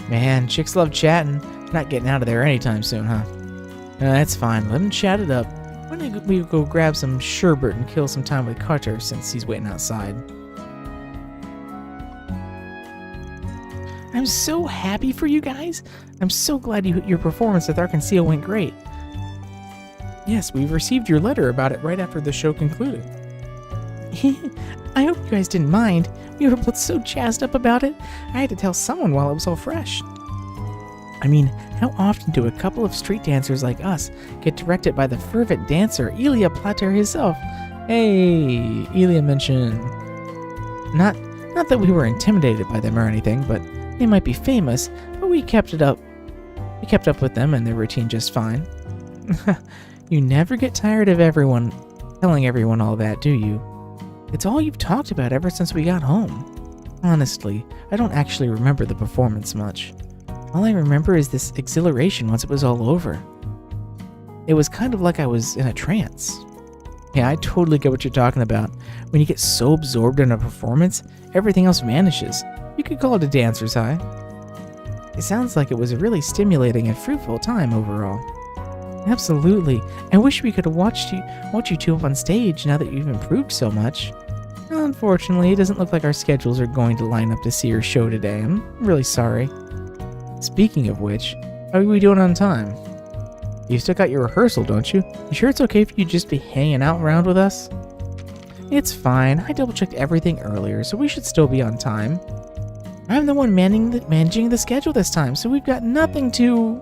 Man, chicks love chatting. Not getting out of there anytime soon, huh? That's fine. Let them chat it up. Why don't we go grab some sherbet and kill some time with Carter since he's waiting outside? I'm so happy for you guys. I'm so glad your performance with Arkansas went great. Yes, we received your letter about it right after the show concluded. I hope you guys didn't mind. We were both so jazzed up about it. I had to tell someone while it was all fresh. I mean, how often do a couple of street dancers like us get directed by the fervent dancer, Elia Plater herself? Hey, Elia mentioned... Not that we were intimidated by them or anything, but they might be famous, but we kept it up. We kept up with them and their routine just fine. You never get tired of telling everyone all that, do you? It's all you've talked about ever since we got home. Honestly, I don't actually remember the performance much. All I remember is this exhilaration once it was all over. It was kind of like I was in a trance. Yeah, I totally get what you're talking about. When you get so absorbed in a performance, everything else vanishes. You could call it a dancer's high. It sounds like it was a really stimulating and fruitful time overall. Absolutely. I wish we could have watched you two up on stage now that you've improved so much. Unfortunately, it doesn't look like our schedules are going to line up to see your show today. I'm really sorry. Speaking of which, how are we doing on time? You still got your rehearsal, don't you? You sure it's okay if you just be hanging out around with us? It's fine. I double-checked everything earlier, so we should still be on time. I'm the one managing the schedule this time, so we've got nothing to... ...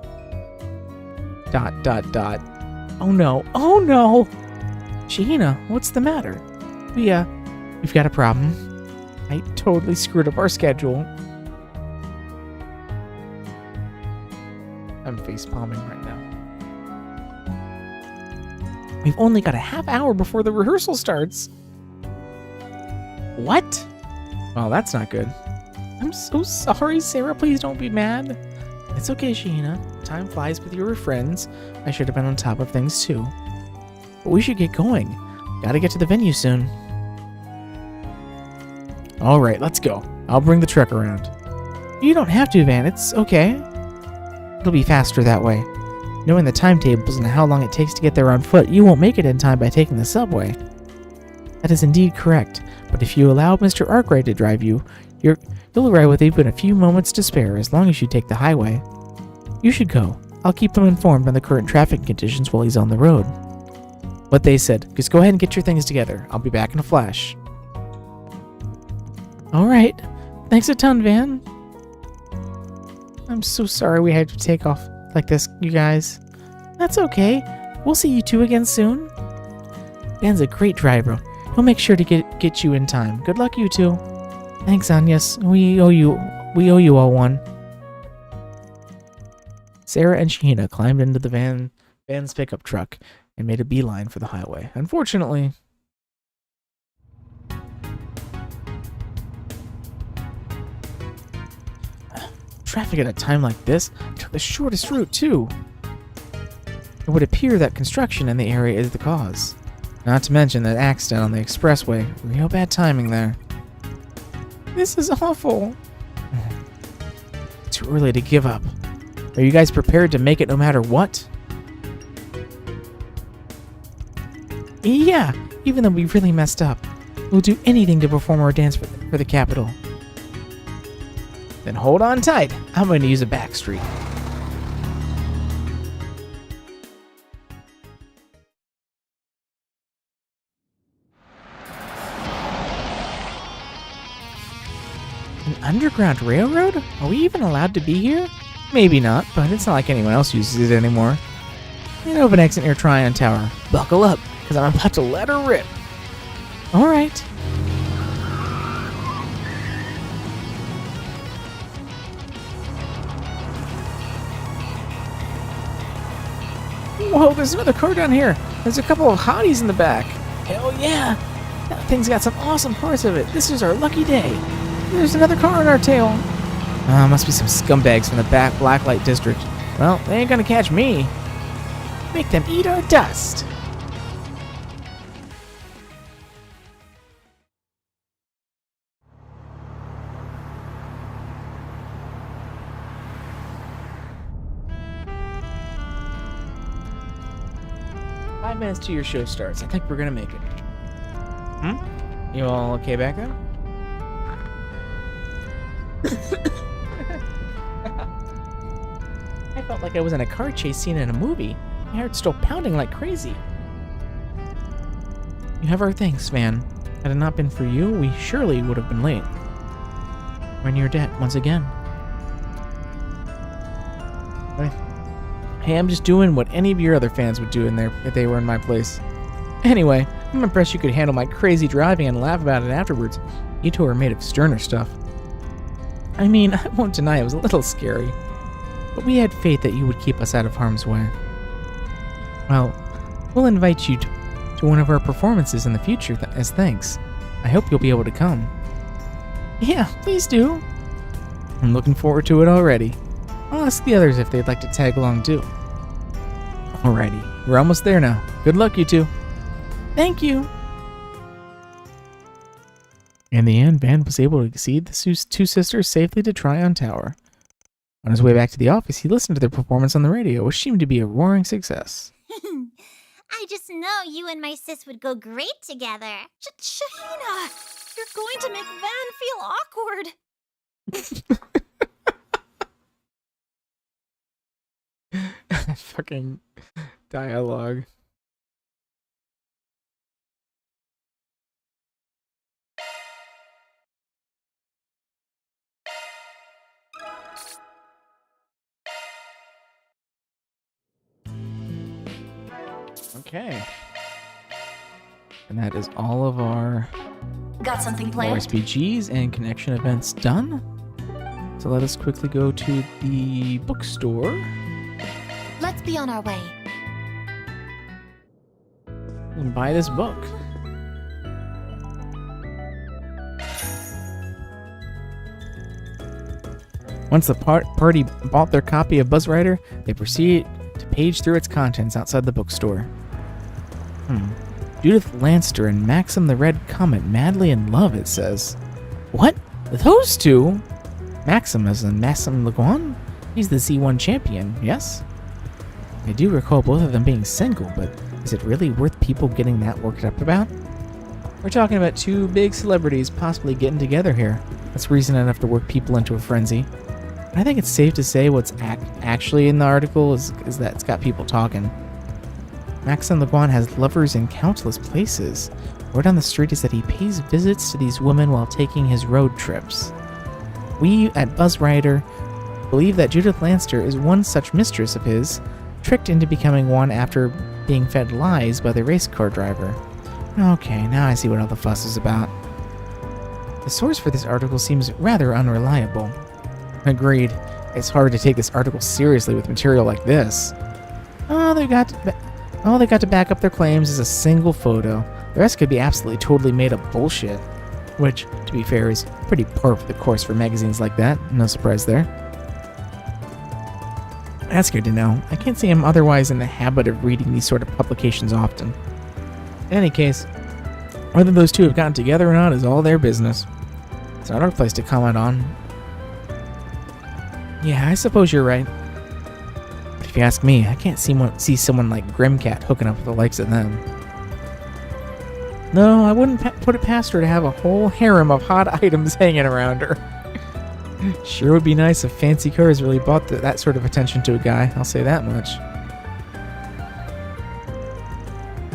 Oh no. Oh no! Sheena, what's the matter? We've got a problem. I totally screwed up our schedule. I'm face-palming right now. We've only got a half hour before the rehearsal starts. What? Well, that's not good. I'm so sorry, Sarah. Please don't be mad. It's okay, Sheena. Time flies with your friends. I should have been on top of things too. But we should get going. Gotta get to the venue soon. Alright, let's go. I'll bring the truck around. You don't have to, Van. It's okay. It'll be faster that way. Knowing the timetables and how long it takes to get there on foot, you won't make it in time by taking the subway. That is indeed correct, but if you allow Mr. Arkwright to drive you, you'll arrive with even a few moments to spare as long as you take the highway. You should go. I'll keep him informed on the current traffic conditions while he's on the road. What they said. Just go ahead and get your things together. I'll be back in a flash. Alright. Thanks a ton, Van. I'm so sorry we had to take off like this, you guys. That's okay. We'll see you two again soon. Van's a great driver. He'll make sure to get you in time. Good luck, you two. Thanks, Agnes. We owe you all one. Sarah and Sheena climbed into the Van's pickup truck and made a beeline for the highway. Unfortunately, traffic at a time like this took the shortest route too. It would appear that construction in the area is the cause. Not to mention that accident on the expressway. Real bad timing there. This is awful. Too early to give up. Are you guys prepared to make it no matter what? Yeah, even though we really messed up. We'll do anything to perform our dance for the capital. Then hold on tight. I'm going to use a back street. An underground railroad? Are we even allowed to be here? Maybe not, but it's not like anyone else uses it anymore. And open exit near Tryon Tower. Buckle up, because I'm about to let her rip. Alright. Whoa, there's another car down here. There's a couple of hotties in the back. Hell yeah. That thing's got some awesome parts of it. This is our lucky day. There's another car on our tail. Must be some scumbags from the back Blacklight District. Well, they ain't gonna catch me. Make them eat our dust. 5 minutes to your show starts. I think we're gonna make it. You all okay back there? I felt like I was in a car chase scene in a movie. My heart's still pounding like crazy. You have our thanks, Van. Had it not been for you, we surely would have been late. We're in your debt once again. Hey, I'm just doing what any of your other fans would do if they were in my place. Anyway, I'm impressed you could handle my crazy driving and laugh about it afterwards. You two are made of sterner stuff. I mean, I won't deny it was a little scary, but we had faith that you would keep us out of harm's way. Well, we'll invite you to one of our performances in the future as thanks. I hope you'll be able to come. Yeah, please do. I'm looking forward to it already. I'll ask the others if they'd like to tag along too. Alrighty, we're almost there now. Good luck, you two. Thank you. In the end, Van was able to succeed the two sisters safely to Tryon Tower. On his way back to the office, he listened to their performance on the radio, which seemed to be a roaring success. I just know you and my sis would go great together. Shahina, you're going to make Van feel awkward. Fucking dialogue. Okay. And that is all of our Got something planned? RSPGs and connection events done. So let us quickly go to the bookstore. Let's be on our way. And buy this book. Once the party bought their copy of Buzzwriter, they proceeded to page through its contents outside the bookstore. Judith Lanster and Maxim the Red Comet madly in love, it says. What? Those two? Maxim as in Maxim Leguan? He's the Z1 champion, yes? I do recall both of them being single, but is it really worth people getting that worked up about? We're talking about two big celebrities possibly getting together here. That's reason enough to work people into a frenzy. I think it's safe to say what's actually in the article is that it's got people talking. Maxim Leguan has lovers in countless places. Word on the street is that he pays visits to these women while taking his road trips. We at Buzzwriter believe that Judith Lanster is one such mistress of his, tricked into becoming one after being fed lies by the race car driver. Okay, now I see what all the fuss is about. The source for this article seems rather unreliable. Agreed. It's hard to take this article seriously with material like this. All they got to back up their claims is a single photo. The rest could be absolutely totally made up bullshit. Which, to be fair, is pretty par for the course for magazines like that. No surprise there. That's good to know. I can't say I'm otherwise in the habit of reading these sort of publications often. In any case, whether those two have gotten together or not is all their business. It's not our place to comment on. Yeah, I suppose you're right. But if you ask me, I can't see someone like Grimcat hooking up with the likes of them. No, I wouldn't put it past her to have a whole harem of hot items hanging around her. Sure would be nice if fancy cars really brought that sort of attention to a guy, I'll say that much.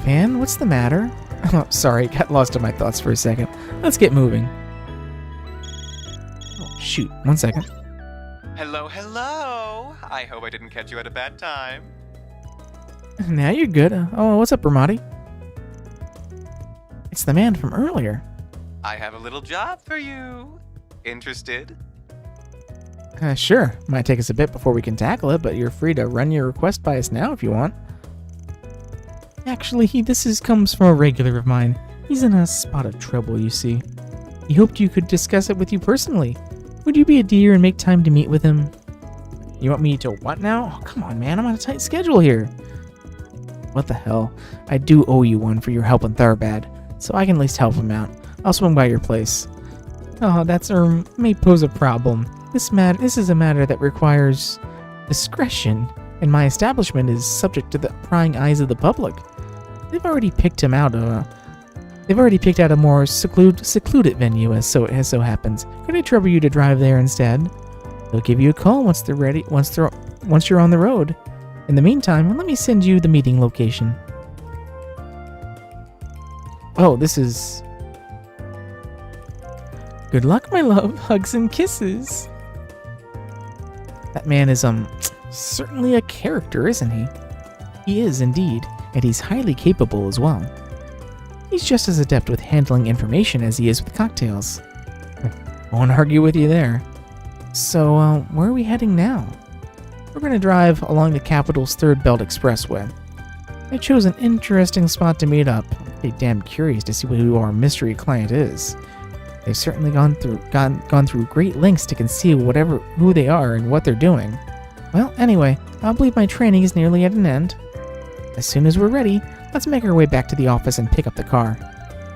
Van, what's the matter? Oh, sorry, got lost in my thoughts for a second. Let's get moving. Oh, shoot, 1 second. Hello, hello! I hope I didn't catch you at a bad time. Now you're good. Oh, what's up, Ramadi? It's the man from earlier. I have a little job for you. Interested? Sure. Might take us a bit before we can tackle it, but you're free to run your request by us now if you want. Actually, this comes from a regular of mine. He's in a spot of trouble, you see. He hoped you could discuss it with you personally. Would you be a dear and make time to meet with him? You want me to what now? Oh, come on, man. I'm on a tight schedule here. What the hell? I do owe you one for your help in Tharbad, so I can at least help him out. I'll swing by your place. Oh, that's may pose a problem. This is a matter that requires discretion, and my establishment is subject to the prying eyes of the public. They've already picked him out. They've already picked out a more secluded venue, as so happens. Could I trouble you to drive there instead? They'll give you a call once they're ready. Once you're on the road. In the meantime, let me send you the meeting location. Oh, this is. Good luck, my love. Hugs and kisses. That man is certainly a character, isn't he? He is indeed, and he's highly capable as well. He's just as adept with handling information as he is with cocktails. I won't argue with you there. So, where are we heading now? We're going to drive along the capital's Third Belt Expressway. I chose an interesting spot to meet up. I'm pretty damn curious to see who our mystery client is. They've certainly gone through great lengths to conceal who they are and what they're doing. Well, anyway, I believe my training is nearly at an end. As soon as we're ready, let's make our way back to the office and pick up the car.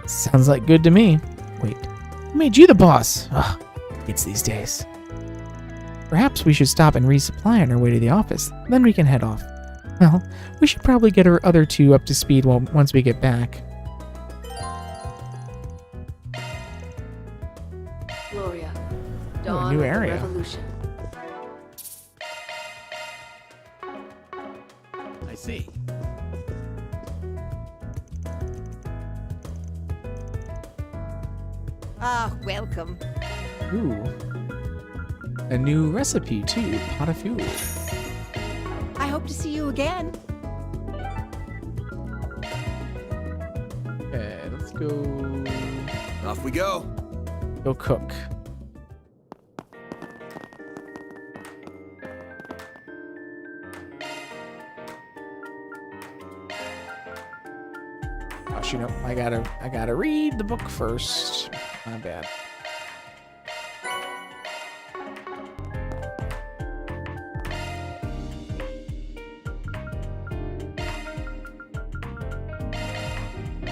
Sounds like good to me. Wait, who made you the boss? Ugh, it's these days. Perhaps we should stop and resupply on our way to the office, then we can head off. Well, we should probably get our other two up to speed once we get back. Gloria, Oh, dawn a new of the area. revolution. I see. Ah, welcome. Ooh. A new recipe, too. Pot of fuel. I hope to see you again. Okay, let's go. Off we go. Go cook. Oh, shoot, no, I gotta read the book first. My bad.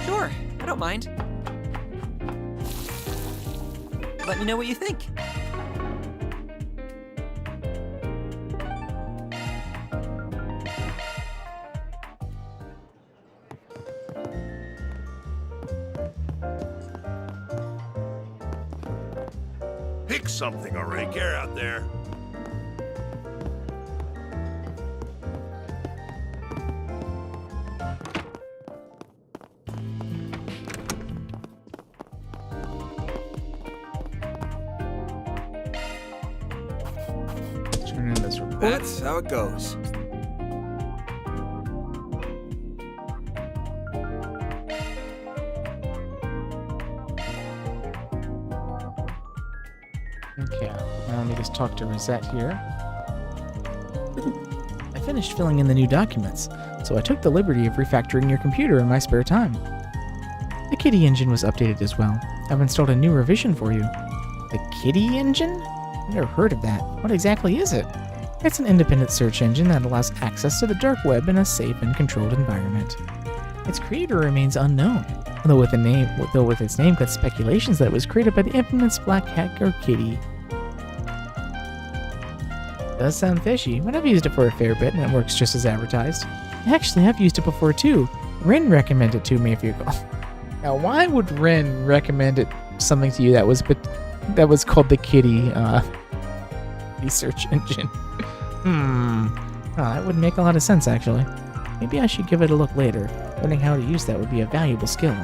Sure, I don't mind. Let me know what you think. Pick something already. Get out there. Turn in this report. That's how it goes. Okay, now let me just talk to Rosette here. I finished filling in the new documents, so I took the liberty of refactoring your computer in my spare time. The Kitty engine was updated as well. I've installed a new revision for you. The Kitty engine? I've never heard of that. What exactly is it? It's an independent search engine that allows access to the dark web in a safe and controlled environment. Its creator remains unknown, though with its name comes speculations that it was created by the infamous black hacker Kitty. Does sound fishy, but I've used it for a fair bit and it works just as advertised. Actually, I've used it before too. Rin recommended it to me if you recall. Now, why would Rin recommend something to you that was called the Kitty search engine? That would make a lot of sense, actually. Maybe I should give it a look later. Learning how to use that would be a valuable skill.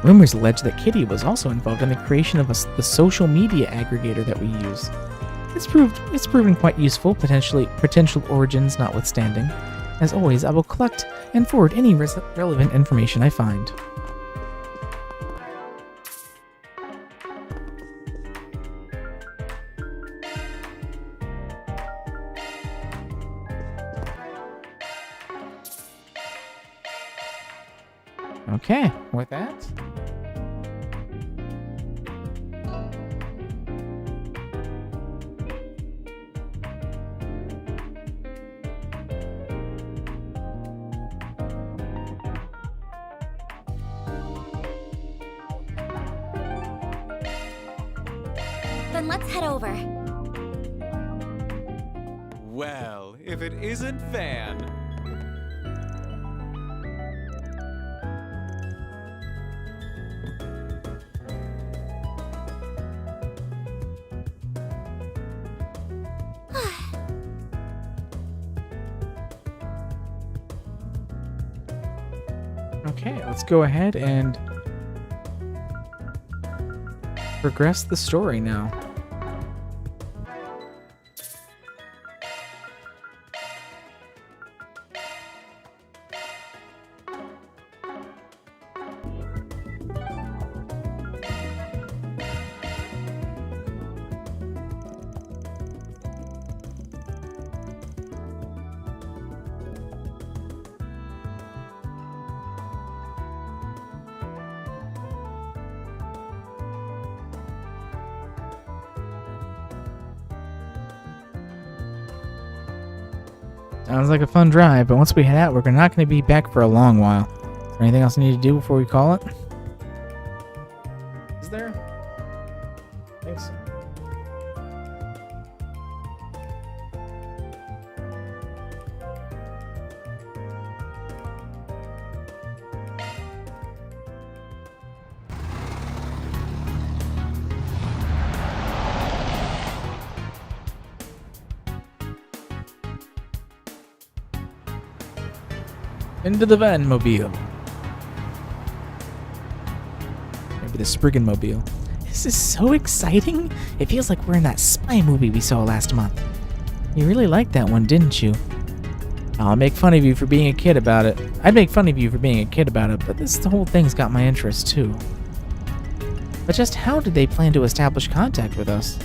Rumors allege that Kitty was also involved in the creation of the social media aggregator that we use. It's proven quite useful, potential origins notwithstanding. As always, I will collect and forward any relevant information I find. Okay, with that. Then let's head over. Well, if it isn't Van. Okay, let's go ahead and progress the story now. Sounds like a fun drive, but once we head out, we're not going to be back for a long while. Is there anything else I need to do before we call it? Is there? I think so. Into the van mobile. Maybe the Spriggan mobile. This is so exciting. It feels like we're in that spy movie we saw last month. You really liked that one, didn't you? I'll make fun of you for being a kid about it. I'd make fun of you for being a kid about it, but the whole thing's got my interest too. But just how did they plan to establish contact with us?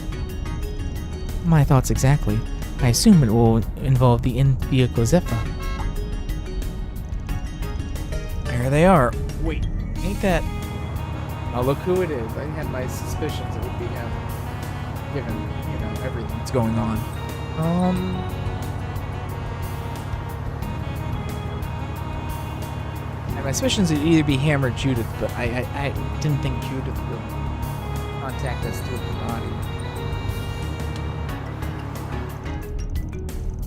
My thoughts exactly. I assume it will involve the in-vehicle Zephyr. There they are. Wait, ain't that... Oh, look who it is. I had my suspicions it would be him, given, you know, everything that's going on. And my suspicions it'd either be him or Judith, but I didn't think Judith would contact us through the body.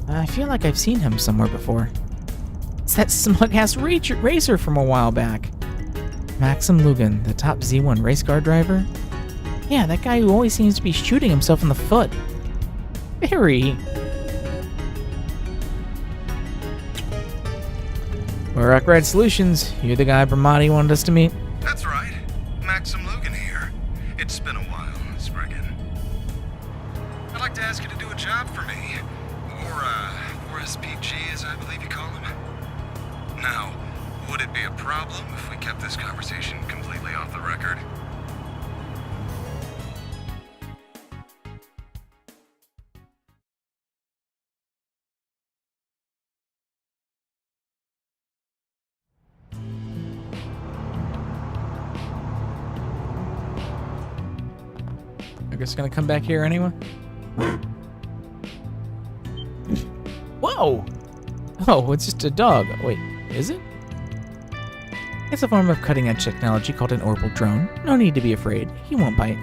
I feel like I've seen him somewhere before. It's that smug-ass racer from a while back. Maxim Lugan, the top Z1 race car driver? Yeah, that guy who always seems to be shooting himself in the foot. Barry! Rock Ride Solutions, you're the guy Bramati wanted us to meet? That's right. Maxim Lugan here. It's been a while, Spriggan. I'd like to ask you to do a job for me. Or SPG, as I believe you call him. Now, would it be a problem if we kept this conversation completely off the record? I guess gonna come back here anyway? Whoa! Oh, it's just a dog. Wait, is it? It's a form of cutting-edge technology called an orbital drone. No need to be afraid. He won't bite.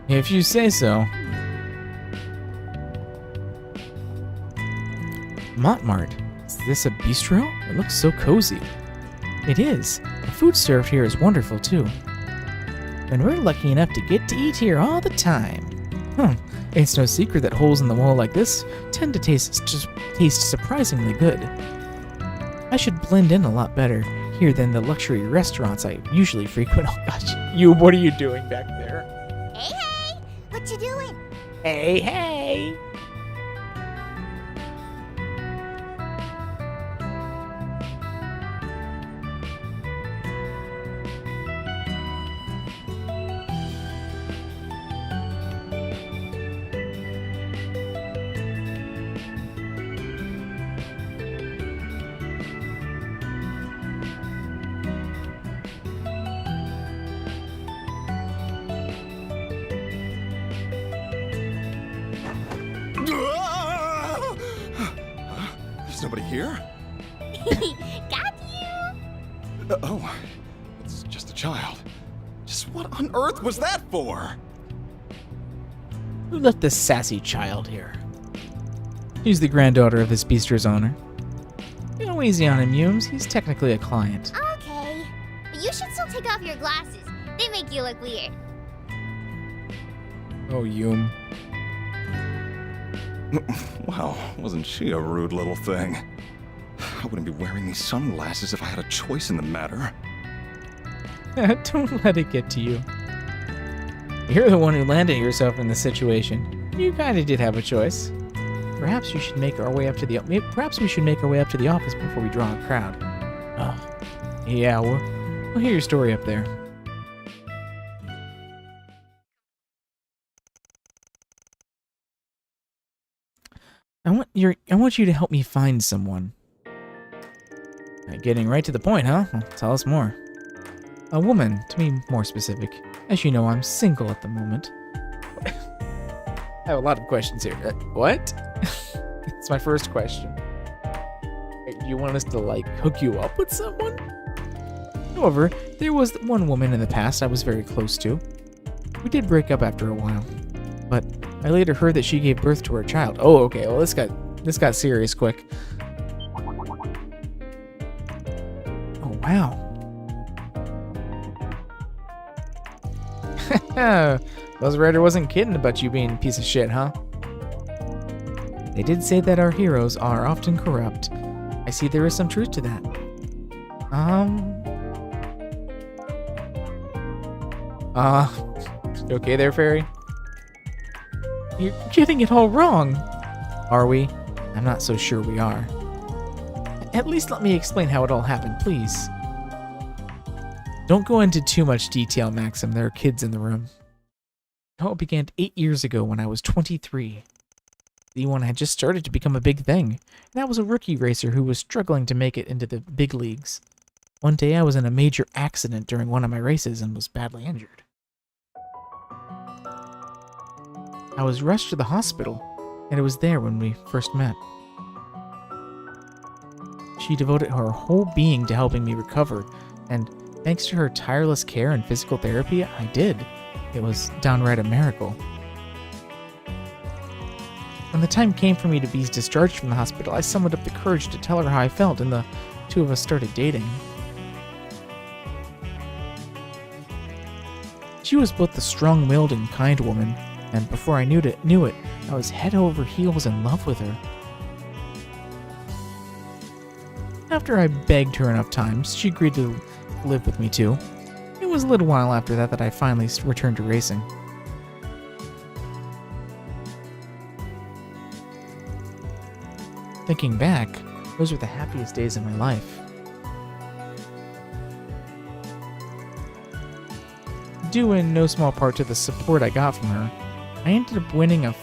If you say so. Montmart. Is this a bistro? It looks so cozy. It is. The food served here is wonderful, too. And we're lucky enough to get to eat here all the time. It's no secret that holes in the wall like this tend to taste surprisingly good. I should blend in a lot better here than the luxury restaurants I usually frequent. Oh gosh, what are you doing back there? Hey, hey! What you doing? Hey, hey! There's nobody here? Got you! Oh, it's just a child. Just what on earth was that for? Who left this sassy child here? She's the granddaughter of this bistro's owner. Go easy on him, Humes. He's technically a client. Okay. But you should still take off your glasses. They make you look weird. Oh, Hume. Well, wasn't she a rude little thing? I wouldn't be wearing these sunglasses if I had a choice in the matter. Don't let it get to you. You're the one who landed yourself in this situation. You kind of did have a choice. Perhaps we should make our way up to the office before we draw a crowd. Oh, yeah, we'll hear your story up there. I want you to help me find someone. Getting right to the point, huh? Well, tell us more. A woman, to be more specific. As you know, I'm single at the moment. I have a lot of questions here. What? It's my first question. Do you want us to, like, hook you up with someone? However, there was one woman in the past I was very close to. We did break up after a while, but I later heard that she gave birth to her child. Oh, okay. Well, this got serious quick. Oh, wow. Buzzwriter wasn't kidding about you being a piece of shit, huh? They did say that our heroes are often corrupt. I see there is some truth to that. You okay there, Fairy? You're getting it all wrong. Are we? I'm not so sure we are. At least let me explain how it all happened, please. Don't go into too much detail, Maxim. There are kids in the room. It all began 8 years ago when I was 23. D1 had just started to become a big thing, and I was a rookie racer who was struggling to make it into the big leagues. One day I was in a major accident during one of my races and was badly injured. I was rushed to the hospital, and it was there when we first met. She devoted her whole being to helping me recover, and thanks to her tireless care and physical therapy, I did. It was downright a miracle. When the time came for me to be discharged from the hospital, I summoned up the courage to tell her how I felt, and the two of us started dating. She was both a strong-willed and kind woman, and before I knew it, I was head over heels in love with her. After I begged her enough times, she agreed to live with me too. It was a little while after that I finally returned to racing. Thinking back, those were the happiest days of my life. Due in no small part to the support I got from her, I ended up winning a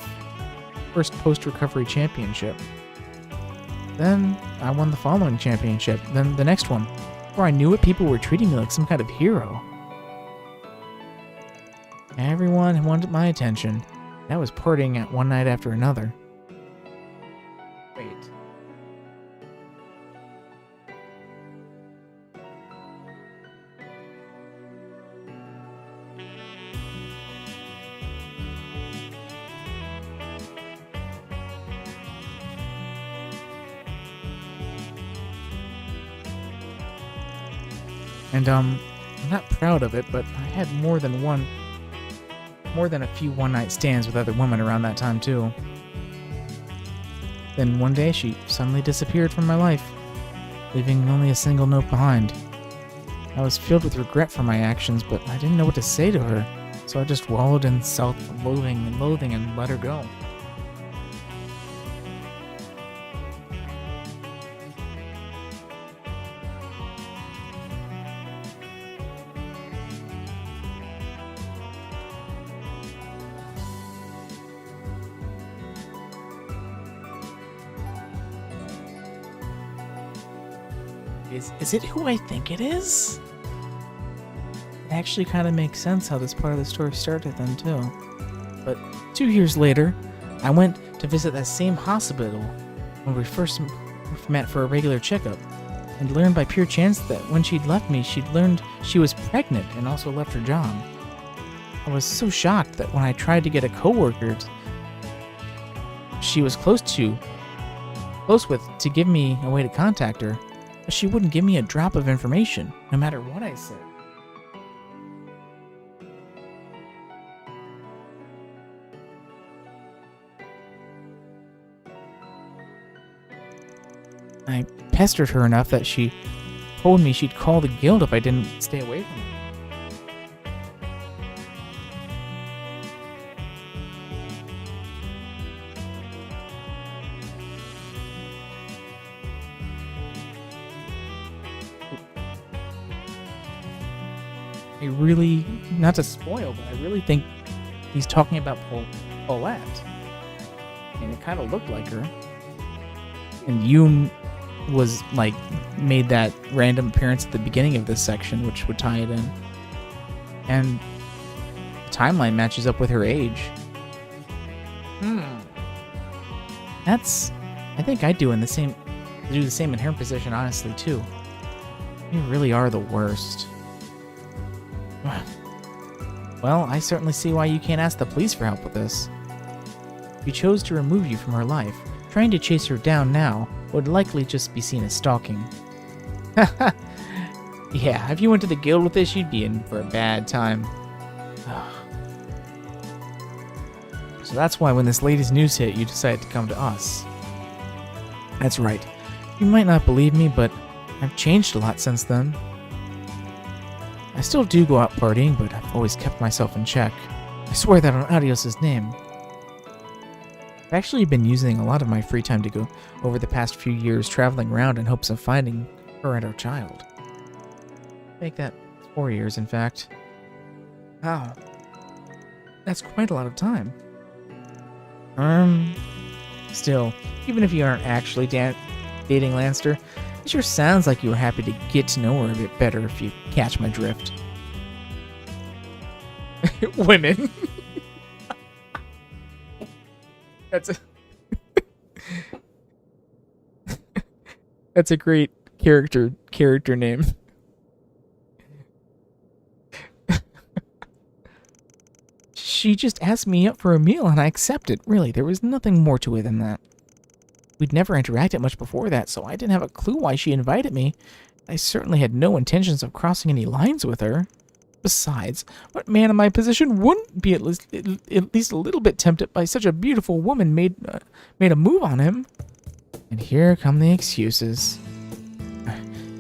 first post-recovery championship. Then I won the following championship, then the next one. Before I knew it, people were treating me like some kind of hero. Everyone wanted my attention. I was partying at one night after another. Wait. And, I'm not proud of it, but I had more than a few one-night stands with other women around that time, too. Then one day, she suddenly disappeared from my life, leaving only a single note behind. I was filled with regret for my actions, but I didn't know what to say to her, so I just wallowed in self-loathing and let her go. Is it who I think it is? It actually kind of makes sense how this part of the story started then, too. But 2 years later, I went to visit that same hospital when we first met for a regular checkup, and learned by pure chance that when she'd left me, she'd learned she was pregnant and also left her job. I was so shocked that when I tried to get a coworker she was close with to give me a way to contact her, but she wouldn't give me a drop of information, no matter what I said. I pestered her enough that she told me she'd call the guild if I didn't stay away from her. I really, not to spoil, but I really think he's talking about Paulette. And it kind of looked like her. And Yoon was, like, made that random appearance at the beginning of this section, which would tie it in. And the timeline matches up with her age. That's, I think I'd do the same in her position, honestly, too. You really are the worst. Well, I certainly see why you can't ask the police for help with this. We chose to remove you from her life. Trying to chase her down now would likely just be seen as stalking. Yeah, if you went to the guild with this, you'd be in for a bad time. So that's why when this latest news hit, you decided to come to us. That's right. You might not believe me, but I've changed a lot since then. I still do go out partying, but I've always kept myself in check. I swear that on Adios' name. I've actually been using a lot of my free time to go over the past few years traveling around in hopes of finding her and our child. Make that 4 years, in fact. Wow. That's quite a lot of time. Still, even if you aren't actually dating Lanster, it sure sounds like you were happy to get to know her a bit better, if you catch my drift. Women. That's a great character name. She just asked me up for a meal and I accepted. Really, there was nothing more to it than that. We'd never interacted much before that, so I didn't have a clue why she invited me. I certainly had no intentions of crossing any lines with her. Besides, what man in my position wouldn't be at least a little bit tempted by such a beautiful woman made a move on him? And here come the excuses.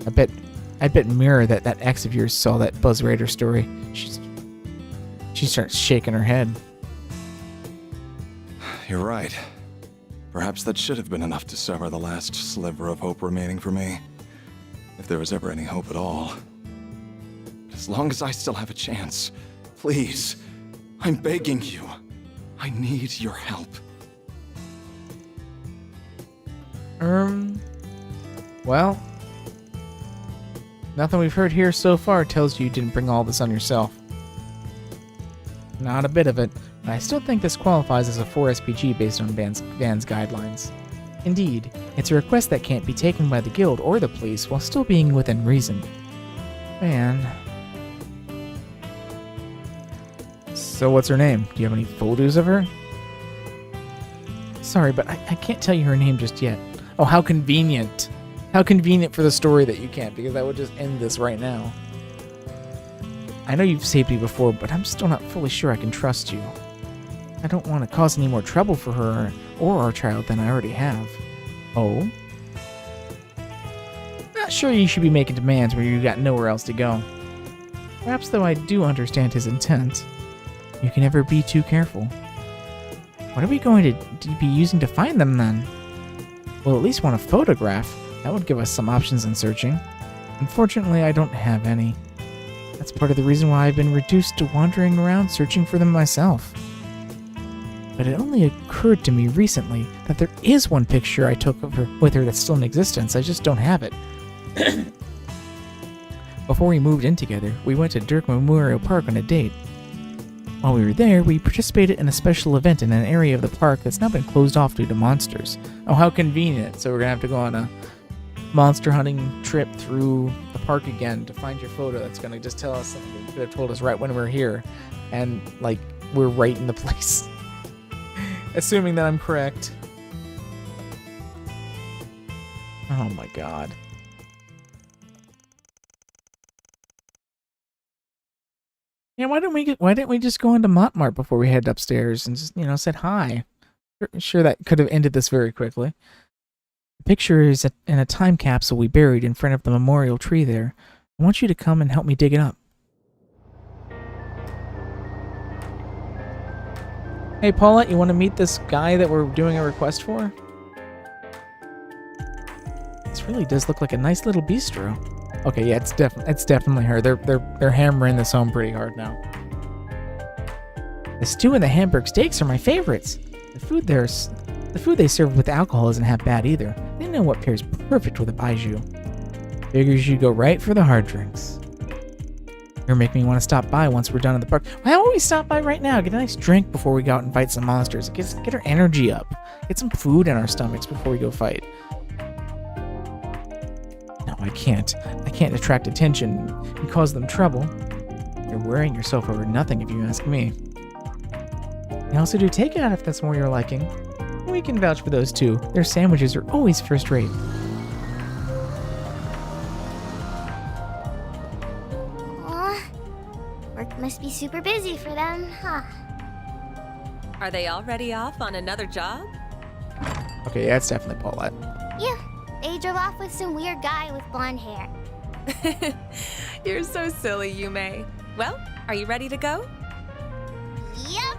I bet Mira that ex of yours saw that Buzz Raider story. She starts shaking her head. You're right. Perhaps that should have been enough to sever the last sliver of hope remaining for me. If there was ever any hope at all. As long as I still have a chance, please, I'm begging you. I need your help. Well, nothing we've heard here so far tells you didn't bring all this on yourself. Not a bit of it, but I still think this qualifies as a 4 SPG based on Van's guidelines. Indeed, it's a request that can't be taken by the guild or the police while still being within reason. Van. So what's her name? Do you have any photos of her? Sorry, but I can't tell you her name just yet. Oh, how convenient. How convenient for the story that you can't, because that would just end this right now. I know you've saved me before, but I'm still not fully sure I can trust you. I don't want to cause any more trouble for her or our child than I already have. Oh? Not sure you should be making demands where you got nowhere else to go. Perhaps, though, I do understand his intent. You can never be too careful. What are we going to be using to find them, then? We'll at least want a photograph. That would give us some options in searching. Unfortunately, I don't have any. That's part of the reason why I've been reduced to wandering around searching for them myself. But it only occurred to me recently that there is one picture I took of her with her that's still in existence. I just don't have it. Before we moved in together, we went to Dirk Memorial Park on a date. While we were there, we participated in a special event in an area of the park that's now been closed off due to monsters. Oh, how convenient. So we're going to have to go on a monster hunting trip through the park again to find your photo that's going to just tell us something you could have told us right when we were here. And, like, we're right in the place. Assuming that I'm correct. Oh my god. Yeah, why didn't we just go into Montmartre before we headed upstairs and just, said hi? Sure that could have ended this very quickly. picture is in a time capsule we buried in front of the memorial tree there. I want you to come and help me dig it up. Hey, Paulette, you want to meet this guy that we're doing a request for? This really does look like a nice little bistro. Okay, yeah, it's definitely her. They're hammering this home pretty hard now. The stew and the Hamburg steaks are my favorites. The food they serve with alcohol isn't half bad either. They know what pairs perfect with a baijiu. Figures you go right for the hard drinks. You're making me want to stop by once we're done at the park. Why don't we stop by right now? Get a nice drink before we go out and fight some monsters. Get our energy up. Get some food in our stomachs before we go fight. No, I can't. I can't attract attention and cause them trouble. You're worrying yourself over nothing if you ask me. I also do takeout if that's more your liking. We can vouch for those too. Their sandwiches are always first rate. Aw, work must be super busy for them, huh? Are they already off on another job? Okay, yeah, it's definitely Paulette. Yeah, they drove off with some weird guy with blonde hair. You're so silly, Yume. Well, are you ready to go? Yep!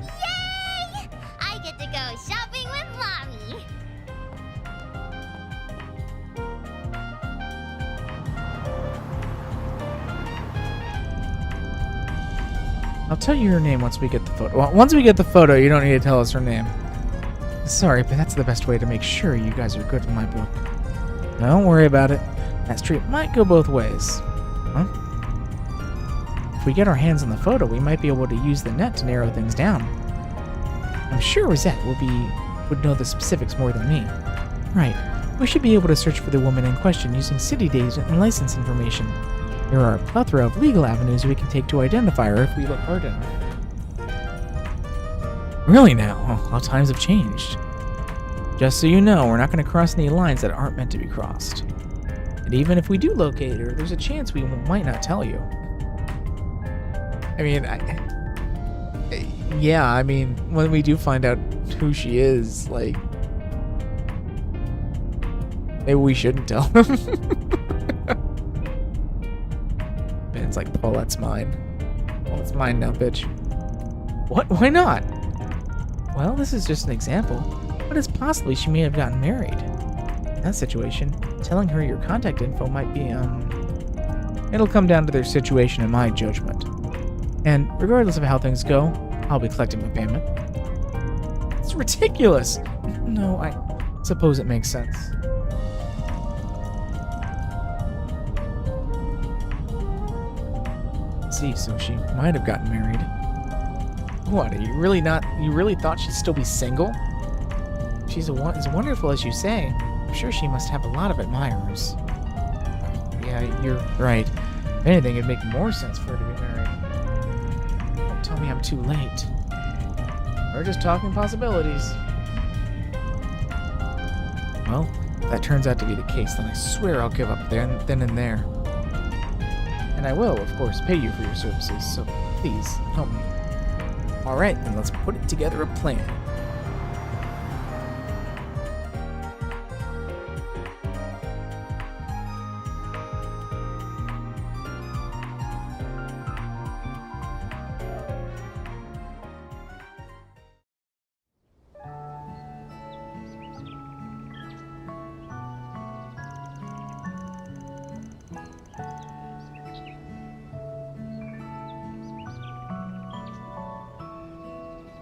Yay! I get to go shopping with Mommy! I'll tell you her name once we get the photo. Well, once we get the photo, you don't need to tell us her name. Sorry, but that's the best way to make sure you guys are good in my book. Now, don't worry about it. That street might go both ways. Huh? If we get our hands on the photo, we might be able to use the net to narrow things down. I'm sure Rosette would know the specifics more than me. Right. We should be able to search for the woman in question using city data and license information. There are a plethora of legal avenues we can take to identify her if we look hard enough. Really now? Oh, how times have changed. Just so you know, we're not going to cross any lines that aren't meant to be crossed. And even if we do locate her, there's a chance we might not tell you. I mean, yeah, I mean, when we do find out who she is, like, maybe we shouldn't tell them. Man, it's like, Paulette's mine. Paulette's mine now, bitch. What? Why not? Well, this is just an example. But it's possibly she may have gotten married. In that situation, telling her your contact info might be, it'll come down to their situation in my judgment. And regardless of how things go, I'll be collecting my payment. It's ridiculous! No, I suppose it makes sense. See, so she might have gotten married. What, are you really not? You really thought she'd still be single? She's as wonderful as you say. I'm sure she must have a lot of admirers. Yeah, you're right. If anything, it'd make more sense for her to be married. Don't tell me I'm too late. We're just talking possibilities. Well, if that turns out to be the case, then I swear I'll give up then and there. And I will, of course, pay you for your services, so please, help me. Alright, then let's put together a plan.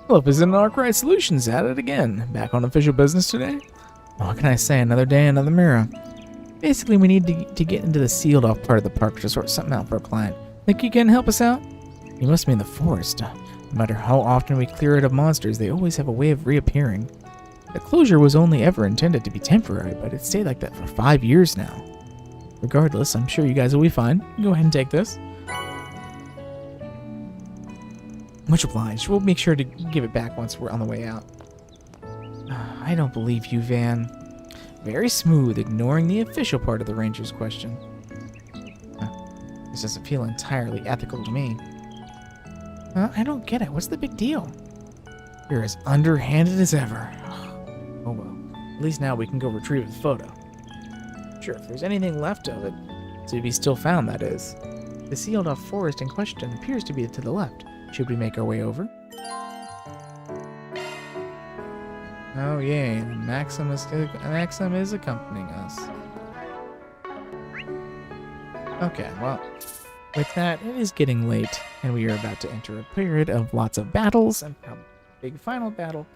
Hello, Visiting Arkwright Solutions at it again. Back on official business today? What can I say? Another day, another mirror. Basically, we need to get into the sealed off part of the park to sort something out for a client. Think you can help us out? You must be in the forest. No matter how often we clear it of monsters, they always have a way of reappearing. The closure was only ever intended to be temporary, but it's stayed like that for 5 years now. Regardless, I'm sure you guys will be fine. Go ahead and take this. Much obliged. We'll make sure to give it back once we're on the way out. I don't believe you, Van. Very smooth, ignoring the official part of the Ranger's question. This doesn't feel entirely ethical to me. I don't get it. What's the big deal? You're as underhanded as ever. Oh well. At least now we can go retrieve the photo. Sure, if there's anything left of it, to be still found, that is. The sealed-off forest in question appears to be to the left. Should we make our way over? Oh yay, Maxim is accompanying us. Okay, well, with that, it is getting late, and we are about to enter a period of lots of battles, and probably a big final battle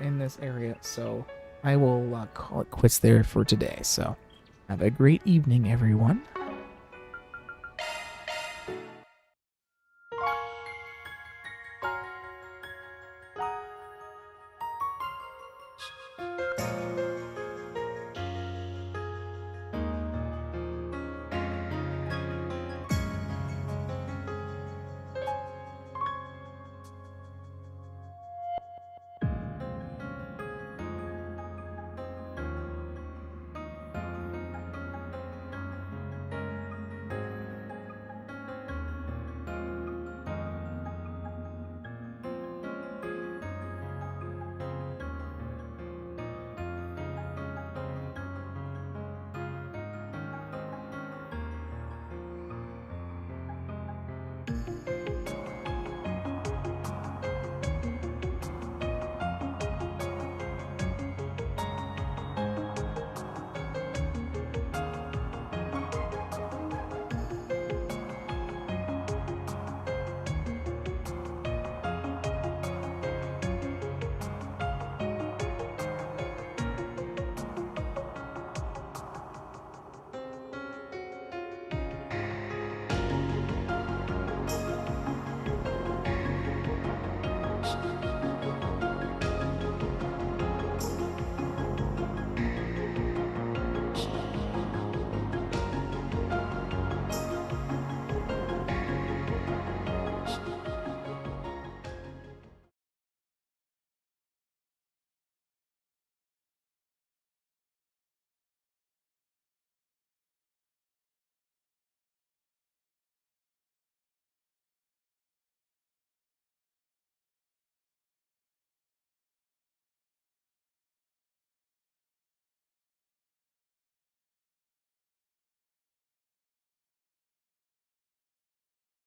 in this area, so I will call it quits there for today. So, have a great evening, everyone.